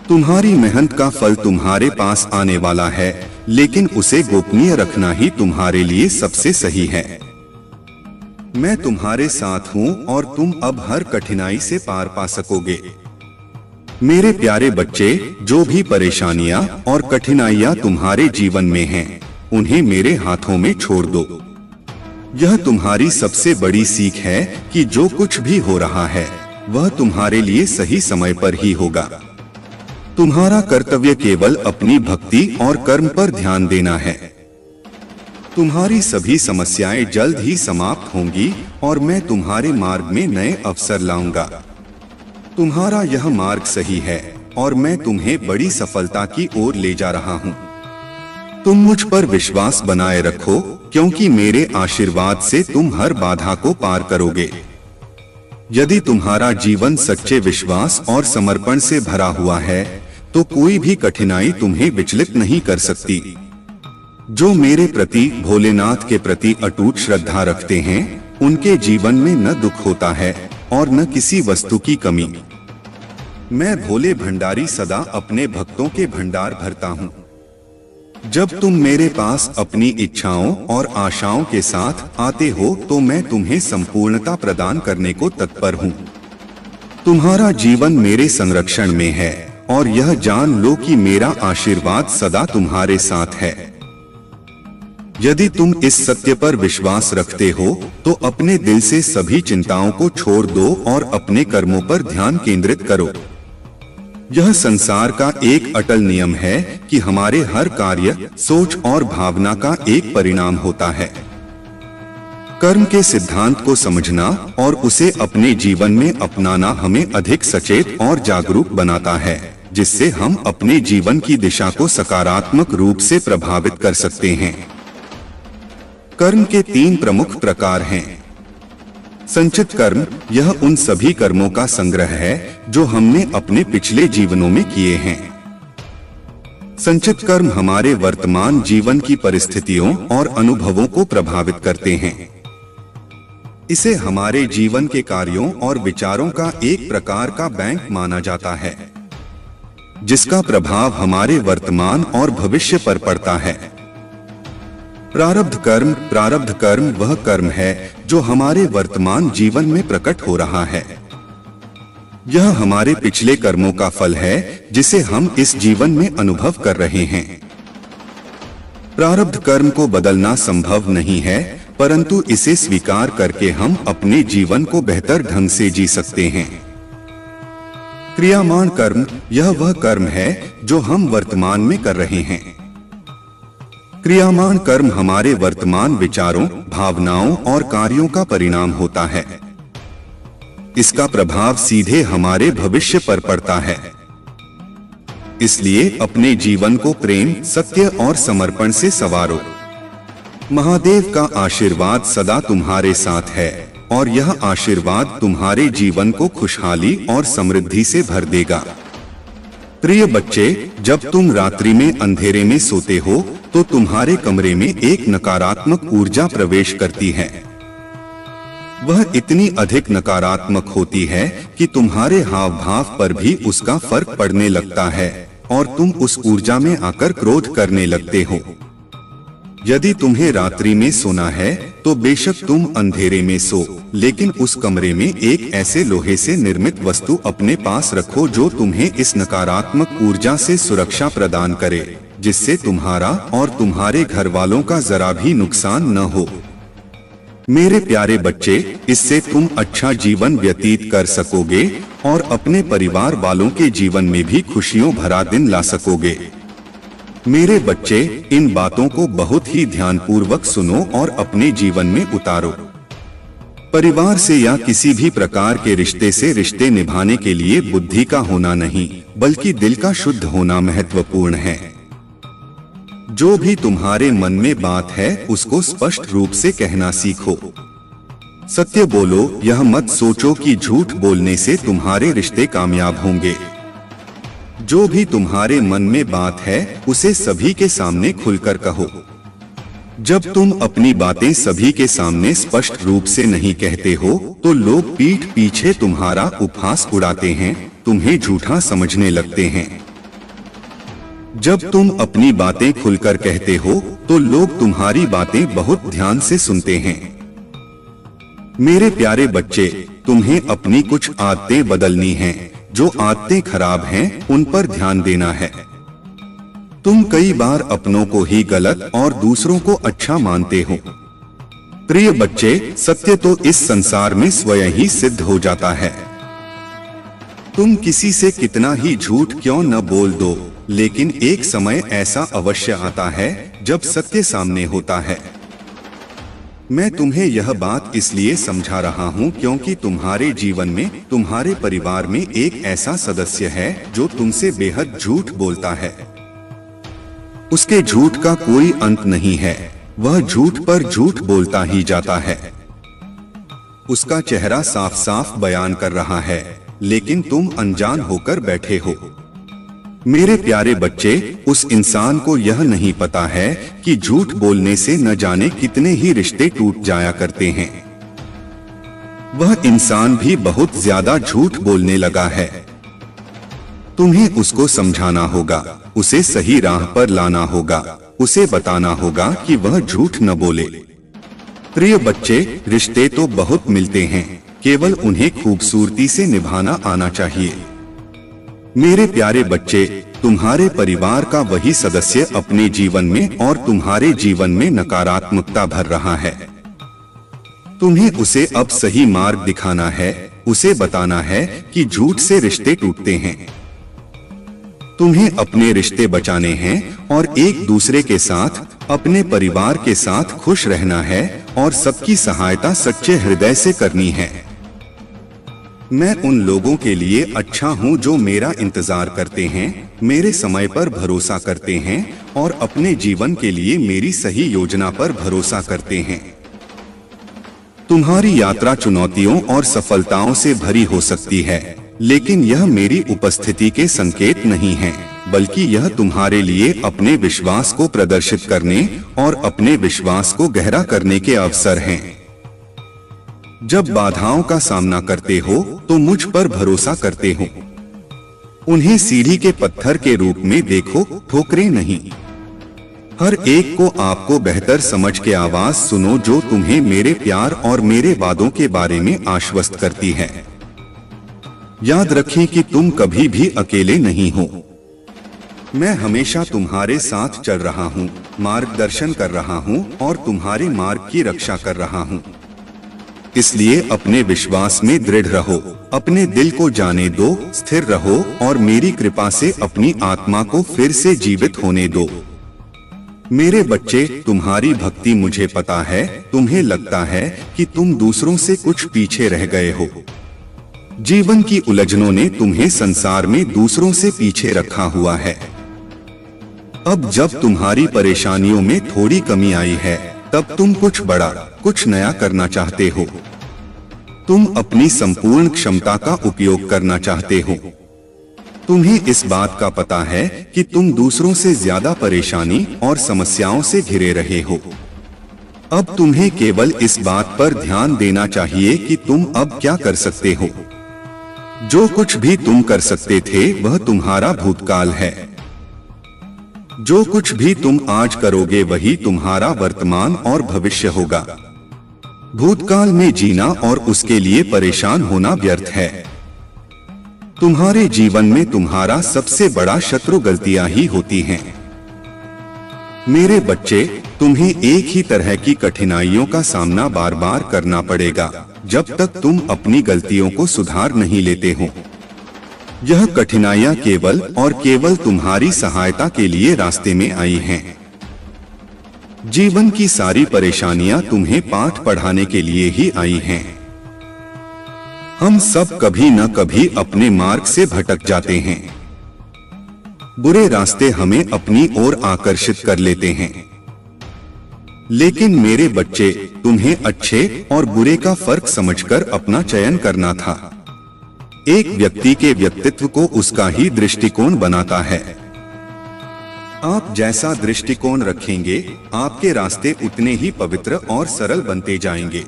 तुम्हारी मेहनत का फल तुम्हारे पास आने वाला है, लेकिन उसे गोपनीय रखना ही तुम्हारे लिए सबसे सही है। मैं तुम्हारे साथ हूँ और तुम अब हर कठिनाई से पार पा सकोगे। मेरे प्यारे बच्चे, जो भी परेशानियां और कठिनाइयां तुम्हारे जीवन में हैं, उन्हें मेरे हाथों में छोड़ दो। यह तुम्हारी सबसे बड़ी सीख है कि जो कुछ भी हो रहा है वह तुम्हारे लिए सही समय पर ही होगा। तुम्हारा कर्तव्य केवल अपनी भक्ति और कर्म पर ध्यान देना है। तुम्हारी सभी समस्याएं जल्द ही समाप्त होंगी और मैं तुम्हारे मार्ग में नए अवसर लाऊंगा। तुम्हारा यह मार्ग सही है और मैं तुम्हें बड़ी सफलता की ओर ले जा रहा हूँ। तुम मुझ पर विश्वास बनाए रखो, क्योंकि मेरे आशीर्वाद से तुम हर बाधा को पार करोगे। यदि तुम्हारा जीवन सच्चे विश्वास और समर्पण से भरा हुआ है, तो कोई भी कठिनाई तुम्हें विचलित नहीं कर सकती। जो मेरे प्रति, भोलेनाथ के प्रति अटूट श्रद्धा रखते हैं, उनके जीवन में न दुख होता है और न किसी वस्तु की कमी। मैं भोले भंडारी सदा अपने भक्तों के भंडार भरता हूँ। जब तुम मेरे पास अपनी इच्छाओं और आशाओं के साथ आते हो तो मैं तुम्हें संपूर्णता प्रदान करने को तत्पर हूँ। तुम्हारा जीवन मेरे संरक्षण में है और यह जान लो कि मेरा आशीर्वाद सदा तुम्हारे साथ है। यदि तुम इस सत्य पर विश्वास रखते हो तो अपने दिल से सभी चिंताओं को छोड़ दो और अपने कर्मों पर ध्यान केंद्रित करो। यह संसार का एक अटल नियम है कि हमारे हर कार्य, सोच और भावना का एक परिणाम होता है। कर्म के सिद्धांत को समझना और उसे अपने जीवन में अपनाना हमें अधिक सचेत और जागरूक बनाता है, जिससे हम अपने जीवन की दिशा को सकारात्मक रूप से प्रभावित कर सकते हैं। कर्म के 3 प्रमुख प्रकार हैं। संचित कर्म यह उन सभी कर्मों का संग्रह है जो हमने अपने पिछले जीवनों में किए हैं। संचित कर्म हमारे वर्तमान जीवन की परिस्थितियों और अनुभवों को प्रभावित करते हैं। इसे हमारे जीवन के कार्यों और विचारों का एक प्रकार का बैंक माना जाता है, जिसका प्रभाव हमारे वर्तमान और भविष्य पर पड़ता है। प्रारब्ध कर्म वह कर्म है जो हमारे वर्तमान जीवन में प्रकट हो रहा है। यह हमारे पिछले कर्मों का फल है जिसे हम इस जीवन में अनुभव कर रहे हैं। प्रारब्ध कर्म को बदलना संभव नहीं है, परंतु इसे स्वीकार करके हम अपने जीवन को बेहतर ढंग से जी सकते हैं। क्रियामान कर्म यह वह कर्म है जो हम वर्तमान में कर रहे हैं। क्रियामान कर्म हमारे वर्तमान विचारों, भावनाओं और कार्यों का परिणाम होता है। इसका प्रभाव सीधे हमारे भविष्य पर पड़ता है। इसलिए अपने जीवन को प्रेम, सत्य और समर्पण से संवारो। महादेव का आशीर्वाद सदा तुम्हारे साथ है और यह आशीर्वाद तुम्हारे जीवन को खुशहाली और समृद्धि से भर देगा। प्रिय बच्चे, जब तुम रात्रि में अंधेरे में सोते हो तो तुम्हारे कमरे में एक नकारात्मक ऊर्जा प्रवेश करती है। वह इतनी अधिक नकारात्मक होती है कि तुम्हारे हाव भाव पर भी उसका फर्क पड़ने लगता है और तुम उस ऊर्जा में आकर क्रोध करने लगते हो। यदि तुम्हें रात्रि में सोना है तो बेशक तुम अंधेरे में सो, लेकिन उस कमरे में एक ऐसे लोहे से निर्मित वस्तु अपने पास रखो जो तुम्हें इस नकारात्मक ऊर्जा से सुरक्षा प्रदान करे, जिससे तुम्हारा और तुम्हारे घर वालों का जरा भी नुकसान न हो। मेरे प्यारे बच्चे, इससे तुम अच्छा जीवन व्यतीत कर सकोगे और अपने परिवार वालों के जीवन में भी खुशियों भरा दिन ला सकोगे। मेरे बच्चे, इन बातों को बहुत ही ध्यानपूर्वक सुनो और अपने जीवन में उतारो। परिवार से या किसी भी प्रकार के रिश्ते से रिश्ते निभाने के लिए बुद्धि का होना नहीं, बल्कि दिल का शुद्ध होना महत्वपूर्ण है। जो भी तुम्हारे मन में बात है उसको स्पष्ट रूप से कहना सीखो। सत्य बोलो, यह मत सोचो कि झूठ बोलने से तुम्हारे रिश्ते कामयाब होंगे। जो भी तुम्हारे मन में बात है उसे सभी के सामने खुलकर कहो। जब तुम अपनी बातें सभी के सामने स्पष्ट रूप से नहीं कहते हो तो लोग पीठ पीछे तुम्हारा उपहास उड़ाते हैं, तुम्हें झूठा समझने लगते हैं। जब तुम अपनी बातें खुलकर कहते हो तो लोग तुम्हारी बातें बहुत ध्यान से सुनते हैं। मेरे प्यारे बच्चे, तुम्हें अपनी कुछ आदतें बदलनी हैं। जो आदतें खराब हैं उन पर ध्यान देना है। तुम कई बार अपनों को ही गलत और दूसरों को अच्छा मानते हो। प्रिय बच्चे, सत्य तो इस संसार में स्वयं ही सिद्ध हो जाता है। तुम किसी से कितना ही झूठ क्यों न बोल दो, लेकिन एक समय ऐसा अवश्य आता है जब सत्य सामने होता है। मैं तुम्हें यह बात इसलिए समझा रहा हूँ क्योंकि तुम्हारे जीवन में, तुम्हारे परिवार में एक ऐसा सदस्य है जो तुमसे बेहद झूठ बोलता है। उसके झूठ का कोई अंत नहीं है, वह झूठ पर झूठ बोलता ही जाता है। उसका चेहरा साफ साफ बयान कर रहा है, लेकिन तुम अनजान होकर बैठे हो। मेरे प्यारे बच्चे, उस इंसान को यह नहीं पता है कि झूठ बोलने से न जाने कितने ही रिश्ते टूट जाया करते हैं। वह इंसान भी बहुत ज्यादा झूठ बोलने लगा है। तुम्हें उसको समझाना होगा, उसे सही राह पर लाना होगा, उसे बताना होगा कि वह झूठ न बोले। प्रिय बच्चे, रिश्ते तो बहुत मिलते हैं, केवल उन्हें खूबसूरती से निभाना आना चाहिए। मेरे प्यारे बच्चे, तुम्हारे परिवार का वही सदस्य अपने जीवन में और तुम्हारे जीवन में नकारात्मकता भर रहा है। तुम्हें उसे अब सही मार्ग दिखाना है, उसे बताना है कि झूठ से रिश्ते टूटते हैं। तुम्हें अपने रिश्ते बचाने हैं और एक दूसरे के साथ, अपने परिवार के साथ खुश रहना है और सबकी सहायता सच्चे हृदय से करनी है। मैं उन लोगों के लिए अच्छा हूं जो मेरा इंतजार करते हैं, मेरे समय पर भरोसा करते हैं और अपने जीवन के लिए मेरी सही योजना पर भरोसा करते हैं। तुम्हारी यात्रा चुनौतियों और सफलताओं से भरी हो सकती है, लेकिन यह मेरी उपस्थिति के संकेत नहीं है, बल्कि यह तुम्हारे लिए अपने विश्वास को प्रदर्शित करने और अपने विश्वास को गहरा करने के अवसर हैं। जब बाधाओं का सामना करते हो तो मुझ पर भरोसा करते हो। उन्हें सीढ़ी के पत्थर के रूप में देखो, ठोकरें नहीं। हर एक को आपको बेहतर समझ के आवाज सुनो जो तुम्हें मेरे प्यार और मेरे वादों के बारे में आश्वस्त करती है। याद रखें कि तुम कभी भी अकेले नहीं हो। मैं हमेशा तुम्हारे साथ चल रहा हूँ, मार्गदर्शन कर रहा हूँ और तुम्हारे मार्ग की रक्षा कर रहा हूँ। इसलिए अपने विश्वास में दृढ़ रहो, अपने दिल को जाने दो, स्थिर रहो और मेरी कृपा से अपनी आत्मा को फिर से जीवित होने दो। मेरे बच्चे, तुम्हारी भक्ति मुझे पता है, तुम्हें लगता है कि तुम दूसरों से कुछ पीछे रह गए हो। जीवन की उलझनों ने तुम्हें संसार में दूसरों से पीछे रखा हुआ है। अब जब तुम्हारी परेशानियों में थोड़ी कमी आई है, तब तुम कुछ बड़ा, कुछ नया करना चाहते हो। तुम अपनी संपूर्ण क्षमता का उपयोग करना चाहते हो। तुम्हें इस बात का पता है कि तुम दूसरों से ज्यादा परेशानी और समस्याओं से घिरे रहे हो। अब तुम्हें केवल इस बात पर ध्यान देना चाहिए कि तुम अब क्या कर सकते हो। जो कुछ भी तुम कर सकते थे वह तुम्हारा भूतकाल है। जो कुछ भी तुम आज करोगे वही तुम्हारा वर्तमान और भविष्य होगा। भूतकाल में जीना और उसके लिए परेशान होना व्यर्थ है। तुम्हारे जीवन में तुम्हारा सबसे बड़ा शत्रु गलतियां ही होती हैं। मेरे बच्चे, तुम्हें एक ही तरह की कठिनाइयों का सामना बार बार करना पड़ेगा जब तक तुम अपनी गलतियों को सुधार नहीं लेते हो। यह कठिनाइयां केवल और केवल तुम्हारी सहायता के लिए रास्ते में आई हैं। जीवन की सारी परेशानियां तुम्हें पाठ पढ़ाने के लिए ही आई हैं। हम सब कभी न कभी अपने मार्ग से भटक जाते हैं। बुरे रास्ते हमें अपनी ओर आकर्षित कर लेते हैं। लेकिन मेरे बच्चे, तुम्हें अच्छे और बुरे का फर्क समझकर अपना चयन करना था। एक व्यक्ति के व्यक्तित्व को उसका ही दृष्टिकोण बनाता है। आप जैसा दृष्टिकोण रखेंगे, आपके रास्ते उतने ही पवित्र और सरल बनते जाएंगे।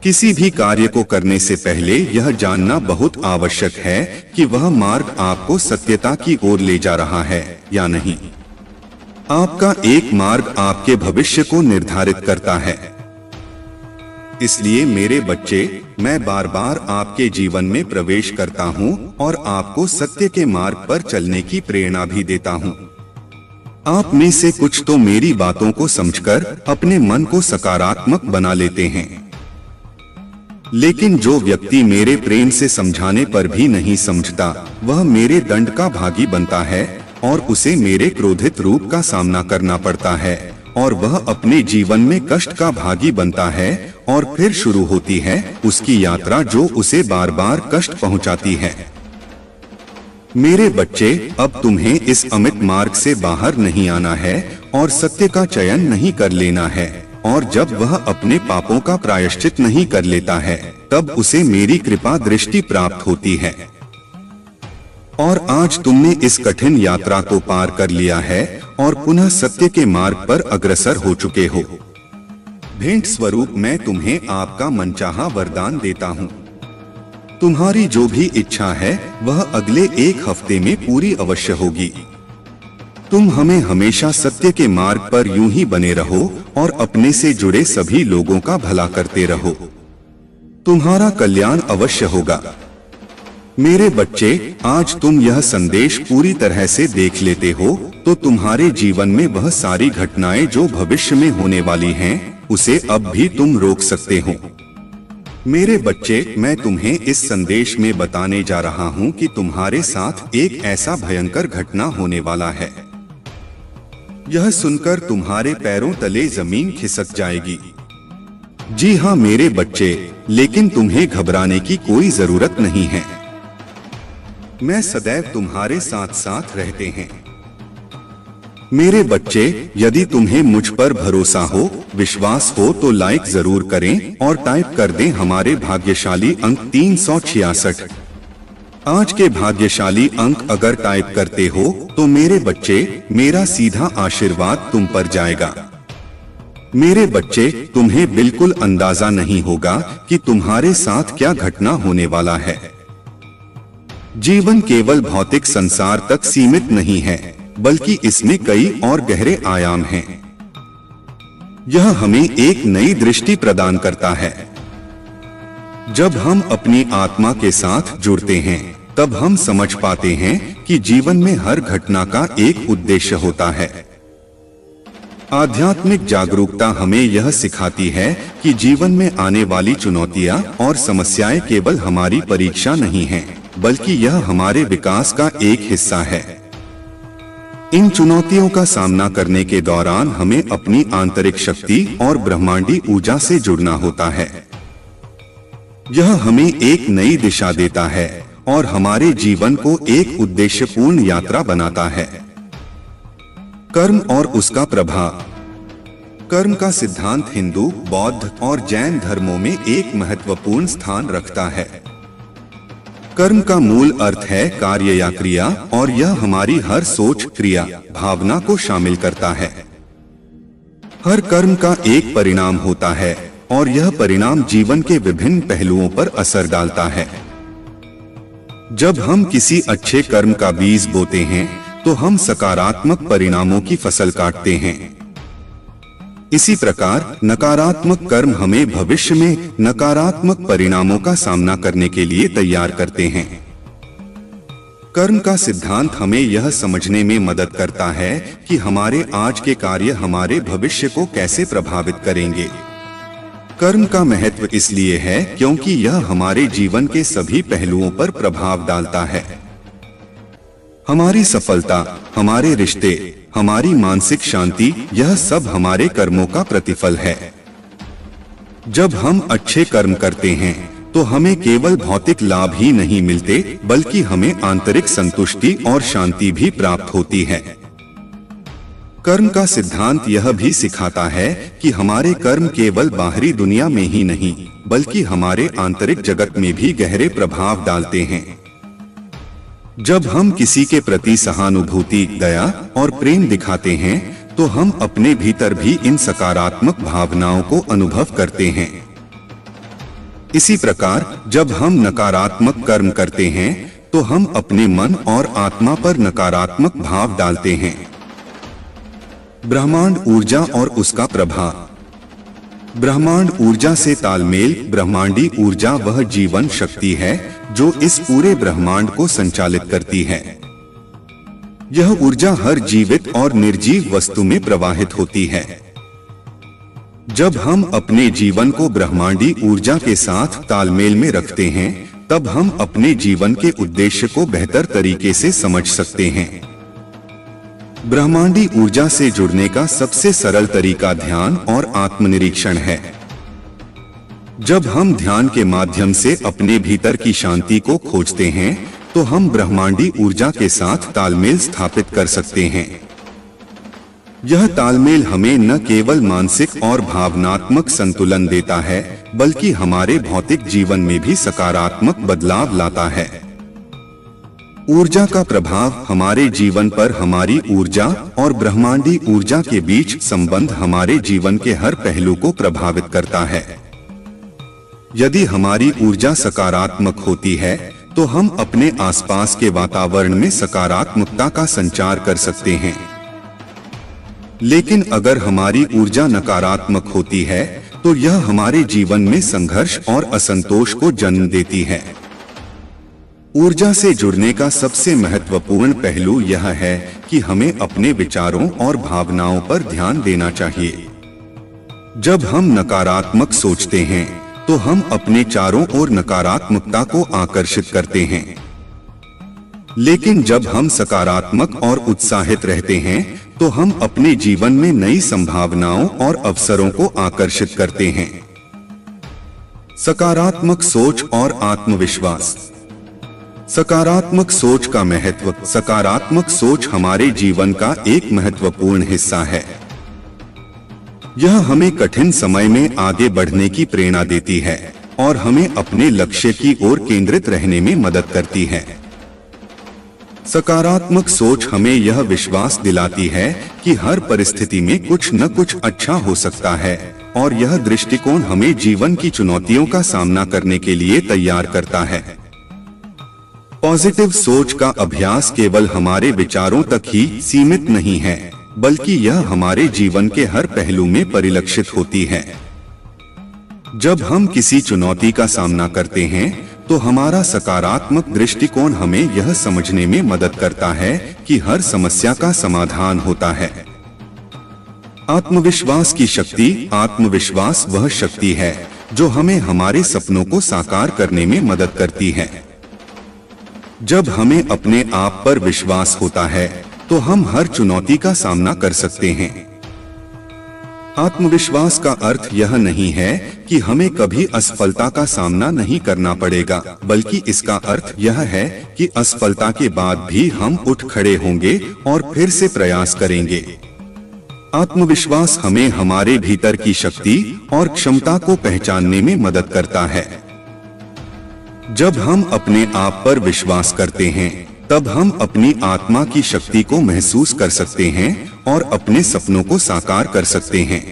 किसी भी कार्य को करने से पहले यह जानना बहुत आवश्यक है कि वह मार्ग आपको सत्यता की ओर ले जा रहा है या नहीं। आपका एक मार्ग आपके भविष्य को निर्धारित करता है। इसलिए मेरे बच्चे, मैं बार बार आपके जीवन में प्रवेश करता हूँ और आपको सत्य के मार्ग पर चलने की प्रेरणा भी देता हूँ। आप में से कुछ तो मेरी बातों को समझकर अपने मन को सकारात्मक बना लेते हैं, लेकिन जो व्यक्ति मेरे प्रेम से समझाने पर भी नहीं समझता, वह मेरे दंड का भागी बनता है और उसे मेरे क्रोधित रूप का सामना करना पड़ता है और वह अपने जीवन में कष्ट का भागी बनता है और फिर शुरू होती है उसकी यात्रा जो उसे बार बार कष्ट पहुंचाती है। मेरे बच्चे, अब तुम्हें इस अमित मार्ग से बाहर नहीं आना है और सत्य का चयन नहीं कर लेना है, और जब वह अपने पापों का प्रायश्चित नहीं कर लेता है तब उसे मेरी कृपा दृष्टि प्राप्त होती है। और आज तुमने इस कठिन यात्रा को पार कर लिया है और पुनः सत्य के मार्ग पर अग्रसर हो चुके हो। भेंट स्वरूप मैं तुम्हें आपका मनचाहा वरदान देता हूँ। तुम्हारी जो भी इच्छा है वह अगले एक हफ्ते में पूरी अवश्य होगी। तुम हमें हमेशा सत्य के मार्ग पर यूं ही बने रहो और अपने से जुड़े सभी लोगों का भला करते रहो। तुम्हारा कल्याण अवश्य होगा। मेरे बच्चे, आज तुम यह संदेश पूरी तरह से देख लेते हो तो तुम्हारे जीवन में वह सारी घटनाएं जो भविष्य में होने वाली हैं, उसे अब भी तुम रोक सकते हो। मेरे बच्चे, मैं तुम्हें इस संदेश में बताने जा रहा हूं कि तुम्हारे साथ एक ऐसा भयंकर घटना होने वाला है। यह सुनकर तुम्हारे पैरों तले जमीन खिसक जाएगी। जी हाँ मेरे बच्चे, लेकिन तुम्हें घबराने की कोई जरूरत नहीं है। मैं सदैव तुम्हारे साथ साथ रहते हैं। मेरे बच्चे, यदि तुम्हें मुझ पर भरोसा हो, विश्वास हो तो लाइक जरूर करें और टाइप कर दें हमारे भाग्यशाली अंक 366। आज के भाग्यशाली अंक अगर टाइप करते हो तो मेरे बच्चे, मेरा सीधा आशीर्वाद तुम पर जाएगा। मेरे बच्चे, तुम्हें बिल्कुल अंदाजा नहीं होगा कि तुम्हारे साथ क्या घटना होने वाला है। जीवन केवल भौतिक संसार तक सीमित नहीं है, बल्कि इसमें कई और गहरे आयाम हैं। यह हमें एक नई दृष्टि प्रदान करता है। जब हम अपनी आत्मा के साथ जुड़ते हैं, तब हम समझ पाते हैं कि जीवन में हर घटना का एक उद्देश्य होता है। आध्यात्मिक जागरूकता हमें यह सिखाती है कि जीवन में आने वाली चुनौतियां और समस्याएं केवल हमारी परीक्षा नहीं हैं, बल्कि यह हमारे विकास का एक हिस्सा है। इन चुनौतियों का सामना करने के दौरान हमें अपनी आंतरिक शक्ति और ब्रह्मांडी ऊर्जा से जुड़ना होता है। यह हमें एक नई दिशा देता है और हमारे जीवन को एक उद्देश्यपूर्ण यात्रा बनाता है। कर्म और उसका प्रभाव। कर्म का सिद्धांत हिंदू, बौद्ध और जैन धर्मों में एक महत्वपूर्ण स्थान रखता है। कर्म का मूल अर्थ है कार्य या क्रिया, और यह हमारी हर सोच, क्रिया, भावना को शामिल करता है। हर कर्म का एक परिणाम होता है और यह परिणाम जीवन के विभिन्न पहलुओं पर असर डालता है। जब हम किसी अच्छे कर्म का बीज बोते हैं तो हम सकारात्मक परिणामों की फसल काटते हैं। इसी प्रकार नकारात्मक कर्म हमें भविष्य में नकारात्मक परिणामों का सामना करने के लिए तैयार करते हैं। कर्म का सिद्धांत हमें यह समझने में मदद करता है कि हमारे आज के कार्य हमारे भविष्य को कैसे प्रभावित करेंगे। कर्म का महत्व इसलिए है क्योंकि यह हमारे जीवन के सभी पहलुओं पर प्रभाव डालता है। हमारी सफलता, हमारे रिश्ते, हमारी मानसिक शांति, यह सब हमारे कर्मों का प्रतिफल है। जब हम अच्छे कर्म करते हैं तो हमें केवल भौतिक लाभ ही नहीं मिलते, बल्कि हमें आंतरिक संतुष्टि और शांति भी प्राप्त होती है। कर्म का सिद्धांत यह भी सिखाता है कि हमारे कर्म केवल बाहरी दुनिया में ही नहीं, बल्कि हमारे आंतरिक जगत में भी गहरे प्रभाव डालते हैं। जब हम किसी के प्रति सहानुभूति, दया और प्रेम दिखाते हैं तो हम अपने भीतर भी इन सकारात्मक भावनाओं को अनुभव करते हैं। इसी प्रकार जब हम नकारात्मक कर्म करते हैं तो हम अपने मन और आत्मा पर नकारात्मक भाव डालते हैं। ब्रह्मांड ऊर्जा और उसका प्रभाव। ब्रह्मांड ऊर्जा से तालमेल। ब्रह्मांडी ऊर्जा वह जीवन शक्ति है जो इस पूरे ब्रह्मांड को संचालित करती है। यह ऊर्जा हर जीवित और निर्जीव वस्तु में प्रवाहित होती है। जब हम अपने जीवन को ब्रह्मांडी ऊर्जा के साथ तालमेल में रखते हैं, तब हम अपने जीवन के उद्देश्य को बेहतर तरीके से समझ सकते हैं। ब्रह्मांडी ऊर्जा से जुड़ने का सबसे सरल तरीका ध्यान और आत्मनिरीक्षण है। जब हम ध्यान के माध्यम से अपने भीतर की शांति को खोजते हैं तो हम ब्रह्मांडी ऊर्जा के साथ तालमेल स्थापित कर सकते हैं। यह तालमेल हमें न केवल मानसिक और भावनात्मक संतुलन देता है, बल्कि हमारे भौतिक जीवन में भी सकारात्मक बदलाव लाता है। ऊर्जा का प्रभाव। हमारे जीवन पर हमारी ऊर्जा और ब्रह्मांडी ऊर्जा के बीच संबंध हमारे जीवन के हर पहलू को प्रभावित करता है। यदि हमारी ऊर्जा सकारात्मक होती है तो हम अपने आसपास के वातावरण में सकारात्मकता का संचार कर सकते हैं। लेकिन अगर हमारी ऊर्जा नकारात्मक होती है तो यह हमारे जीवन में संघर्ष और असंतोष को जन्म देती है। ऊर्जा से जुड़ने का सबसे महत्वपूर्ण पहलू यह है कि हमें अपने विचारों और भावनाओं पर ध्यान देना चाहिए। जब हम नकारात्मक सोचते हैं तो हम अपने चारों ओर नकारात्मकता को आकर्षित करते हैं। लेकिन जब हम सकारात्मक और उत्साहित रहते हैं तो हम अपने जीवन में नई संभावनाओं और अवसरों को आकर्षित करते हैं। सकारात्मक सोच और आत्मविश्वास। सकारात्मक सोच का महत्व। सकारात्मक सोच हमारे जीवन का एक महत्वपूर्ण हिस्सा है। यह हमें कठिन समय में आगे बढ़ने की प्रेरणा देती है और हमें अपने लक्ष्य की ओर केंद्रित रहने में मदद करती है। सकारात्मक सोच हमें यह विश्वास दिलाती है कि हर परिस्थिति में कुछ न कुछ अच्छा हो सकता है और यह दृष्टिकोण हमें जीवन की चुनौतियों का सामना करने के लिए तैयार करता है। पॉजिटिव सोच का अभ्यास केवल हमारे विचारों तक ही सीमित नहीं है, बल्कि यह हमारे जीवन के हर पहलू में परिलक्षित होती है। जब हम किसी चुनौती का सामना करते हैं, तो हमारा सकारात्मक दृष्टिकोण हमें यह समझने में मदद करता है कि हर समस्या का समाधान होता है। आत्मविश्वास की शक्ति। आत्मविश्वास वह शक्ति है जो हमें हमारे सपनों को साकार करने में मदद करती है। जब हमें अपने आप पर विश्वास होता है, तो हम हर चुनौती का सामना कर सकते हैं। आत्मविश्वास का अर्थ यह नहीं है कि हमें कभी असफलता का सामना नहीं करना पड़ेगा, बल्कि इसका अर्थ यह है कि असफलता के बाद भी हम उठ खड़े होंगे और फिर से प्रयास करेंगे। आत्मविश्वास हमें हमारे भीतर की शक्ति और क्षमता को पहचानने में मदद करता है। जब हम अपने आप पर विश्वास करते हैं, तब हम अपनी आत्मा की शक्ति को महसूस कर सकते हैं और अपने सपनों को साकार कर सकते हैं।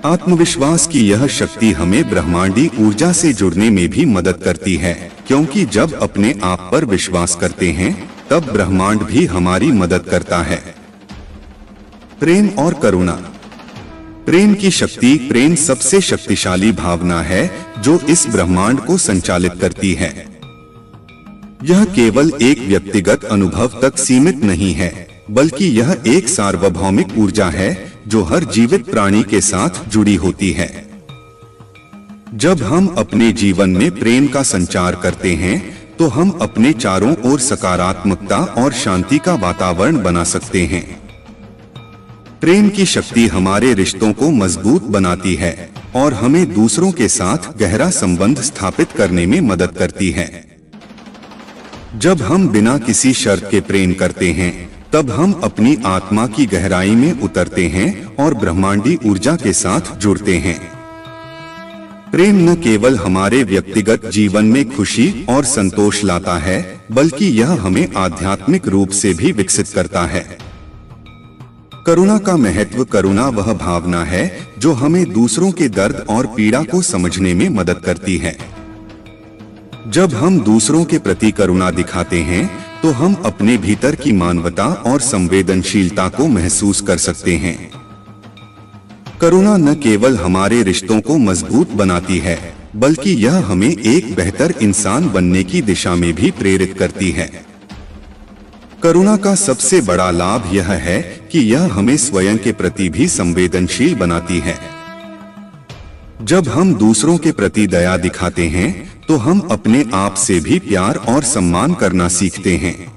आत्मविश्वास की यह शक्ति हमें ब्रह्मांडी ऊर्जा से जुड़ने में भी मदद करती है, क्योंकि जब अपने आप पर विश्वास करते हैं, तब ब्रह्मांड भी हमारी मदद करता है। प्रेम और करुणा। प्रेम की शक्ति। प्रेम सबसे शक्तिशाली भावना है जो इस ब्रह्मांड को संचालित करती है। यह केवल एक व्यक्तिगत अनुभव तक सीमित नहीं है, बल्कि यह एक सार्वभौमिक ऊर्जा है जो हर जीवित प्राणी के साथ जुड़ी होती है। जब हम अपने जीवन में प्रेम का संचार करते हैं, तो हम अपने चारों ओर सकारात्मकता और शांति का वातावरण बना सकते हैं। प्रेम की शक्ति हमारे रिश्तों को मजबूत बनाती है और हमें दूसरों के साथ गहरा संबंध स्थापित करने में मदद करती है। जब हम बिना किसी शर्त के प्रेम करते हैं, तब हम अपनी आत्मा की गहराई में उतरते हैं और ब्रह्मांडी ऊर्जा के साथ जुड़ते हैं। प्रेम न केवल हमारे व्यक्तिगत जीवन में खुशी और संतोष लाता है, बल्कि यह हमें आध्यात्मिक रूप से भी विकसित करता है। करुणा का महत्व। करुणा वह भावना है जो हमें दूसरों के दर्द और पीड़ा को समझने में मदद करती है। जब हम दूसरों के प्रति करुणा दिखाते हैं, तो हम अपने भीतर की मानवता और संवेदनशीलता को महसूस कर सकते हैं। करुणा न केवल हमारे रिश्तों को मजबूत बनाती है, बल्कि यह हमें एक बेहतर इंसान बनने की दिशा में भी प्रेरित करती है। करुणा का सबसे बड़ा लाभ यह है कि यह हमें स्वयं के प्रति भी संवेदनशील बनाती है। जब हम दूसरों के प्रति दया दिखाते हैं, तो हम अपने आप से भी प्यार और सम्मान करना सीखते हैं।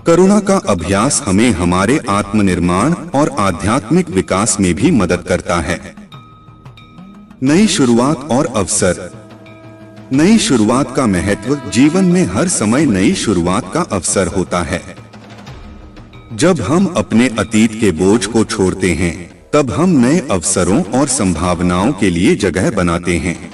करुणा का अभ्यास हमें हमारे आत्मनिर्माण और आध्यात्मिक विकास में भी मदद करता है। नई शुरुआत और अवसर। नई शुरुआत का महत्व। जीवन में हर समय नई शुरुआत का अवसर होता है। जब हम अपने अतीत के बोझ को छोड़ते हैं, तब हम नए अवसरों और संभावनाओं के लिए जगह बनाते हैं।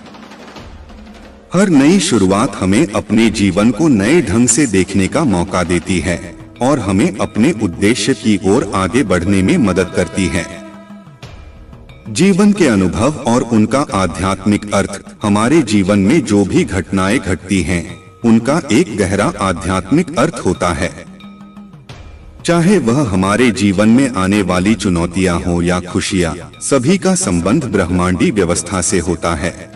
हर नई शुरुआत हमें अपने जीवन को नए ढंग से देखने का मौका देती है और हमें अपने उद्देश्य की ओर आगे बढ़ने में मदद करती है। जीवन के अनुभव और उनका आध्यात्मिक अर्थ। हमारे जीवन में जो भी घटनाएं घटती हैं, उनका एक गहरा आध्यात्मिक अर्थ होता है। चाहे वह हमारे जीवन में आने वाली चुनौतियां हो या खुशियां, सभी का संबंध ब्रह्मांडी व्यवस्था से होता है।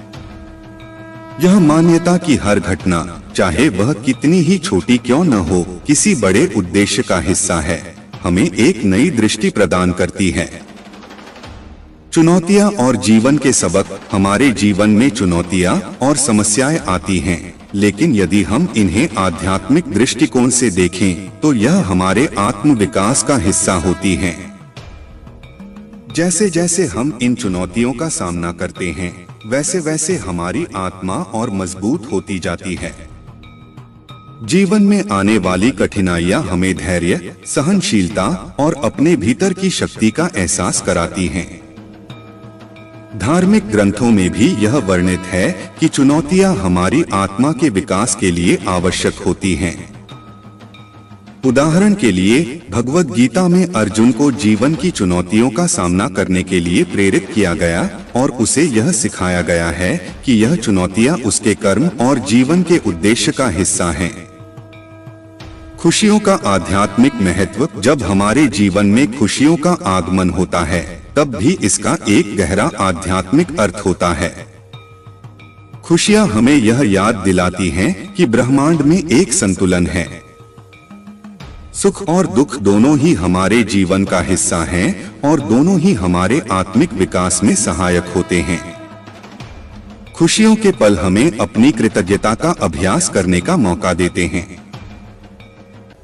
यह मान्यता की हर घटना, चाहे वह कितनी ही छोटी क्यों न हो, किसी बड़े उद्देश्य का हिस्सा है, हमें एक नई दृष्टि प्रदान करती है। चुनौतियां और जीवन के सबक। हमारे जीवन में चुनौतियां और समस्याएं आती हैं, लेकिन यदि हम इन्हें आध्यात्मिक दृष्टिकोण से देखें, तो यह हमारे आत्म विकास का हिस्सा होती हैं। जैसे जैसे हम इन चुनौतियों का सामना करते हैं, वैसे वैसे हमारी आत्मा और मजबूत होती जाती है। जीवन में आने वाली कठिनाइयां हमें धैर्य, सहनशीलता और अपने भीतर की शक्ति का एहसास कराती हैं। धार्मिक ग्रंथों में भी यह वर्णित है कि चुनौतियां हमारी आत्मा के विकास के लिए आवश्यक होती हैं। उदाहरण के लिए भगवद गीता में अर्जुन को जीवन की चुनौतियों का सामना करने के लिए प्रेरित किया गया और उसे यह सिखाया गया है कि यह चुनौतियां उसके कर्म और जीवन के उद्देश्य का हिस्सा हैं। खुशियों का आध्यात्मिक महत्व। जब हमारे जीवन में खुशियों का आगमन होता है तब भी इसका एक गहरा आध्यात्मिक अर्थ होता है। खुशियां हमें यह याद दिलाती हैं कि ब्रह्मांड में एक संतुलन है। सुख और दुख दोनों ही हमारे जीवन का हिस्सा हैं और दोनों ही हमारे आत्मिक विकास में सहायक होते हैं। खुशियों के पल हमें अपनी कृतज्ञता का अभ्यास करने का मौका देते हैं।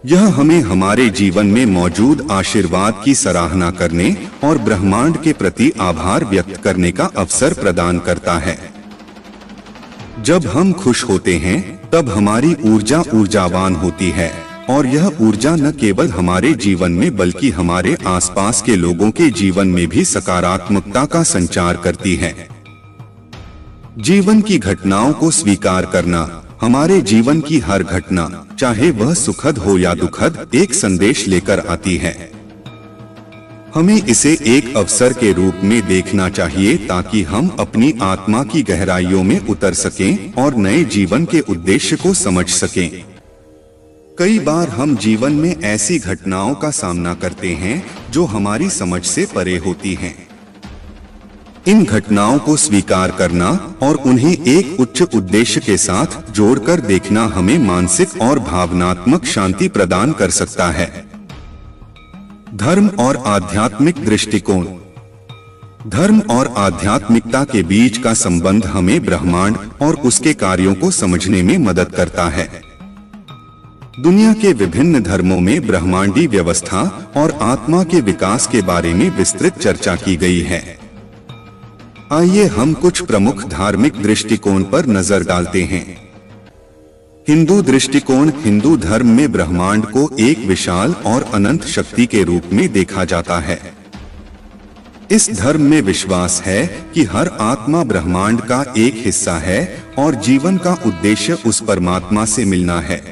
यह हमें हमारे जीवन में मौजूद आशीर्वाद की सराहना करने और ब्रह्मांड के प्रति आभार व्यक्त करने का अवसर प्रदान करता है। जब हम खुश होते हैं तब हमारी ऊर्जा ऊर्जावान होती है और यह ऊर्जा न केवल हमारे जीवन में बल्कि हमारे आसपास के लोगों के जीवन में भी सकारात्मकता का संचार करती है। जीवन की घटनाओं को स्वीकार करना। हमारे जीवन की हर घटना, चाहे वह सुखद हो या दुखद, एक संदेश लेकर आती है। हमें इसे एक अवसर के रूप में देखना चाहिए ताकि हम अपनी आत्मा की गहराइयों में उतर सकें और नए जीवन के उद्देश्य को समझ सकें। कई बार हम जीवन में ऐसी घटनाओं का सामना करते हैं जो हमारी समझ से परे होती हैं। इन घटनाओं को स्वीकार करना और उन्हें एक उच्च उद्देश्य के साथ जोड़कर देखना हमें मानसिक और भावनात्मक शांति प्रदान कर सकता है। धर्म और आध्यात्मिक दृष्टिकोण। धर्म और आध्यात्मिकता के बीच का संबंध हमें ब्रह्मांड और उसके कार्यों को समझने में मदद करता है। दुनिया के विभिन्न धर्मों में ब्रह्मांडी व्यवस्था और आत्मा के विकास के बारे में विस्तृत चर्चा की गई है। आइए हम कुछ प्रमुख धार्मिक दृष्टिकोण पर नजर डालते हैं। हिंदू दृष्टिकोण। हिंदू धर्म में ब्रह्मांड को एक विशाल और अनंत शक्ति के रूप में देखा जाता है। इस धर्म में विश्वास है कि हर आत्मा ब्रह्मांड का एक हिस्सा है और जीवन का उद्देश्य उस परमात्मा से मिलना है।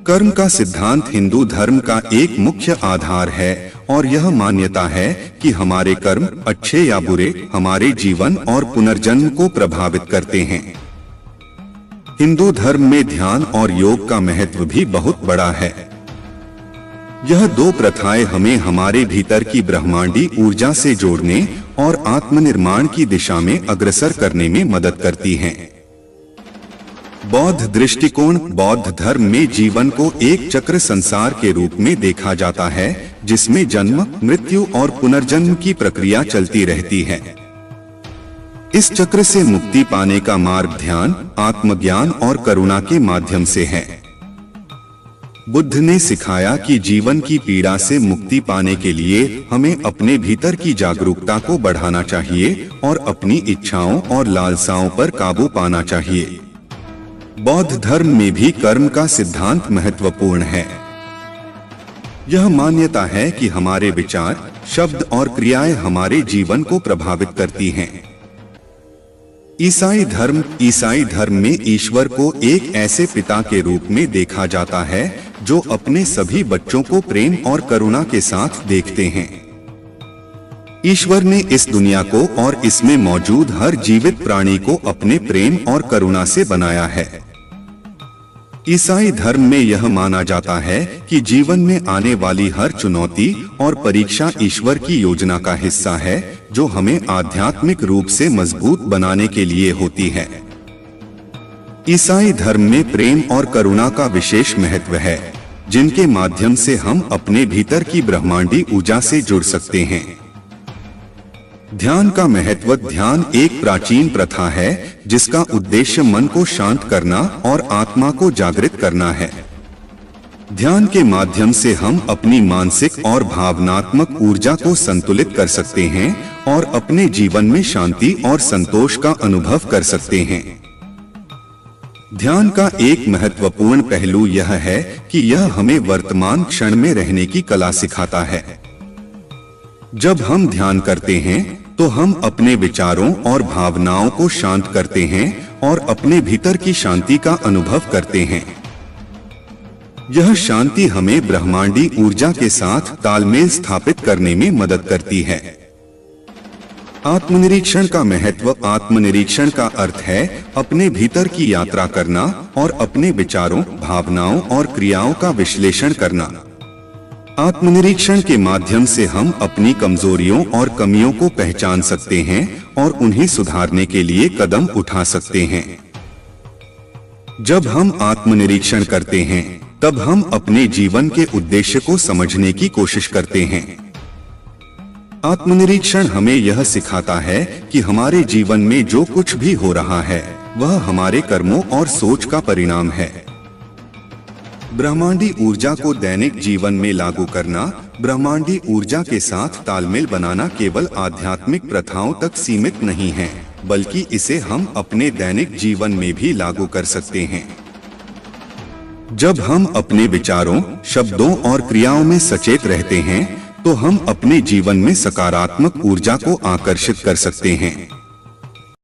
कर्म का सिद्धांत हिंदू धर्म का एक मुख्य आधार है और यह मान्यता है कि हमारे कर्म, अच्छे या बुरे, हमारे जीवन और पुनर्जन्म को प्रभावित करते हैं। हिंदू धर्म में ध्यान और योग का महत्व भी बहुत बड़ा है। यह दो प्रथाएं हमें हमारे भीतर की ब्रह्मांडी ऊर्जा से जोड़ने और आत्मनिर्माण की दिशा में अग्रसर करने में मदद करती हैं। बौद्ध दृष्टिकोण। बौद्ध धर्म में जीवन को एक चक्र संसार के रूप में देखा जाता है जिसमें जन्म, मृत्यु और पुनर्जन्म की प्रक्रिया चलती रहती है। इस चक्र से मुक्ति पाने का मार्ग ध्यान, आत्मज्ञान और करुणा के माध्यम से है। बुद्ध ने सिखाया कि जीवन की पीड़ा से मुक्ति पाने के लिए हमें अपने भीतर की जागरूकता को बढ़ाना चाहिए और अपनी इच्छाओं और लालसाओं पर काबू पाना चाहिए। बौद्ध धर्म में भी कर्म का सिद्धांत महत्वपूर्ण है। यह मान्यता है कि हमारे विचार, शब्द और क्रियाएं हमारे जीवन को प्रभावित करती हैं। ईसाई धर्म में ईश्वर को एक ऐसे पिता के रूप में देखा जाता है जो अपने सभी बच्चों को प्रेम और करुणा के साथ देखते हैं। ईश्वर ने इस दुनिया को और इसमें मौजूद हर जीवित प्राणी को अपने प्रेम और करुणा से बनाया है। ईसाई धर्म में यह माना जाता है कि जीवन में आने वाली हर चुनौती और परीक्षा ईश्वर की योजना का हिस्सा है जो हमें आध्यात्मिक रूप से मजबूत बनाने के लिए होती है। ईसाई धर्म में प्रेम और करुणा का विशेष महत्व है जिनके माध्यम से हम अपने भीतर की ब्रह्मांडी ऊर्जा से जुड़ सकते हैं। ध्यान का महत्व। ध्यान एक प्राचीन प्रथा है जिसका उद्देश्य मन को शांत करना और आत्मा को जागृत करना है। ध्यान के माध्यम से हम अपनी मानसिक और भावनात्मक ऊर्जा को संतुलित कर सकते हैं और अपने जीवन में शांति और संतोष का अनुभव कर सकते हैं। ध्यान का एक महत्वपूर्ण पहलू यह है कि यह हमें वर्तमान क्षण में रहने की कला सिखाता है। जब हम ध्यान करते हैं तो हम अपने विचारों और भावनाओं को शांत करते हैं और अपने भीतर की शांति का अनुभव करते हैं। यह शांति हमें ब्रह्मांडी ऊर्जा के साथ तालमेल स्थापित करने में मदद करती है। आत्मनिरीक्षण का महत्व। आत्मनिरीक्षण का अर्थ है अपने भीतर की यात्रा करना और अपने विचारों, भावनाओं और क्रियाओं का विश्लेषण करना। आत्मनिरीक्षण के माध्यम से हम अपनी कमजोरियों और कमियों को पहचान सकते हैं और उन्हें सुधारने के लिए कदम उठा सकते हैं। जब हम आत्मनिरीक्षण करते हैं तब हम अपने जीवन के उद्देश्य को समझने की कोशिश करते हैं। आत्मनिरीक्षण हमें यह सिखाता है कि हमारे जीवन में जो कुछ भी हो रहा है वह हमारे कर्मों और सोच का परिणाम है। ब्रह्मांडी ऊर्जा को दैनिक जीवन में लागू करना। ब्रह्मांडी ऊर्जा के साथ तालमेल बनाना केवल आध्यात्मिक प्रथाओं तक सीमित नहीं है, बल्कि इसे हम अपने दैनिक जीवन में भी लागू कर सकते हैं। जब हम अपने विचारों, शब्दों और क्रियाओं में सचेत रहते हैं तो हम अपने जीवन में सकारात्मक ऊर्जा को आकर्षित कर सकते हैं।